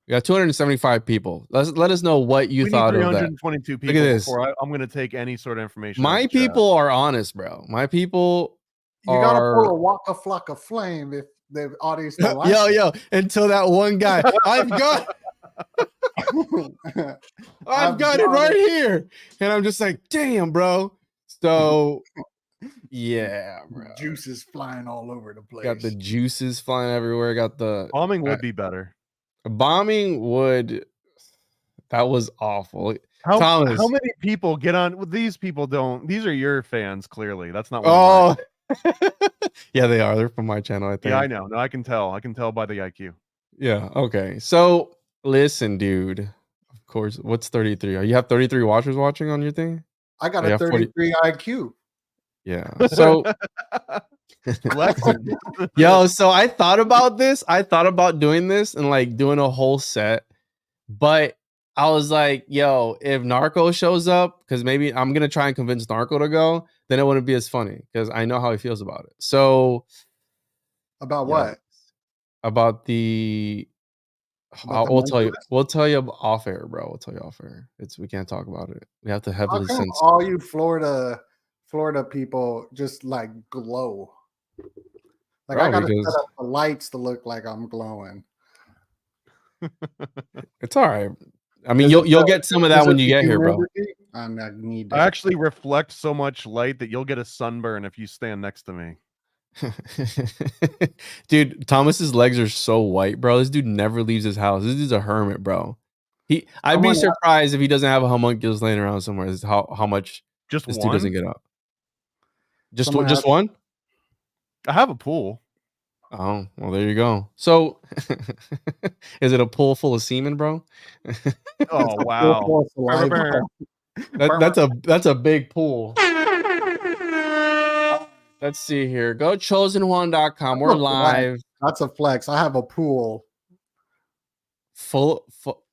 We got 275 people. Let us know what you We thought need of that. 322 people Look at this. before I'm going to take any sort of information. out My of the chat. people are honest, bro. My people You gotta are pull a Waka Flocka flame if the audience don't like yo, until that one guy. I've got it. I've got it right here. And I'm just like, damn, bro. So Yeah, bro. Juices flying all over the place. Got the juices flying everywhere. Got the Bombing would be better. bombing would. That was awful. How Thomas. many people get on? Well, these people don't. These are your fans, clearly. That's not one of mine. Yeah, they are. They're from my channel, I think. Yeah, I know. No, I can tell. I can tell by the IQ. Yeah. Okay. So listen, dude. Of course. What's 33? You have 33 watchers watching on your thing? I got Oh, a yeah, 40. 33 IQ. Yeah. So Flexing. yo, so I thought about this. I thought about doing this and like doing a whole set, but I was like, yo, if Narco shows up, because maybe I'm gonna try and convince Narco to go, then it wouldn't be as funny because I know how he feels about it. So About yeah, what? about the About the we'll tell you. monkeys? We'll tell you off air, bro. We'll tell you off air. We can't talk about it. We have to How heavily come censor. all you Florida people just like glow? Like I Bro, gotta set because up the lights to look like I'm glowing. it's all right. I mean, Is you'll it the- get some of is that it when you the get here, bro. humidity? I need I that. actually reflect so much light that you'll get a sunburn if you stand next to me. Dude, Thomas's legs are so white, bro. This dude never leaves his house. This dude's a hermit, bro. I'd be Someone- surprised if he doesn't have a homunculus laying around somewhere. This is how much Just this one. dude doesn't get up. Just Someone just has- one? I have a pool. Oh, well, there you go. So, is it a pool full of semen, bro? Oh wow. Full of saliva. That's a big pool. Let's see here. Go chosenone.com. We're live. That's a flex. I have a pool. Full.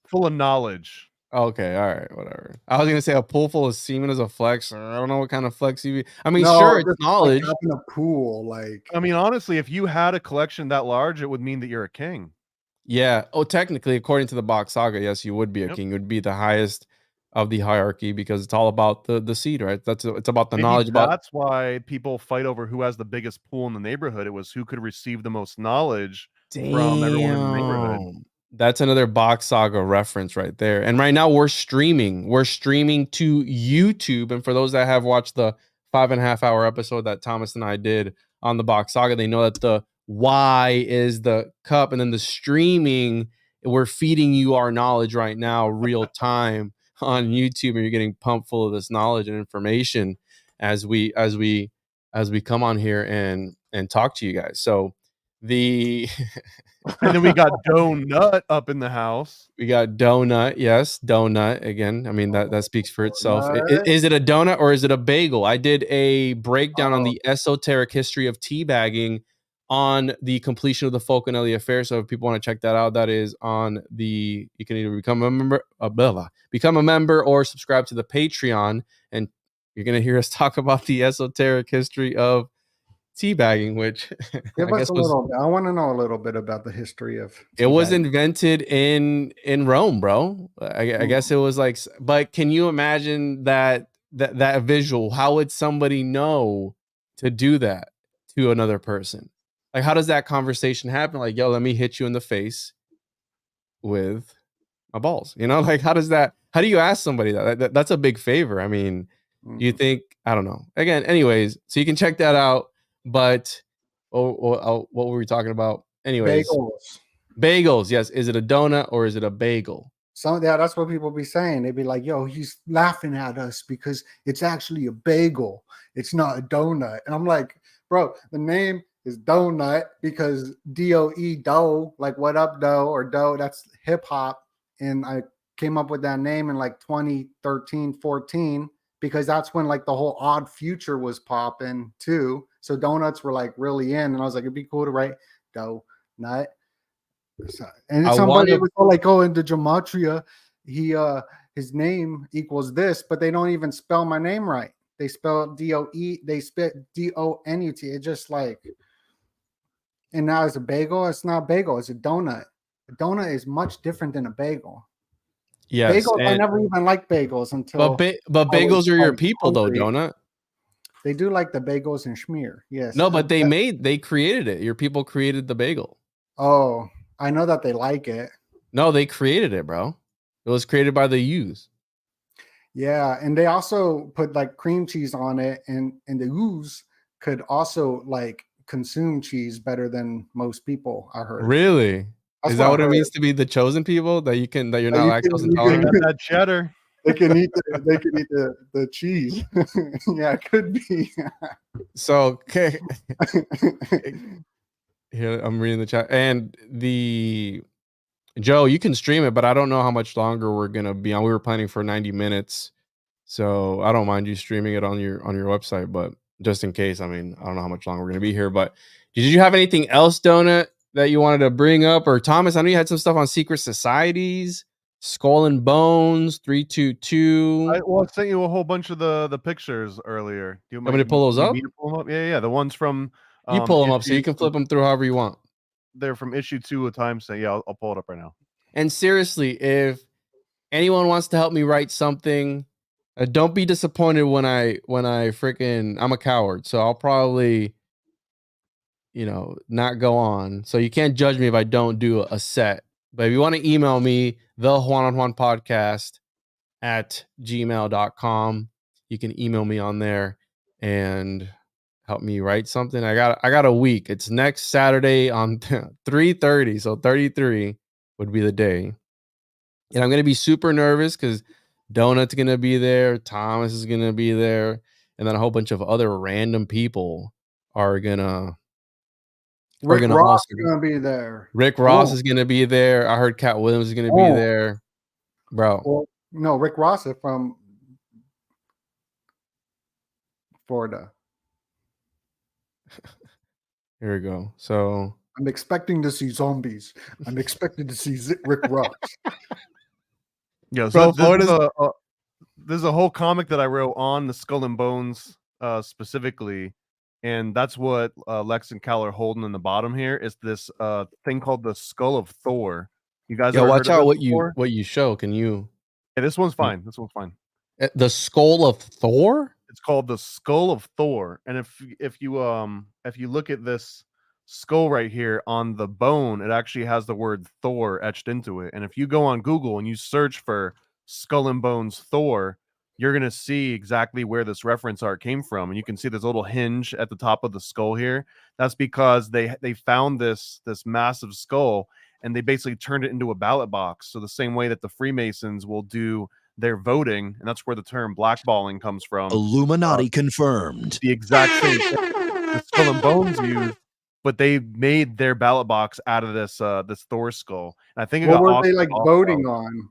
Full of knowledge. Okay, all right, whatever. I was gonna say a pool full of semen is a flex. I don't know what kind of flex you. I mean, No, sure, it's just, like, knowledge. having a pool, like I mean, honestly, if you had a collection that large, it would mean that you're a king. Yeah. Oh, technically, according to the box saga, yes, you would be a Yep. king. You would be the highest of the hierarchy because it's all about the seed, right? It's about the Maybe knowledge about. that's why people fight over who has the biggest pool in the neighborhood. It was who could receive the most knowledge from everyone in the neighborhood. Damn. That's another box saga reference right there. And right now we're streaming. We're streaming to YouTube. And for those that have watched the 5.5 hour episode that Thomas and I did on the box saga, they know that the Y is the cup, and then the streaming, we're feeding you our knowledge right now, real time on YouTube, and you're getting pumped full of this knowledge and information as we come on here and talk to you guys. So the And then we got Donut up in the house. we got donut. Yes, donut again. I mean that speaks for itself. Is it a donut or is it a bagel? I did a breakdown on the esoteric history of teabagging on the completion of the Falconelli affair. So if people want to check that out, that is on the. You can either become a member, or subscribe to the Patreon, and you're gonna hear us talk about the esoteric history of teabagging, which give I us guess a little bit. I want to know a little bit about the history of it was teabagging. invented in Rome, bro. I guess it was like, but can you imagine that visual? How would somebody know to do that to another person? Like, how does that conversation happen? Like, yo, let me hit you in the face with my balls. You know, like, how do you ask somebody that? That's a big favor. I mean, you think, I don't know. Again, anyways, so you can check that out. But what were we talking about? Anyways, bagels. Yes. Is it a donut or is it a bagel? That's what people be saying. They'd be like, yo, he's laughing at us because it's actually a bagel. It's not a donut. And I'm like, bro, the name is donut because DOE, dough, like what up, dough, or dough, that's hip hop. And I came up with that name in like 2013, 14, because that's when like the whole Odd Future was popping too. So donuts were like really in. And I was like, it'd be cool to write dough nut. So, and somebody was like, oh, into gematria, his name equals this, but they don't even spell my name right. They spell DOE, they spell DONUT. It's just like, and now it's a bagel. It's not a bagel, it's a donut. A donut is much different than a bagel. Yes, bagels. I never even liked bagels until. But bagels are your people, though, donut. They do like the bagels and schmear. Yes. No, but they created it. Your people created the bagel. Oh, I know that they like it. No, they created it, bro. It was created by the U's. Yeah, and they also put like cream cheese on it, and the ooze could also like consume cheese better than most people. I heard. Really? That's Is that what I what it heard. means to be the chosen people? That you're not You lactose can, you They can, intolerant? got that cheddar. they can eat the cheese. Yeah, it could be. So okay, here I'm reading the chat. And the Joe, you can stream it, but I don't know how much longer we're gonna be on. We were planning for 90 minutes. So I don't mind you streaming it on your website, but just in case, I mean, I don't know how much longer we're gonna be here. But did you have anything else, Donut, that you wanted to bring up? Or Thomas, I know you had some stuff on secret societies, Skull and Bones, 322. I sent you a whole bunch of the pictures earlier. Do you Want me to pull those need up? me to pull them up? Yeah, yeah. The ones from You pull them up so you issue. can flip them through however you want. They're from issue 2 of Time Stamp. Yeah, I'll pull it up right now. And seriously, if anyone wants to help me write something, don't be disappointed when I freaking, I'm a coward, so I'll probably, not go on. So you can't judge me if I don't do a set. But if you want to email me, the Juan on Juan podcast at gmail.com, you can email me on there and help me write something. I got a week. It's next Saturday on 3:30, so 33 would be the day. And I'm gonna be super nervous because Donut's gonna be there, Thomas is gonna be there, and then a whole bunch of other random people are gonna Rick gonna Ross also is gonna be there. Rick Ross Cool. is gonna be there. I heard Cat Williams is gonna be Oh. there. Bro. Well, no, Rick Ross is from Florida. Here we go. So I'm expecting to see zombies. I'm expecting to see Rick Ross. Yeah, so Bro, this is a whole comic that I wrote on the Skull and Bones specifically, and that's what Lex and Cal are holding in the bottom here. Is this thing called the Skull of Thor? You guys yeah, ever watch heard of out this what before? you show. Can you Yeah, this one's fine. This one's fine. the skull of Thor? It's called the Skull of Thor, and if you look at this skull right here on the bone, it actually has the word Thor etched into it. And if you go on Google and you search for Skull and Bones Thor, you're gonna see exactly where this reference art came from. And you can see this little hinge at the top of the skull here. That's because they found this massive skull and they basically turned it into a ballot box. So the same way that the Freemasons will do their voting, and that's where the term blackballing comes from. Illuminati confirmed. The exact same thing the Skull and Bones used, but they made their ballot box out of this this Thor skull. And I think it What got were they auctioned like off, voting on?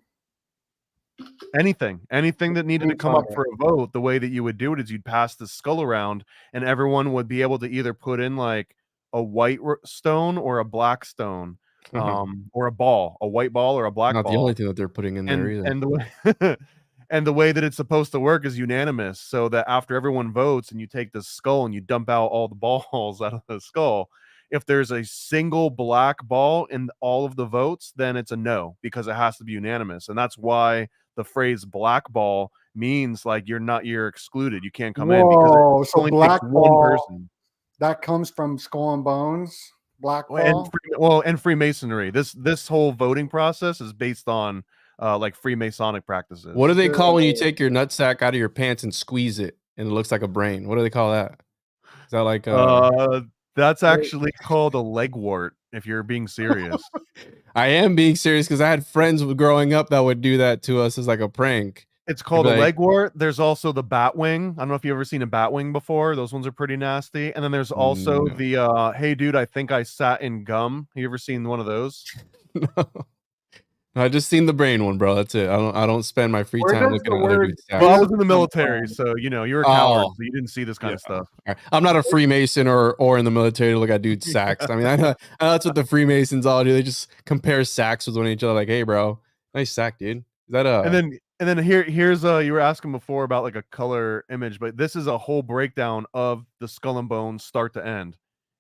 anything that needed to come up for a vote. The way that you would do it is you'd pass the skull around, and everyone would be able to either put in like a white stone or a black stone, or a white ball or a black Not ball. the only thing that they're putting in there either. And the way and the way that it's supposed to work is unanimous, so that after everyone votes and you take the skull and you dump out all the balls out of the skull, if there's a single black ball in all of the votes, then it's a no, because it has to be unanimous. And that's why the phrase black ball means like you're excluded. You can't come in because it So only black takes one ball, person. that comes from Skull and Bones. Black ball. And Freemasonry. This whole voting process is based on like Freemasonic practices. What do they call when you take your nutsack out of your pants and squeeze it and it looks like a brain? What do they call that? Is that like that's actually called a legwort, if you're being serious. I am being serious because I had friends growing up that would do that to us as like a prank. It's called a like, legwort. There's also the batwing. I don't know if you've ever seen a batwing before. Those ones are pretty nasty. And then there's also the hey dude, I think I sat in gum. You ever seen one of those? No. I just seen the brain one, bro. That's it. I don't spend my free time looking at other dudes' sacks. Well, I was in the military, so you know you're a coward, so you didn't see this kind of stuff. Right. I'm not a Freemason or in the military to look at dudes' sacks. I mean, I know that's what the Freemasons all do. They just compare sacks with one each other. Like, hey, bro, nice sack, dude. Is that And then here's you were asking before about like a color image, but this is a whole breakdown of the Skull and Bones start to end,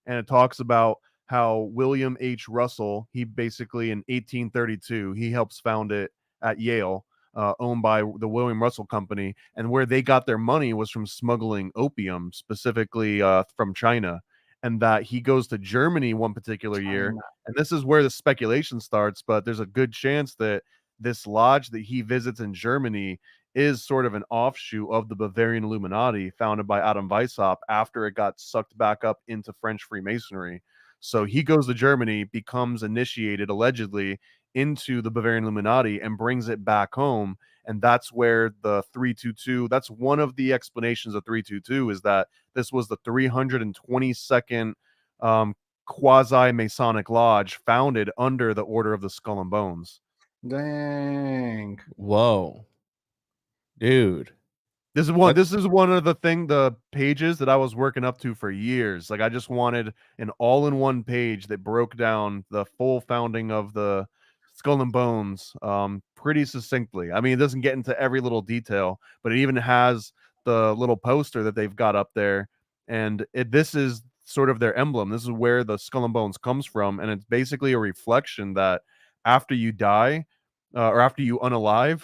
and it talks about how William H. Russell, he basically in 1832, he helps found it at Yale, owned by the William Russell Company, and where they got their money was from smuggling opium, specifically from China. And that he goes to Germany one particular year, and this is where the speculation starts, but there's a good chance that this lodge that he visits in Germany is sort of an offshoot of the Bavarian Illuminati founded by Adam Weishaupt after it got sucked back up into French Freemasonry. So he goes to Germany, becomes initiated allegedly into the Bavarian Illuminati, and brings it back home. And that's where the 322, that's one of the explanations of 322, is that this was the 322nd quasi Masonic lodge founded under the Order of the Skull and Bones. Dang. Whoa, dude. This is one of the pages that I was working up to for years. Like, I just wanted an all-in-one page that broke down the full founding of the Skull and Bones pretty succinctly. I mean, it doesn't get into every little detail, but it even has the little poster that they've got up there, and this is sort of their emblem. This is where the Skull and Bones comes from, and it's basically a reflection that after you die, or after you unalive,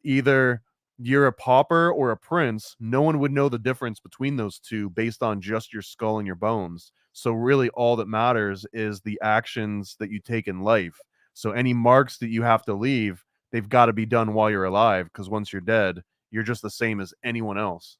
either you're a pauper or a prince, no one would know the difference between those two based on just your skull and your bones. So really all that matters is the actions that you take in life. So any marks that you have to leave, they've got to be done while you're alive, because once you're dead, you're just the same as anyone else.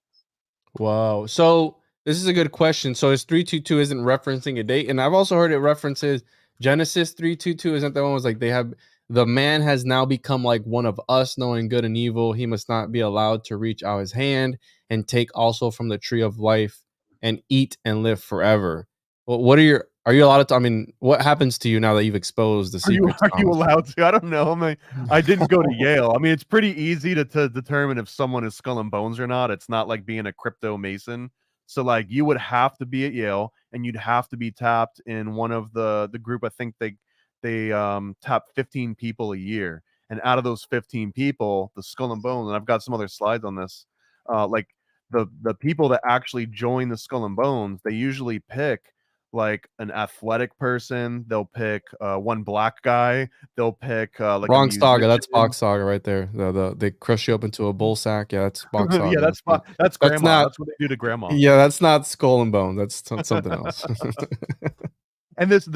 Wow. So this is a good question. So his 322 isn't referencing a date, and I've also heard it references Genesis 322. Isn't that one was like they have the man has now become like one of us, knowing good and evil. He must not be allowed to reach out his hand and take also from the tree of life and eat and live forever. Well, what are you allowed to? I mean, what happens to you now that you've exposed the secret? Are you allowed to? I don't know. I mean, I didn't go to Yale. I mean, it's pretty easy to determine if someone is Skull and Bones or not. It's not like being a crypto mason. So like you would have to be at Yale, and you'd have to be tapped in one of the group. I think they tap 15 people a year, and out of those 15 people, the Skull and Bones, and I've got some other slides on this, like the people that actually join the Skull and Bones, they usually pick like an athletic person. They'll pick one black guy. They'll pick like Wrong a saga. That's musician. box saga right there. They crush you up into a bull sack. Yeah, that's box saga. Yeah, that's grandma. not- That's what they do to grandma. Yeah, that's not Skull and Bones. That's something else. And this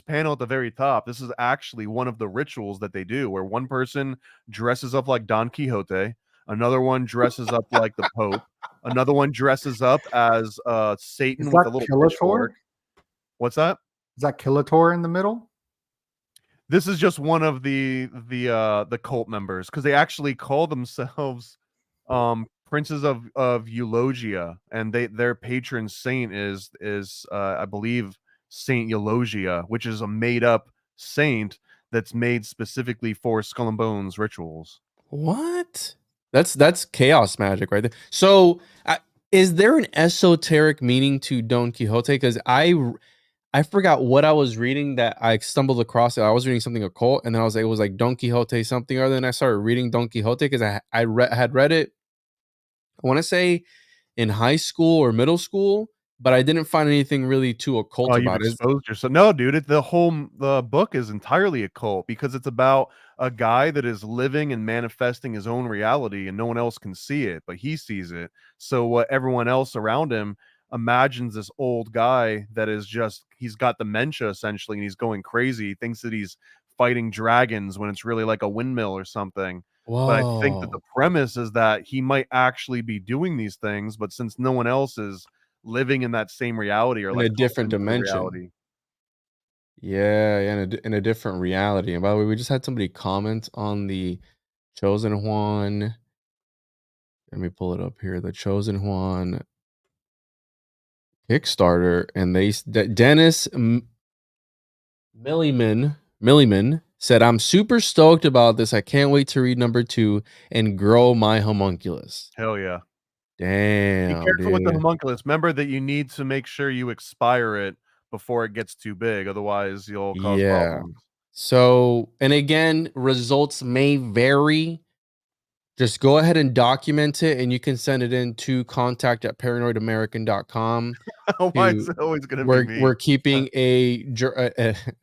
panel at the very top, this is actually one of the rituals that they do, where one person dresses up like Don Quixote, another one dresses up like the Pope, another one dresses up as Satan Is with that a little Killator? pitchfork. What's that? Is that Killator in the middle? This is just one of the cult members, because they actually call themselves princes of Eulogia, and their patron saint is I believe Saint Eulogia, which is a made up saint that's made specifically for Skull and Bones rituals. What? That's chaos magic right there. So is there an esoteric meaning to Don Quixote? Because I forgot what I was reading that I stumbled across it. I was reading something occult, and then it was like Don Quixote something or other. And I started reading Don Quixote because I had read it, I want to say in high school or middle school, but I didn't find anything really too occult You've about it. exposed yourself. No, dude, the book is entirely occult, because it's about a guy that is living and manifesting his own reality, and no one else can see it, but he sees it. So what everyone else around him imagines, this old guy that is just, he's got dementia essentially, and he's going crazy. He thinks that he's fighting dragons when it's really like a windmill or something. Whoa. But I think that the premise is that he might actually be doing these things, but since no one else is living in that same reality, or in like a different dimension. reality. Yeah, in a different reality. And by the way, we just had somebody comment on the Chosen Juan. Let me pull it up here. The Chosen Juan Kickstarter, and Dennis Milliman said, "I'm super stoked about this. I can't wait to read number 2 and grow my homunculus." Hell yeah. Damn, Be careful with the dude. homunculus. Remember that you need to make sure you expire it before it gets too big. Otherwise, you'll cause problems. So, and again, results may vary. Just go ahead and document it, and you can send it in to contact@paranoidamerican.com. Why is it always going to be me? We're keeping a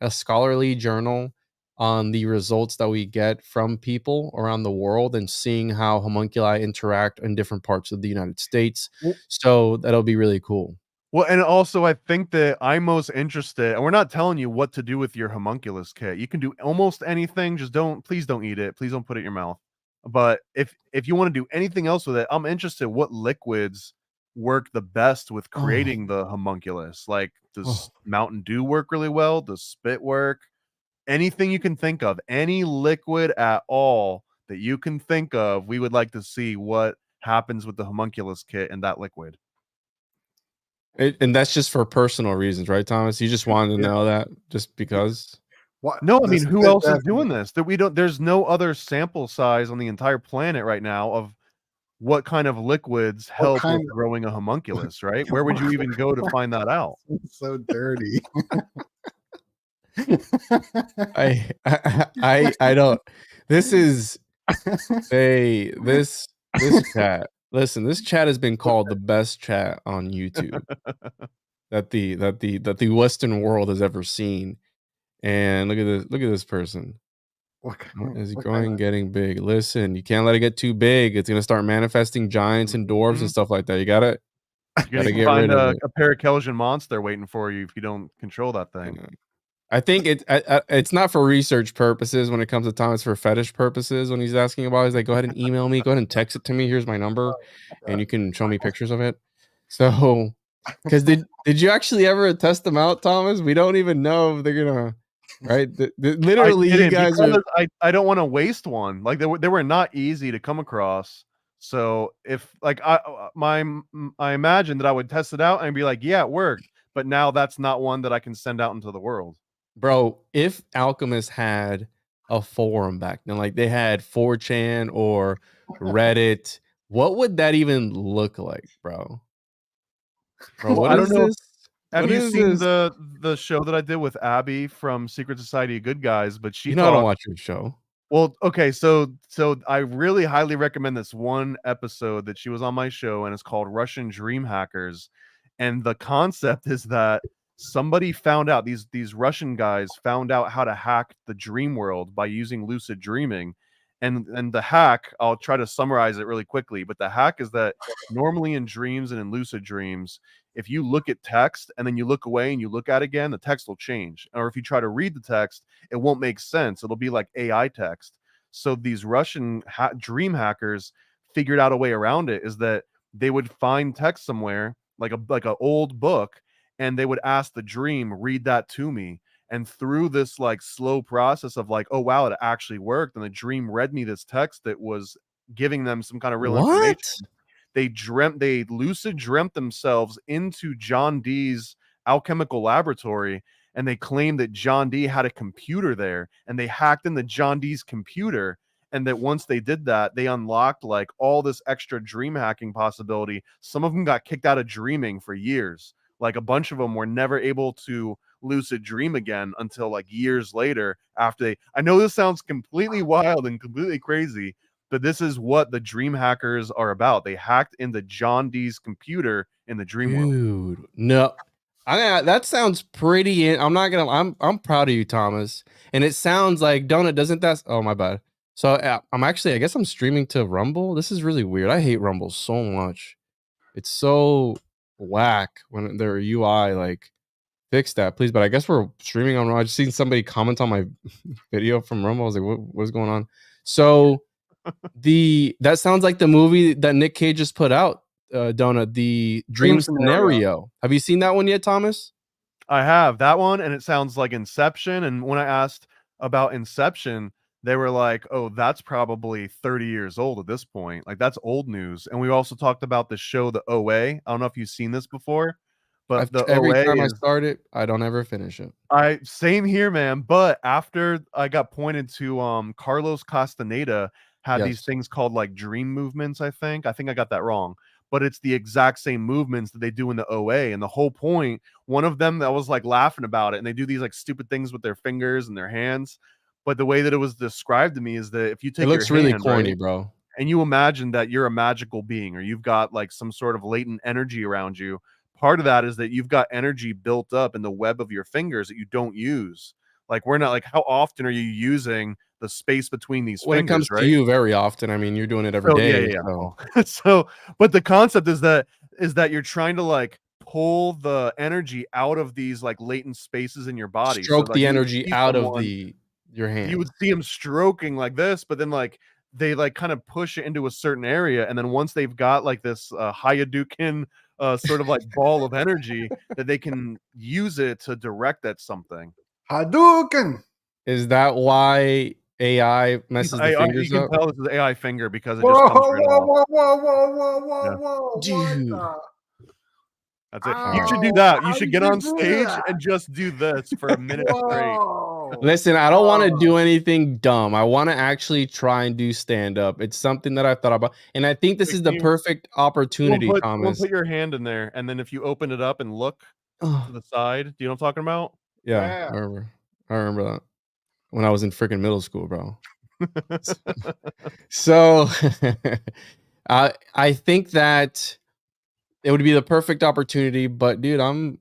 scholarly journal on the results that we get from people around the world, and seeing how homunculi interact in different parts of the United States. So that'll be really cool. Well, and also I think that I'm most interested, and we're not telling you what to do with your homunculus kit. You can do almost anything. Just please don't eat it. Please don't put it in your mouth. But if you want to do anything else with it, I'm interested what liquids work the best with creating the homunculus. Like, does Mountain Dew work really well? Does spit work? Anything you can think of, any liquid at all that you can think of, we would like to see what happens with the homunculus kit and that liquid. And that's just for personal reasons, right, Thomas? You just wanted to know that just because. What? No, I mean, The who spit else is definitely- doing this? That we don't. There's no other sample size on the entire planet right now of what kind of liquids help kind with of- growing a homunculus, right? Where would you even go to find that out? It's so dirty. I don't. This is this chat. Listen, this chat has been called the best chat on YouTube that the Western world has ever seen. And look at this person. Is he growing, getting big? Listen, you can't let it get too big. It's gonna start manifesting giants and dwarves and stuff like that. You gotta You're gonna get find rid of it. a Parakelsian monster waiting for you if you don't control that thing. I think it's not for research purposes when it comes to Tom. It's for fetish purposes. When he's asking about it, he's like, go ahead and email me. Go ahead and text it to me. Here's my number. And you can show me pictures of it. So, because did you actually ever test them out, Thomas? We don't even know if they're going to, right? Literally, you guys are... I don't want to waste one. Like, they were not easy to come across. So if like I imagine that I would test it out and be like, yeah, it worked. But now that's not one that I can send out into the world. Bro, if Alchemist had a forum back then, like they had 4chan or Reddit, what would that even look like, bro? Well, I don't know. Have you seen the show that I did with Abby from Secret Society of Good Guys? But she, I don't watch your show. Well, okay, so I really highly recommend this one episode that she was on my show, and it's called Russian Dream Hackers. And the concept is that somebody found out, these Russian guys found out how to hack the dream world by using lucid dreaming. And the hack, I'll try to summarize it really quickly, but the hack is that normally in dreams and in lucid dreams, if you look at text and then you look away and you look at it again, the text will change. Or if you try to read the text, it won't make sense. It'll be like AI text. So these Russian dream hackers figured out a way around it, is that they would find text somewhere, like a old book, and they would ask the dream, read that to me. And through this like slow process of like, oh wow, it actually worked, and the dream read me this text that was giving them some kind of real information. They lucid dreamt themselves into John Dee's alchemical laboratory, and they claimed that John Dee had a computer there, and they hacked into John Dee's computer. And that once they did that, they unlocked like all this extra dream hacking possibility. Some of them got kicked out of dreaming for years. Like a bunch of them were never able to lucid dream again until like years later after they... I know this sounds completely wild and completely crazy, but this is what the dream hackers are about. They hacked into John Dee's computer in the dream world. Dude, no. That sounds pretty... I'm not gonna... I'm proud of you, Thomas. And it sounds like... doesn't that... Oh, my bad. So I'm actually... I guess I'm streaming to Rumble. This is really weird. I hate Rumble so much. It's so whack when their UI like... Fix that, please. But I guess we're streaming on Rumble. I just seen somebody comment on my video from Rumble. I was like, what's going on? So that sounds like the movie that Nick Cage just put out, Donut, the Dream Scenario. Have you seen that one yet, Thomas? I have that one, and it sounds like Inception. And when I asked about Inception, they were like, oh, that's probably 30 years old at this point. Like, that's old news. And we also talked about the show, The OA. I don't know if you've seen this before. But every time I start it, I don't ever finish it. Same here, man. But after I got pointed to Carlos Castaneda had these things called like dream movements, I think I got that wrong. But it's the exact same movements that they do in the OA. And the whole point, one of them that was like laughing about it, and they do these like stupid things with their fingers and their hands. But the way that it was described to me is that if you take looks really corny, bro. And you imagine that you're a magical being, or you've got like some sort of latent energy around you. Part of that is that you've got energy built up in the web of your fingers that you don't use. Like, we're not like, how often are you using the space between these when fingers? When it comes to you, very often. I mean, you're doing it every day. Yeah. So, but the concept is that you're trying to like pull the energy out of these like latent spaces in your body. Stroke so, like, the energy out of your hand. You would see him stroking like this, but then like they like kind of push it into a certain area, and then once they've got like this Hayadouken sort of like ball of energy, that they can use it to direct at something. Hadouken. Is that why AI messes the You fingers can up? tell this is AI finger because it Whoa, just comes whoa, right whoa, off. whoa, whoa, whoa, whoa, Yeah. whoa! Dude. What the? That's it. You should do Ow, that. You how should did get you on do stage that? and just do this for a minute straight. Whoa! Listen, I don't want to Oh. do anything dumb. I want to actually try and do stand up. It's something that I thought about, and I think this Wait, is the can you- perfect opportunity, Someone Thomas. put your hand in there, and then if you open it up and look to the side, do you know what I'm talking about? Yeah, Yeah. I remember that when I was in freaking middle school, bro. So, I think that it would be the perfect opportunity. But dude, I'm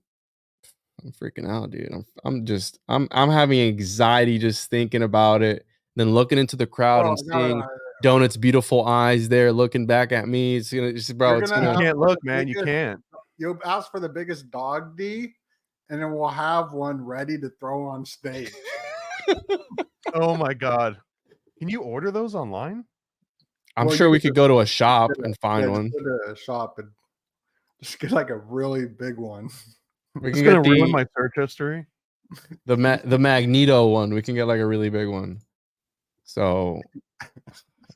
freaking out, dude. I'm having anxiety just thinking about it. Then looking into the crowd Oh, and seeing no. Donut's beautiful eyes there looking back at me. It's gonna just, bro. You're It's gonna You gonna. have can't for look, the man. You biggest- can't. You'll ask for the biggest dog D, and then we'll have one ready to throw on stage. Oh my god. Can you order those online? I'm Well, sure you we could could go to a shop Yeah, and find just one. go to a shop and just get like a really big one. We It's can gonna get ruin the my search history. the Magneto one. We can get like a really big one. So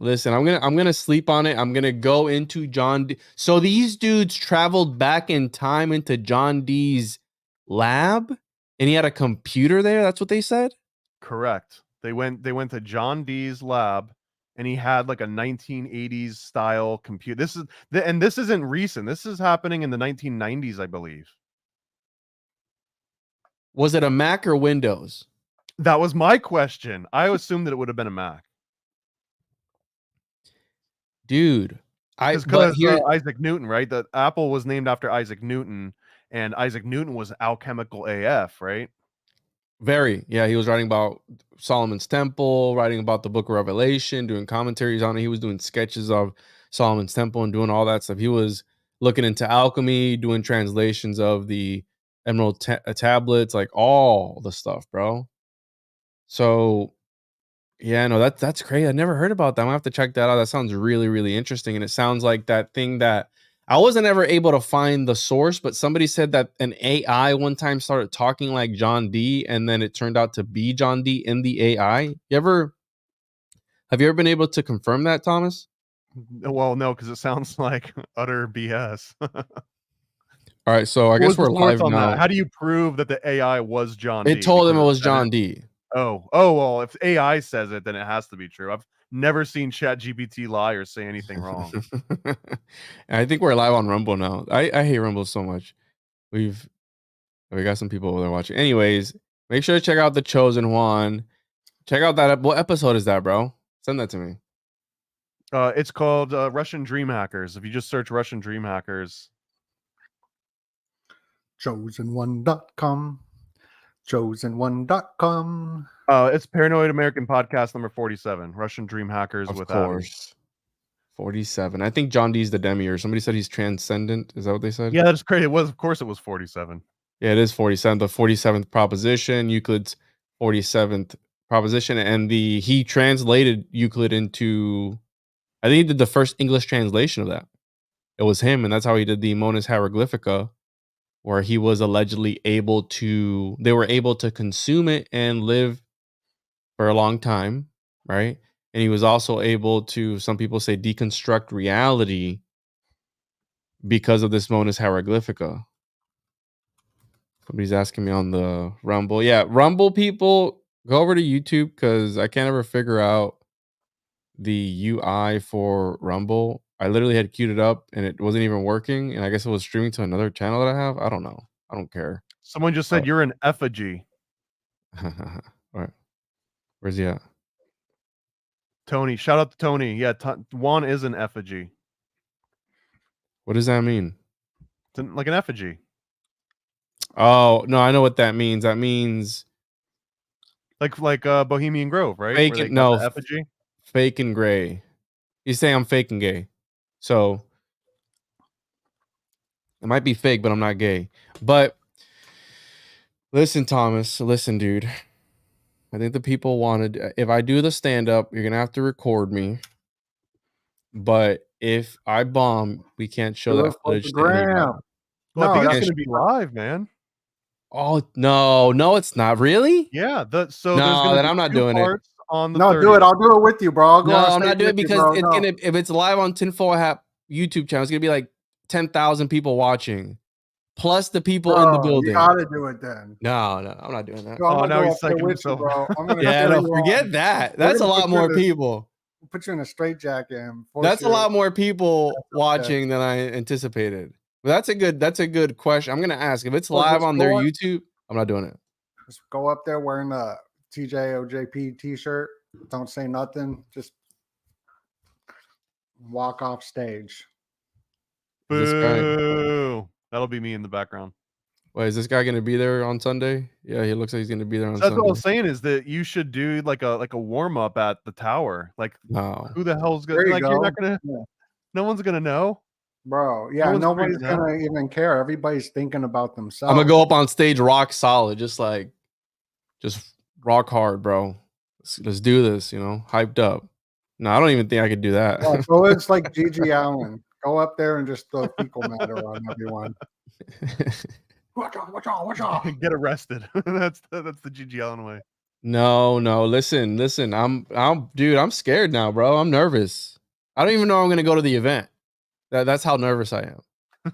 listen, I'm gonna sleep on it. I'm gonna go into John D. So these dudes traveled back in time into John D's lab, and he had a computer there. That's what they said. Correct. They went to John D's lab, and he had like a 1980s style computer. This isn't recent. This is happening in the 1990s, I believe. Was it a Mac or Windows? That was my question. I assumed that it would have been a Mac. Dude, Because Isaac Newton, right? The Apple was named after Isaac Newton, and Isaac Newton was alchemical AF, right? Yeah, he was writing about Solomon's Temple, writing about the Book of Revelation, doing commentaries on it. He was doing sketches of Solomon's Temple and doing all that stuff. He was looking into alchemy, doing translations of the Emerald tablets, like all the stuff, bro. So, yeah, no, that's crazy. I never heard about that. I'm gonna have to check that out. That sounds really, really interesting, and it sounds like that thing that I wasn't ever able to find the source, but somebody said that an AI one time started talking like John D, and then it turned out to be John D in the AI. Have you ever been able to confirm that, Thomas? Well, no, because it sounds like utter BS. All right, so I guess we're live now. That? How do you prove that the AI was John D? It told him it Because was said John D. Oh, well, if AI says it, then it has to be true. I've never seen ChatGPT lie or say anything wrong. And I think we're live on Rumble now. I hate Rumble so much. We got some people over there watching. Anyways, make sure to check out The Chosen Juan. Check out that. What episode is that, bro? Send that to me. It's called Russian Dream Hackers. If you just search Russian Dream Hackers. Chosen1.com. Chosen1.com. It's Paranoid American Podcast number 47. Russian Dream Hackers Of with Abby. course. 47. I think John D's the demiurge. Somebody said he's transcendent. Is that what they said? Yeah, that's great. Of course it was 47. Yeah, it is 47. The 47th proposition, Euclid's 47th proposition. And he translated Euclid into, I think he did the first English translation of that. It was him, and that's how he did the Monas Hieroglyphica, where he was allegedly they were able to consume it and live for a long time, right? And he was also able to, some people say, deconstruct reality because of this Monas Hieroglyphica. Somebody's asking me on the Rumble. Yeah, Rumble people, go over to YouTube because I can't ever figure out the UI for Rumble. I literally had queued it up and it wasn't even working. And I guess it was streaming to another channel that I have. I don't know. I don't care. Someone just said you're an effigy. All right. Where's he at? Tony. Shout out to Tony. Yeah, Juan is an effigy. What does that mean? Like an effigy. Oh, no, I know what that means. That means like Bohemian Grove, right? Fake Where and no effigy. Fake and gray. You say I'm fake and gay. So it might be fake, but I'm not gay. But listen, Thomas, listen, dude. I think the people wanted, if I do the stand up, you're going to have to record me. But if I bomb, we can't show Do that it for the footage to anybody. gram. Well, I No, think it's that's going to be live, man. Oh no, it's not really. Yeah. So there's No, going to then be I'm not 2 doing it. parts on the no, 30th. do it. I'll do it with you, bro. I'll go No, on I'm stage not doing it with you, because bro. it's No. gonna if it's live on Tinfoil Hat YouTube channel, it's gonna be like 10,000 people watching, plus the people in the Bro, you building. gotta do it then. No, I'm not doing that. Yo, I'm Oh, gonna now go he's up there psyching with you, himself. bro. I'm gonna Yeah, carry no, you forget on. that. We're That's a gonna lot put you more in this- people. Put you in a straitjacket and force That's a you- lot more people That's okay. watching than I anticipated. But that's a good question. I'm gonna ask if it's Well, live just on their go on- YouTube. I'm not doing it. Just go up there wearing a TJOJP t-shirt. Don't say nothing. Just walk off stage. Is this guy? Boo. That'll be me in the background. Wait, is this guy gonna be there on Sunday? Yeah, he looks like he's gonna be there on So that's Sunday. what I was saying is that you should do like a warm up at the tower. Like, No. who the hell's There gonna you like? go. You're not gonna. Yeah. No one's gonna know. Bro, yeah, one's nobody's freaking out. gonna even care. Everybody's thinking about themselves. I'm gonna go up on stage rock solid, just rock hard, bro. Let's do this, hyped up. No, I don't even think I could do that. Yeah, so it's like Gigi Allen. Go up there and just throw fecal matter on everyone. Watch out. Get arrested. That's the Gigi Allen way. No, listen. I'm scared now, bro. I'm nervous. I don't even know I'm gonna go to the event. That's how nervous I am.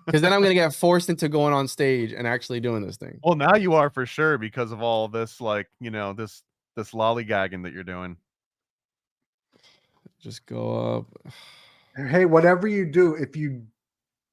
Because then I'm gonna get forced into going on stage and actually doing this thing. Well, now you are for sure because of all this, like, this lollygagging that you're doing. Just go up. Hey, whatever you do, if you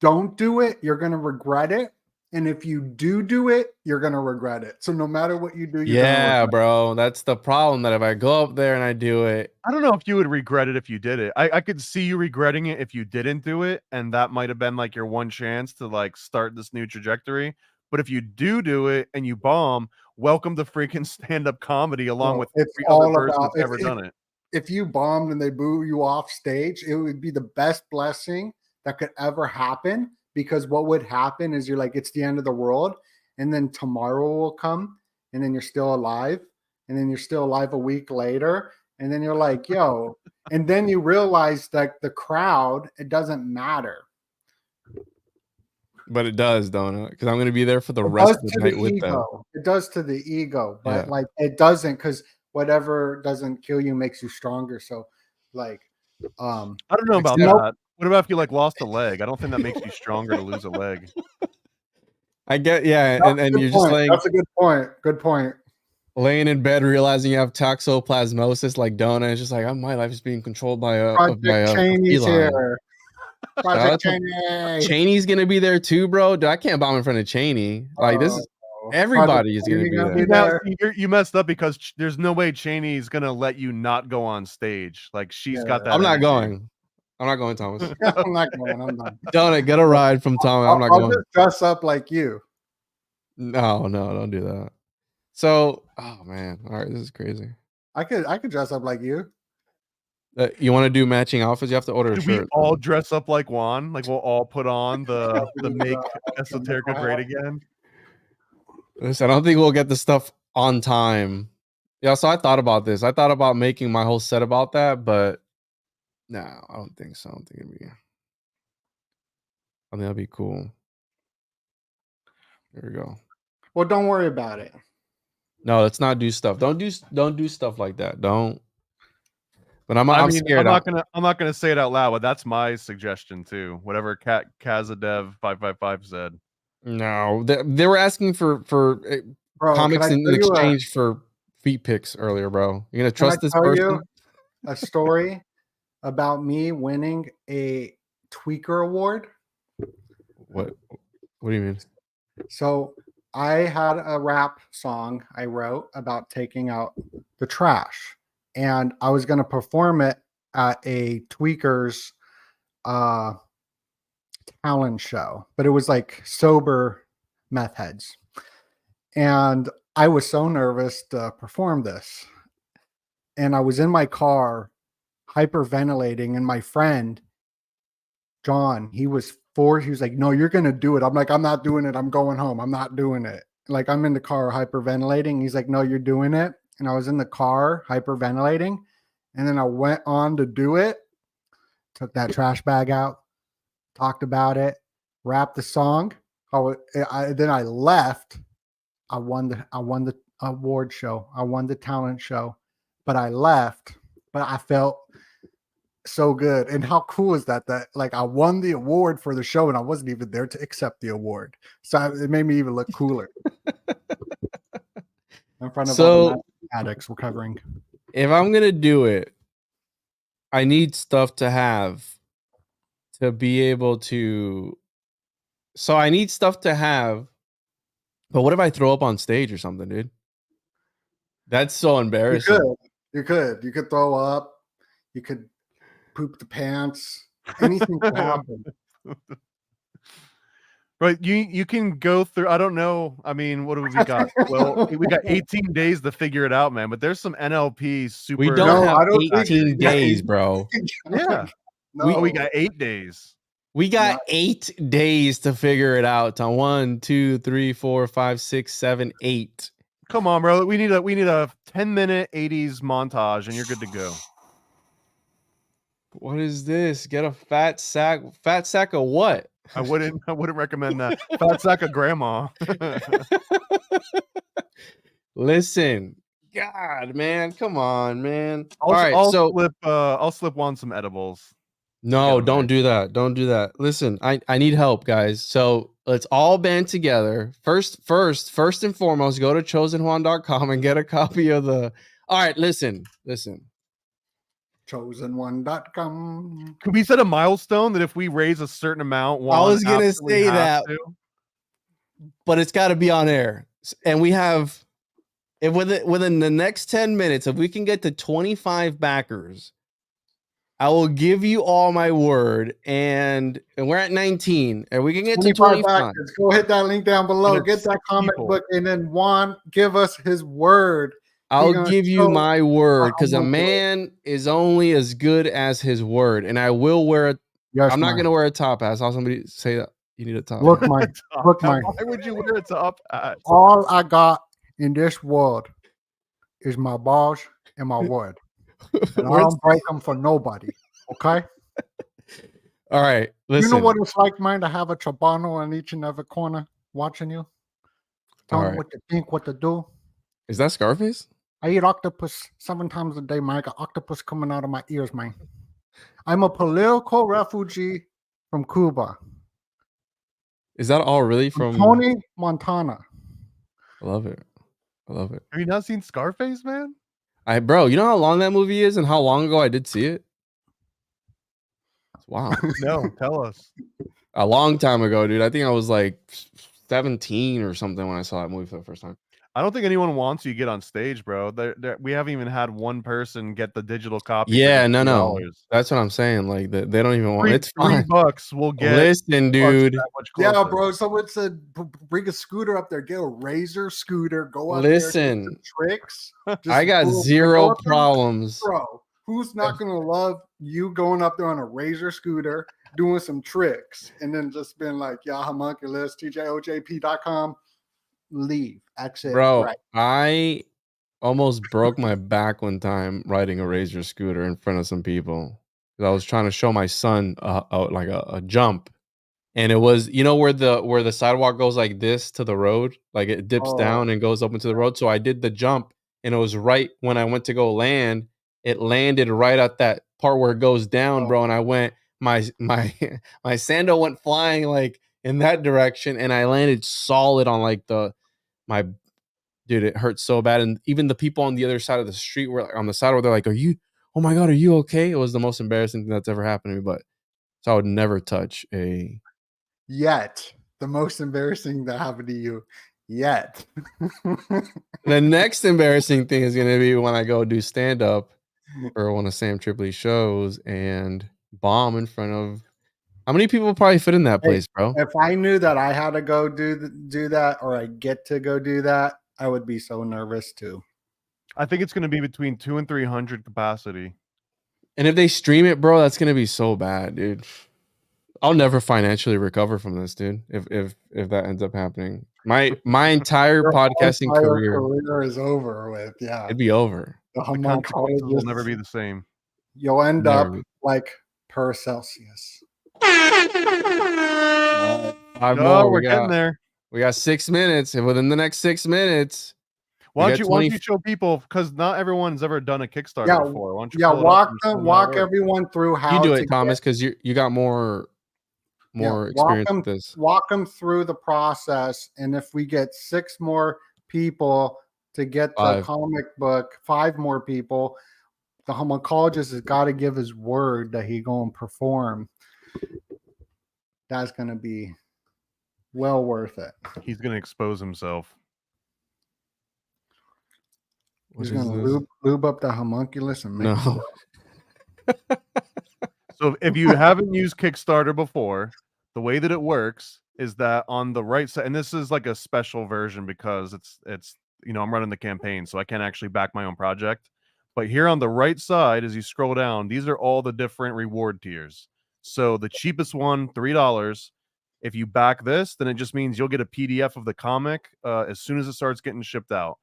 don't do it, you're gonna regret it. And if you do it, you're gonna regret it. So no matter what you do, you're gonna Yeah, regret bro. That's the problem. That if I go up there and I do it, I don't know if you would regret it if you did it. I could see you regretting it if you didn't do it, and that might have been like your one chance to like start this new trajectory. But if you do it and you bomb, welcome to freaking stand-up comedy along No, with it's every other all person about- that's ever done it. If you bombed and they boo you off stage, it would be the best blessing that could ever happen. Because what would happen is you're like, it's the end of the world. And then tomorrow will come and then you're still alive. And then you're still alive a week later. And then you're like, yo. And then you realize that the crowd, it doesn't matter. but it does, don't it? Because I'm gonna be there for the It rest does of the to night the with them. ego. It does to the ego. But Yeah. like it doesn't, because whatever doesn't kill you makes you stronger. So like I don't know about Nope. that. What about if you like lost a leg? I don't think that makes you stronger to lose a leg. I get, yeah, That's a and good you're just point. like That's a good point. Good point. laying in bed realizing you have toxoplasmosis like Donut. It's just like, my life is being controlled by a Project Cheney's feline. here. out Project to Cheney. Cheney's gonna be there too, bro. Dude, I can't bomb in front of Cheney. Like this is everybody is gonna Cheney be gonna there. be Now, there. see, you messed up because there's no way Cheney's gonna let you not go on stage. Like she's got that. I'm not energy. going. I'm not going, Thomas. I'm not going. I'm not. Donut, get a ride from Thomas. I'm not I'll going. just dress up like you. No, don't do that. So, oh man, all right, this is crazy. I could dress up like you. You want to do matching outfits? You have to order a Should we shirt. all dress up like Juan? Like we'll all put on the make Esoterica great again. Listen, I don't think we'll get the stuff on time. Yeah, so I thought about this. I thought about making my whole set about that, but no, I don't think so. I think that'd be cool. There we go. Well, don't worry about it. No, let's not do stuff. Don't do stuff like that. Don't. But I'm I'm scared. I'm not gonna say it out loud, but that's my suggestion too. Whatever Kazadev 555 said. No, they were asking for Bro, comics can I in tell you exchange for feet pics earlier, bro. You're gonna Can I trust this tell person? you a story about me winning a Tweaker Award? What do you mean? So I had a rap song I wrote about taking out the trash, and I was going to perform it at a Tweakers talent show, but it was like sober meth heads. And I was so nervous to perform this. And I was in my car hyperventilating, and my friend John, he was like, no, you're gonna do it. I'm like, I'm not doing it. I'm going home. I'm not doing it. Like, I'm in the car hyperventilating. He's like, no, you're doing it. And I was in the car hyperventilating. And then I went on to do it. took that trash bag out, talked about it, rapped the song. Then I left. I won the award show. I won the talent show, but I left. But I felt so good. And how cool is that? That like I won the award for the show, and I wasn't even there to accept the award. So it made me even look cooler in front of all the addicts recovering. If I'm gonna do it, I need stuff to have to be able to. So I need stuff to have. But what if I throw up on stage or something, dude? That's so embarrassing. You could throw up. You could poop the pants. Anything could happen. Right, you can go through. I don't know. I mean, what have we got? Well, we got 18 days to figure it out, man. But there's some NLP super. We don't have 18 days, bro. Yeah. We got 8 days. We got 8 days to figure it out. On 1, 2, 3, 4, 5, 6, 7, 8. Come on, bro. We need a 10-minute 80s montage, and you're good to go. What is this? Get a fat sack. Fat sack of what? I wouldn't recommend that. Fat sack of grandma. Listen, God, man, come on, man. I'll slip Juan some edibles. No, don't do that. Don't do that. Listen, I need help, guys. So let's all band together. First and foremost, go to chosenjuan.com and get a copy of the. All right, listen. Chosenone.com. Could we set a milestone that if we raise a certain amount, I was gonna say that, but it's got to be on air. And we have, if within the next 10 minutes, if we can get to 25 backers, I will give you all my word. And we're at 19, and we can get to 25. Backers. Go hit that link down below. Get that comic book, and then Juan, give us his word. I'll give you my word, because a man is only as good as his word. And I will wear it. Yes, I'm not going to wear a top hat. I saw somebody say that you need a top hat. Look, Why would you wear a top hat? All I got in this world is my balls and my word. And I don't break them for nobody. Okay? All right. Listen. You know what it's like, man, to have a Chobano in each and every corner watching you? Tell them what to think, what to do. Is that Scarface? I eat octopus 7 times a day, man. I got octopus coming out of my ears, man. I'm a political refugee from Cuba. Is that all really from Tony, Montana? I love it. Have you not seen Scarface, man? Bro, you know how long that movie is and how long ago I did see it? Wow. No, tell us. A long time ago, dude. I think I was like 17 or something when I saw that movie for the first time. I don't think anyone wants you to get on stage, bro. We haven't even had one person get the digital copy. Yeah, no. That's what I'm saying. Like they don't even want it's fine. $3 we'll get. Listen, dude. Yeah, bro. Someone said bring a scooter up there, get a razor scooter, go up Listen, there, do some tricks. I got zero problems. Bro, who's not gonna love you going up there on a razor scooter, doing some tricks, and then just being like, yeah, homunculus, tjojp.com. Leave. Exit. Bro, right. I almost broke my back one time riding a razor scooter in front of some people. I was trying to show my son like a jump, and it was, you know, where the sidewalk goes like this to the road, like it dips down and goes up into the road. So I did the jump, and it was right when I went to go land. It landed right at that part where it goes down, bro. And I went, my sandal went flying like in that direction, and I landed solid on like dude, it hurt so bad. And even the people on the other side of the street were like, on the sidewalk, they're like, oh my God, are you okay? It was the most embarrassing thing that's ever happened to me. But so I would never touch the most embarrassing that happened to you yet. The next embarrassing thing is going to be when I go do stand-up or one of Sam Tripoli's shows and bomb in front of. How many people probably fit in that place, bro? If I knew that I had to go do that, or I get to go do that, I would be so nervous too. I think it's going to be between 200 and 300 capacity. And if they stream it, bro, that's going to be so bad, dude. I'll never financially recover from this, dude. If that ends up happening, my entire podcasting career is over with. Yeah, it'd be over. The country will never be the same. You'll end up like per Celsius. Five Oh, more. we're getting there. We got 6 minutes, and within the next 6 minutes, Why got don't 20 you show people, because not everyone's ever done a Kickstarter Yeah, before. Why don't you yeah. pull it up Walk and show them how it walk works? everyone through how you do to it, Thomas, because you got more experience with this. Walk them through the process, and if we get 6 more people to get the 5. comic book, 5 more people, the homuncologist has got to give his word that he going to perform. That's going to be well worth it. He's going to expose himself. He's going to lube up the homunculus and make No. So if you haven't used Kickstarter before, the way that it works is that on the right side, and this is like a special version because it's I'm running the campaign, so I can't actually back my own project. But here on the right side, as you scroll down, these are all the different reward tiers. So the cheapest one, $3. If you back this, then it just means you'll get a PDF of the comic as soon as it starts getting shipped out.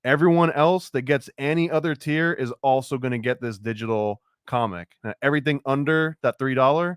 Everyone else that gets any other tier is also going to get this digital comic. Now, everything under that $3,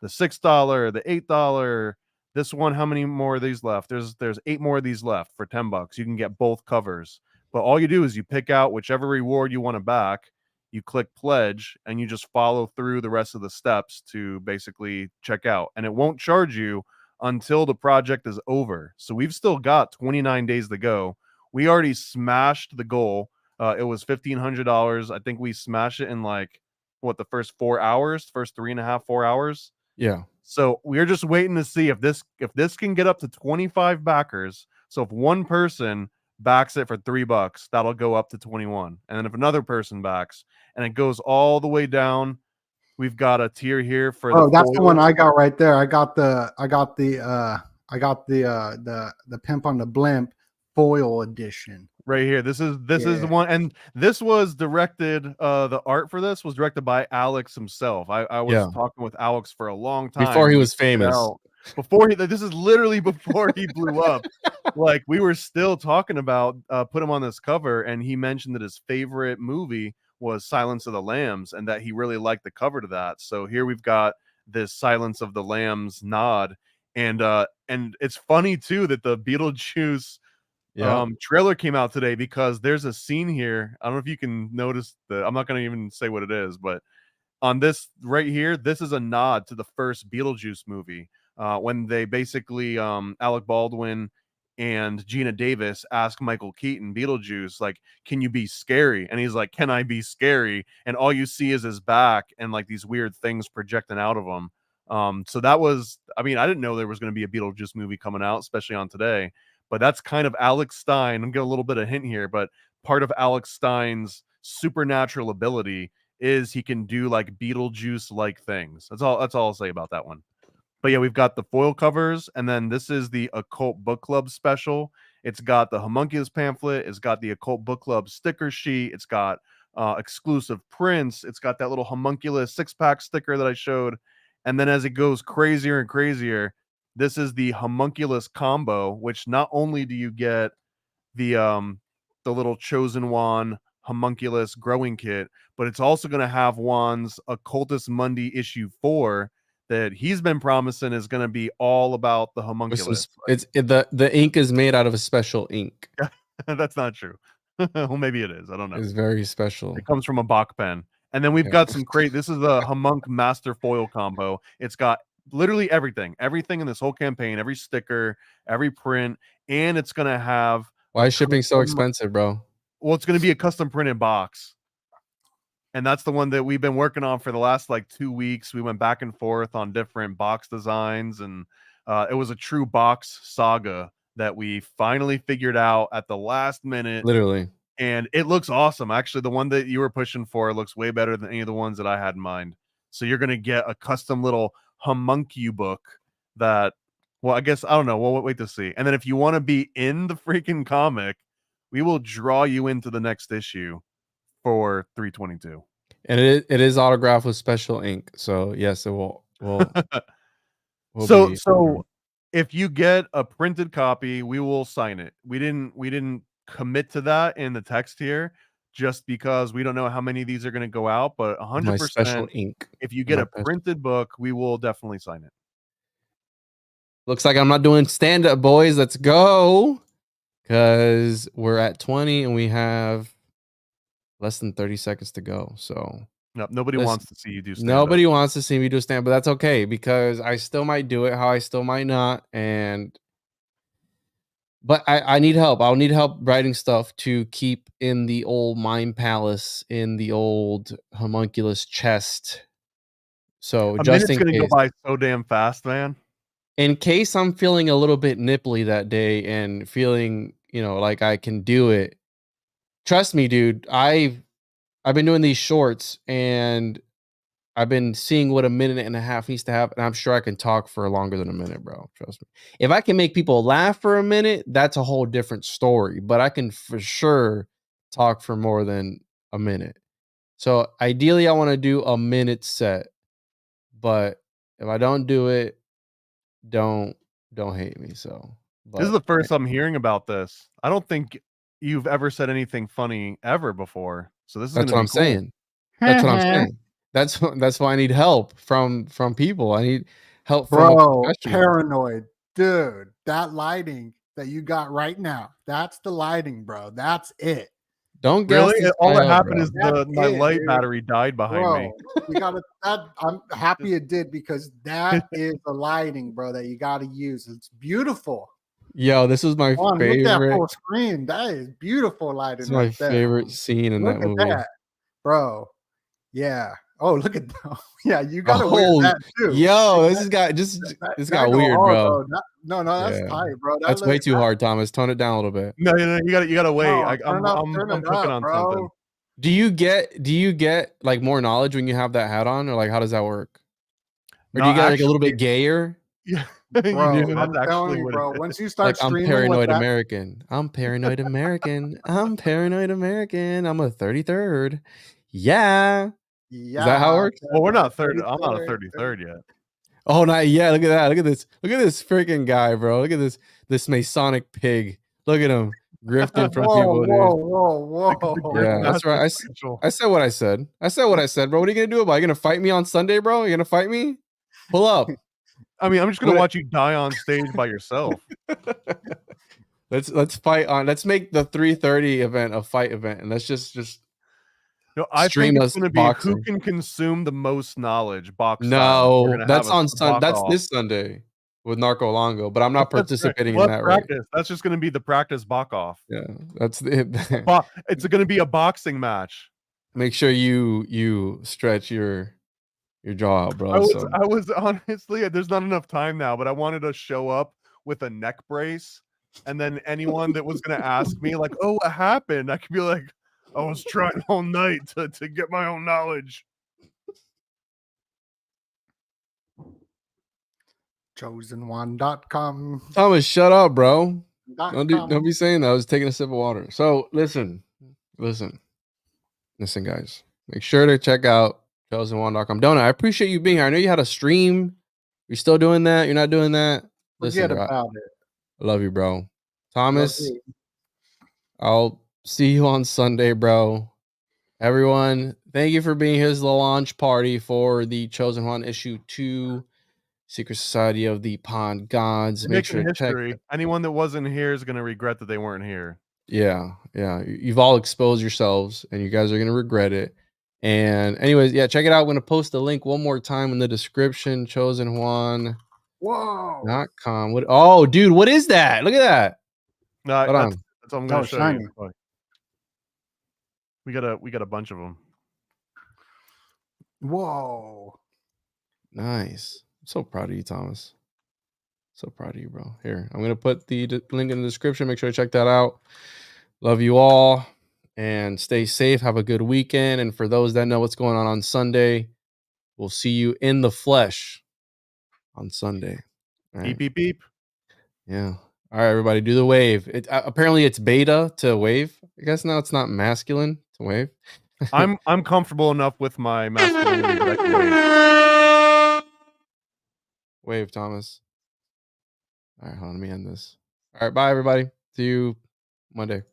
the $6, the $8, this one, how many more of these left? There's 8 more of these left for $10. You can get both covers. But all you do is you pick out whichever reward you want to back, you click pledge, and you just follow through the rest of the steps to basically check out. And it won't charge you until the project is over. So we've still got 29 days to go. We already smashed the goal. It was $1,500. I think we smashed it in like the first 4 hours, first 3.5, 4 hours. Yeah. So we're just waiting to see if this can get up to 25 backers. So if one person backs it for $3, that'll go up to 21. And then if another person backs, and it goes all the way down, we've got a tier here for that's the one I got right there. I got the Pimp on the Blimp foil edition right here. This is the one, and this was directed. The art for this was directed by Alex himself. I was talking with Alex for a long time before he was famous. This is literally before he blew up. Like, we were still talking about put him on this cover, and he mentioned that his favorite movie was Silence of the Lambs, and that he really liked the cover to that. So here we've got this Silence of the Lambs nod, and it's funny too that the Beetlejuice trailer came out today, because there's a scene here. I don't know if you can notice I'm not going to even say what it is, but on this right here, this is a nod to the first Beetlejuice movie, when they basically Alec Baldwin and Gina Davis ask Michael Keaton, Beetlejuice, like, can you be scary? And he's like, can I be scary? And all you see is his back and like these weird things projecting out of him. So that was, I didn't know there was going to be a Beetlejuice movie coming out, especially on today. But that's kind of Alex Stein. I'm getting a little bit of hint here, but part of Alex Stein's supernatural ability is he can do like Beetlejuice-like things. That's all I'll say about that one. But yeah, we've got the foil covers, and then this is the Occult Book Club special. It's got the homunculus pamphlet. It's got the Occult Book Club sticker sheet. It's got exclusive prints. It's got that little homunculus 6-pack sticker that I showed. And then as it goes crazier and crazier, this is the homunculus combo, which not only do you get the little Chosen Juan homunculus growing kit, but it's also going to have Juan's Occultus Mundi issue 4 that he's been promising is going to be all about the homunculus. The ink is made out of a special ink. That's not true. Well, maybe it is. I don't know. It's very special. It comes from a Bach pen. And then we've got some this is the Homunc Master Foil combo. It's got literally everything in this whole campaign, every sticker, every print, and it's going to have... Why is shipping so expensive, bro? Well, it's going to be a custom printed box. And that's the one that we've been working on for the last 2 weeks. We went back and forth on different box designs, and it was a true box saga that we finally figured out at the last minute. Literally. And it looks awesome. Actually, the one that you were pushing for looks way better than any of the ones that I had in mind. So you're going to get a custom little homuncu book that, well, I guess, I don't know. We'll wait to see. And then if you want to be in the freaking comic, we will draw you into the next issue for 322. And it is autographed with special ink. So yes, it will so if you get a printed copy, we will sign it. We didn't commit to that in the text here, just because we don't know how many of these are going to go out. But My special 100%, ink. if you get My a printed book, we will definitely sign it. Looks like I'm not doing stand up, boys. Let's go. Because we're at 20 and we have less than 30 seconds to go. So No, nobody Listen, wants to see you do stand nobody up. wants to see me do stand, but that's okay because I still might do it, how I still might not. But I need help. I'll need help writing stuff to keep in the old mind palace, in the old homunculus chest. So A just minute's in going to go case. by so damn fast, man. In case I'm feeling a little bit nipply that day and feeling, like I can do it. Trust me, dude. I've been doing these shorts and I've been seeing what a minute and a half needs to have, and I'm sure I can talk for longer than a minute, bro. Trust me. If I can make people laugh for a minute, that's a whole different story. But I can for sure talk for more than a minute. So ideally, I want to do a minute set. But if I don't do it, don't hate me. So, This is but the first I'm hearing about this. I don't think you've ever said anything funny ever before. So this is going that's to what be I'm cool. saying. That's what I'm saying. That's why I need help from people. I need help from a Bro, professional. paranoid. Dude, that lighting that you got right now, that's the lighting, bro. That's it. Don't Really? gas this All guy that up, happened bro. is That's my it, light dude. battery died behind me. Bro, we gotta that I'm happy it did because that is the lighting, bro, that you gotta use. It's beautiful. Yo, this is my Juan, look at that favorite. full screen. That is beautiful This lighting is my right there. favorite scene in Look that at movie. that, bro. Yeah. Oh, look at that. Yeah, you gotta wear Oh, that too. yo, That- this got that this that got go weird, hard, bro. No, that's Yeah, tight, bro. That that's way look too hard, Thomas. Tone it down a little bit. No, you gotta wait. no, turn I'm it cooking up, on bro. something. Do you get like more knowledge when you have that hat on, or like how does that work? Or do No, you get like a little actually, bit gayer? yeah, Bro, you do. I'm That's telling actually you, what bro. it Once you is. start Like I'm streaming with paranoid that, American. I'm paranoid American. I'm paranoid American. I'm a 33rd. Yeah. Is that how it yeah, works? Well, we're not the third. I'm not a 33rd. 33rd yet. Oh, not yet. Look at that. Look at this. Look at this freaking guy, bro. Look at this Masonic pig. Look at him grifting from Whoa, people, dude. whoa. Yeah, that's right. I said what I said. I said what I said, bro. What are you gonna do about it? You gonna fight me on Sunday, bro? You gonna fight me? Pull up. I mean, I'm just gonna What- watch you die on stage by yourself. let's fight on. Let's make the 3:30 event a fight event, and let's just No, I stream think us it's gonna be who boxing. can consume the most knowledge, box style. We're No, gonna that's have a on Sun. block That's off. this Sunday with Narco Longo, but I'm not That's participating in Let's that. Right? practice. That's just gonna be the practice buck off. Yeah, that's it. It's gonna be a boxing match. Make sure you stretch your jaw out, bro. So I was honestly, there's not enough time now, but I wanted to show up with a neck brace, and then anyone that was gonna ask me, like, "Oh, what happened?" I could be like, "I was trying all night to get my own knowledge." Chosen1.com. Thomas, shut up, bro. .com. Don't be saying that. I was taking a sip of water. So listen, guys. Make sure to check out chosen1.com. Donut, I appreciate you being here. I know you had a stream. You're still doing that. You're not doing that. Listen, Forget bro, about it. I love you, bro. Love Thomas, you. I'll see you on Sunday, bro. Everyone, thank you for being here. This is the launch party for the Chosen One issue 2, Secret Society of the Pond Gods. You're Make sure making to check. history. Anyone that wasn't here is gonna regret that they weren't here. Yeah. You've all exposed yourselves, and you guys are gonna regret it. And anyways, yeah, check it out. I'm gonna post the link one more time in the description. Chosen1.com. Whoa. What? Oh, dude, what is that? Look at that. No, Hold on. that's what I'm gonna Oh, show shiny. you. Look. We got a bunch of them. Whoa. Nice. I'm so proud of you, Thomas. So proud of you, bro. Here, I'm gonna put the link in the description. Make sure to check that out. Love you all, and stay safe. Have a good weekend. And for those that know what's going on Sunday, we'll see you in the flesh on Sunday. All right. Beep beep beep. Yeah. All right, everybody, do the wave. Apparently it's beta to wave. I guess now it's not masculine to wave. I'm comfortable enough with my masculinity that I can wave. Wave, Thomas. All right, hold on, let me end this. All right, bye, everybody. See you Monday.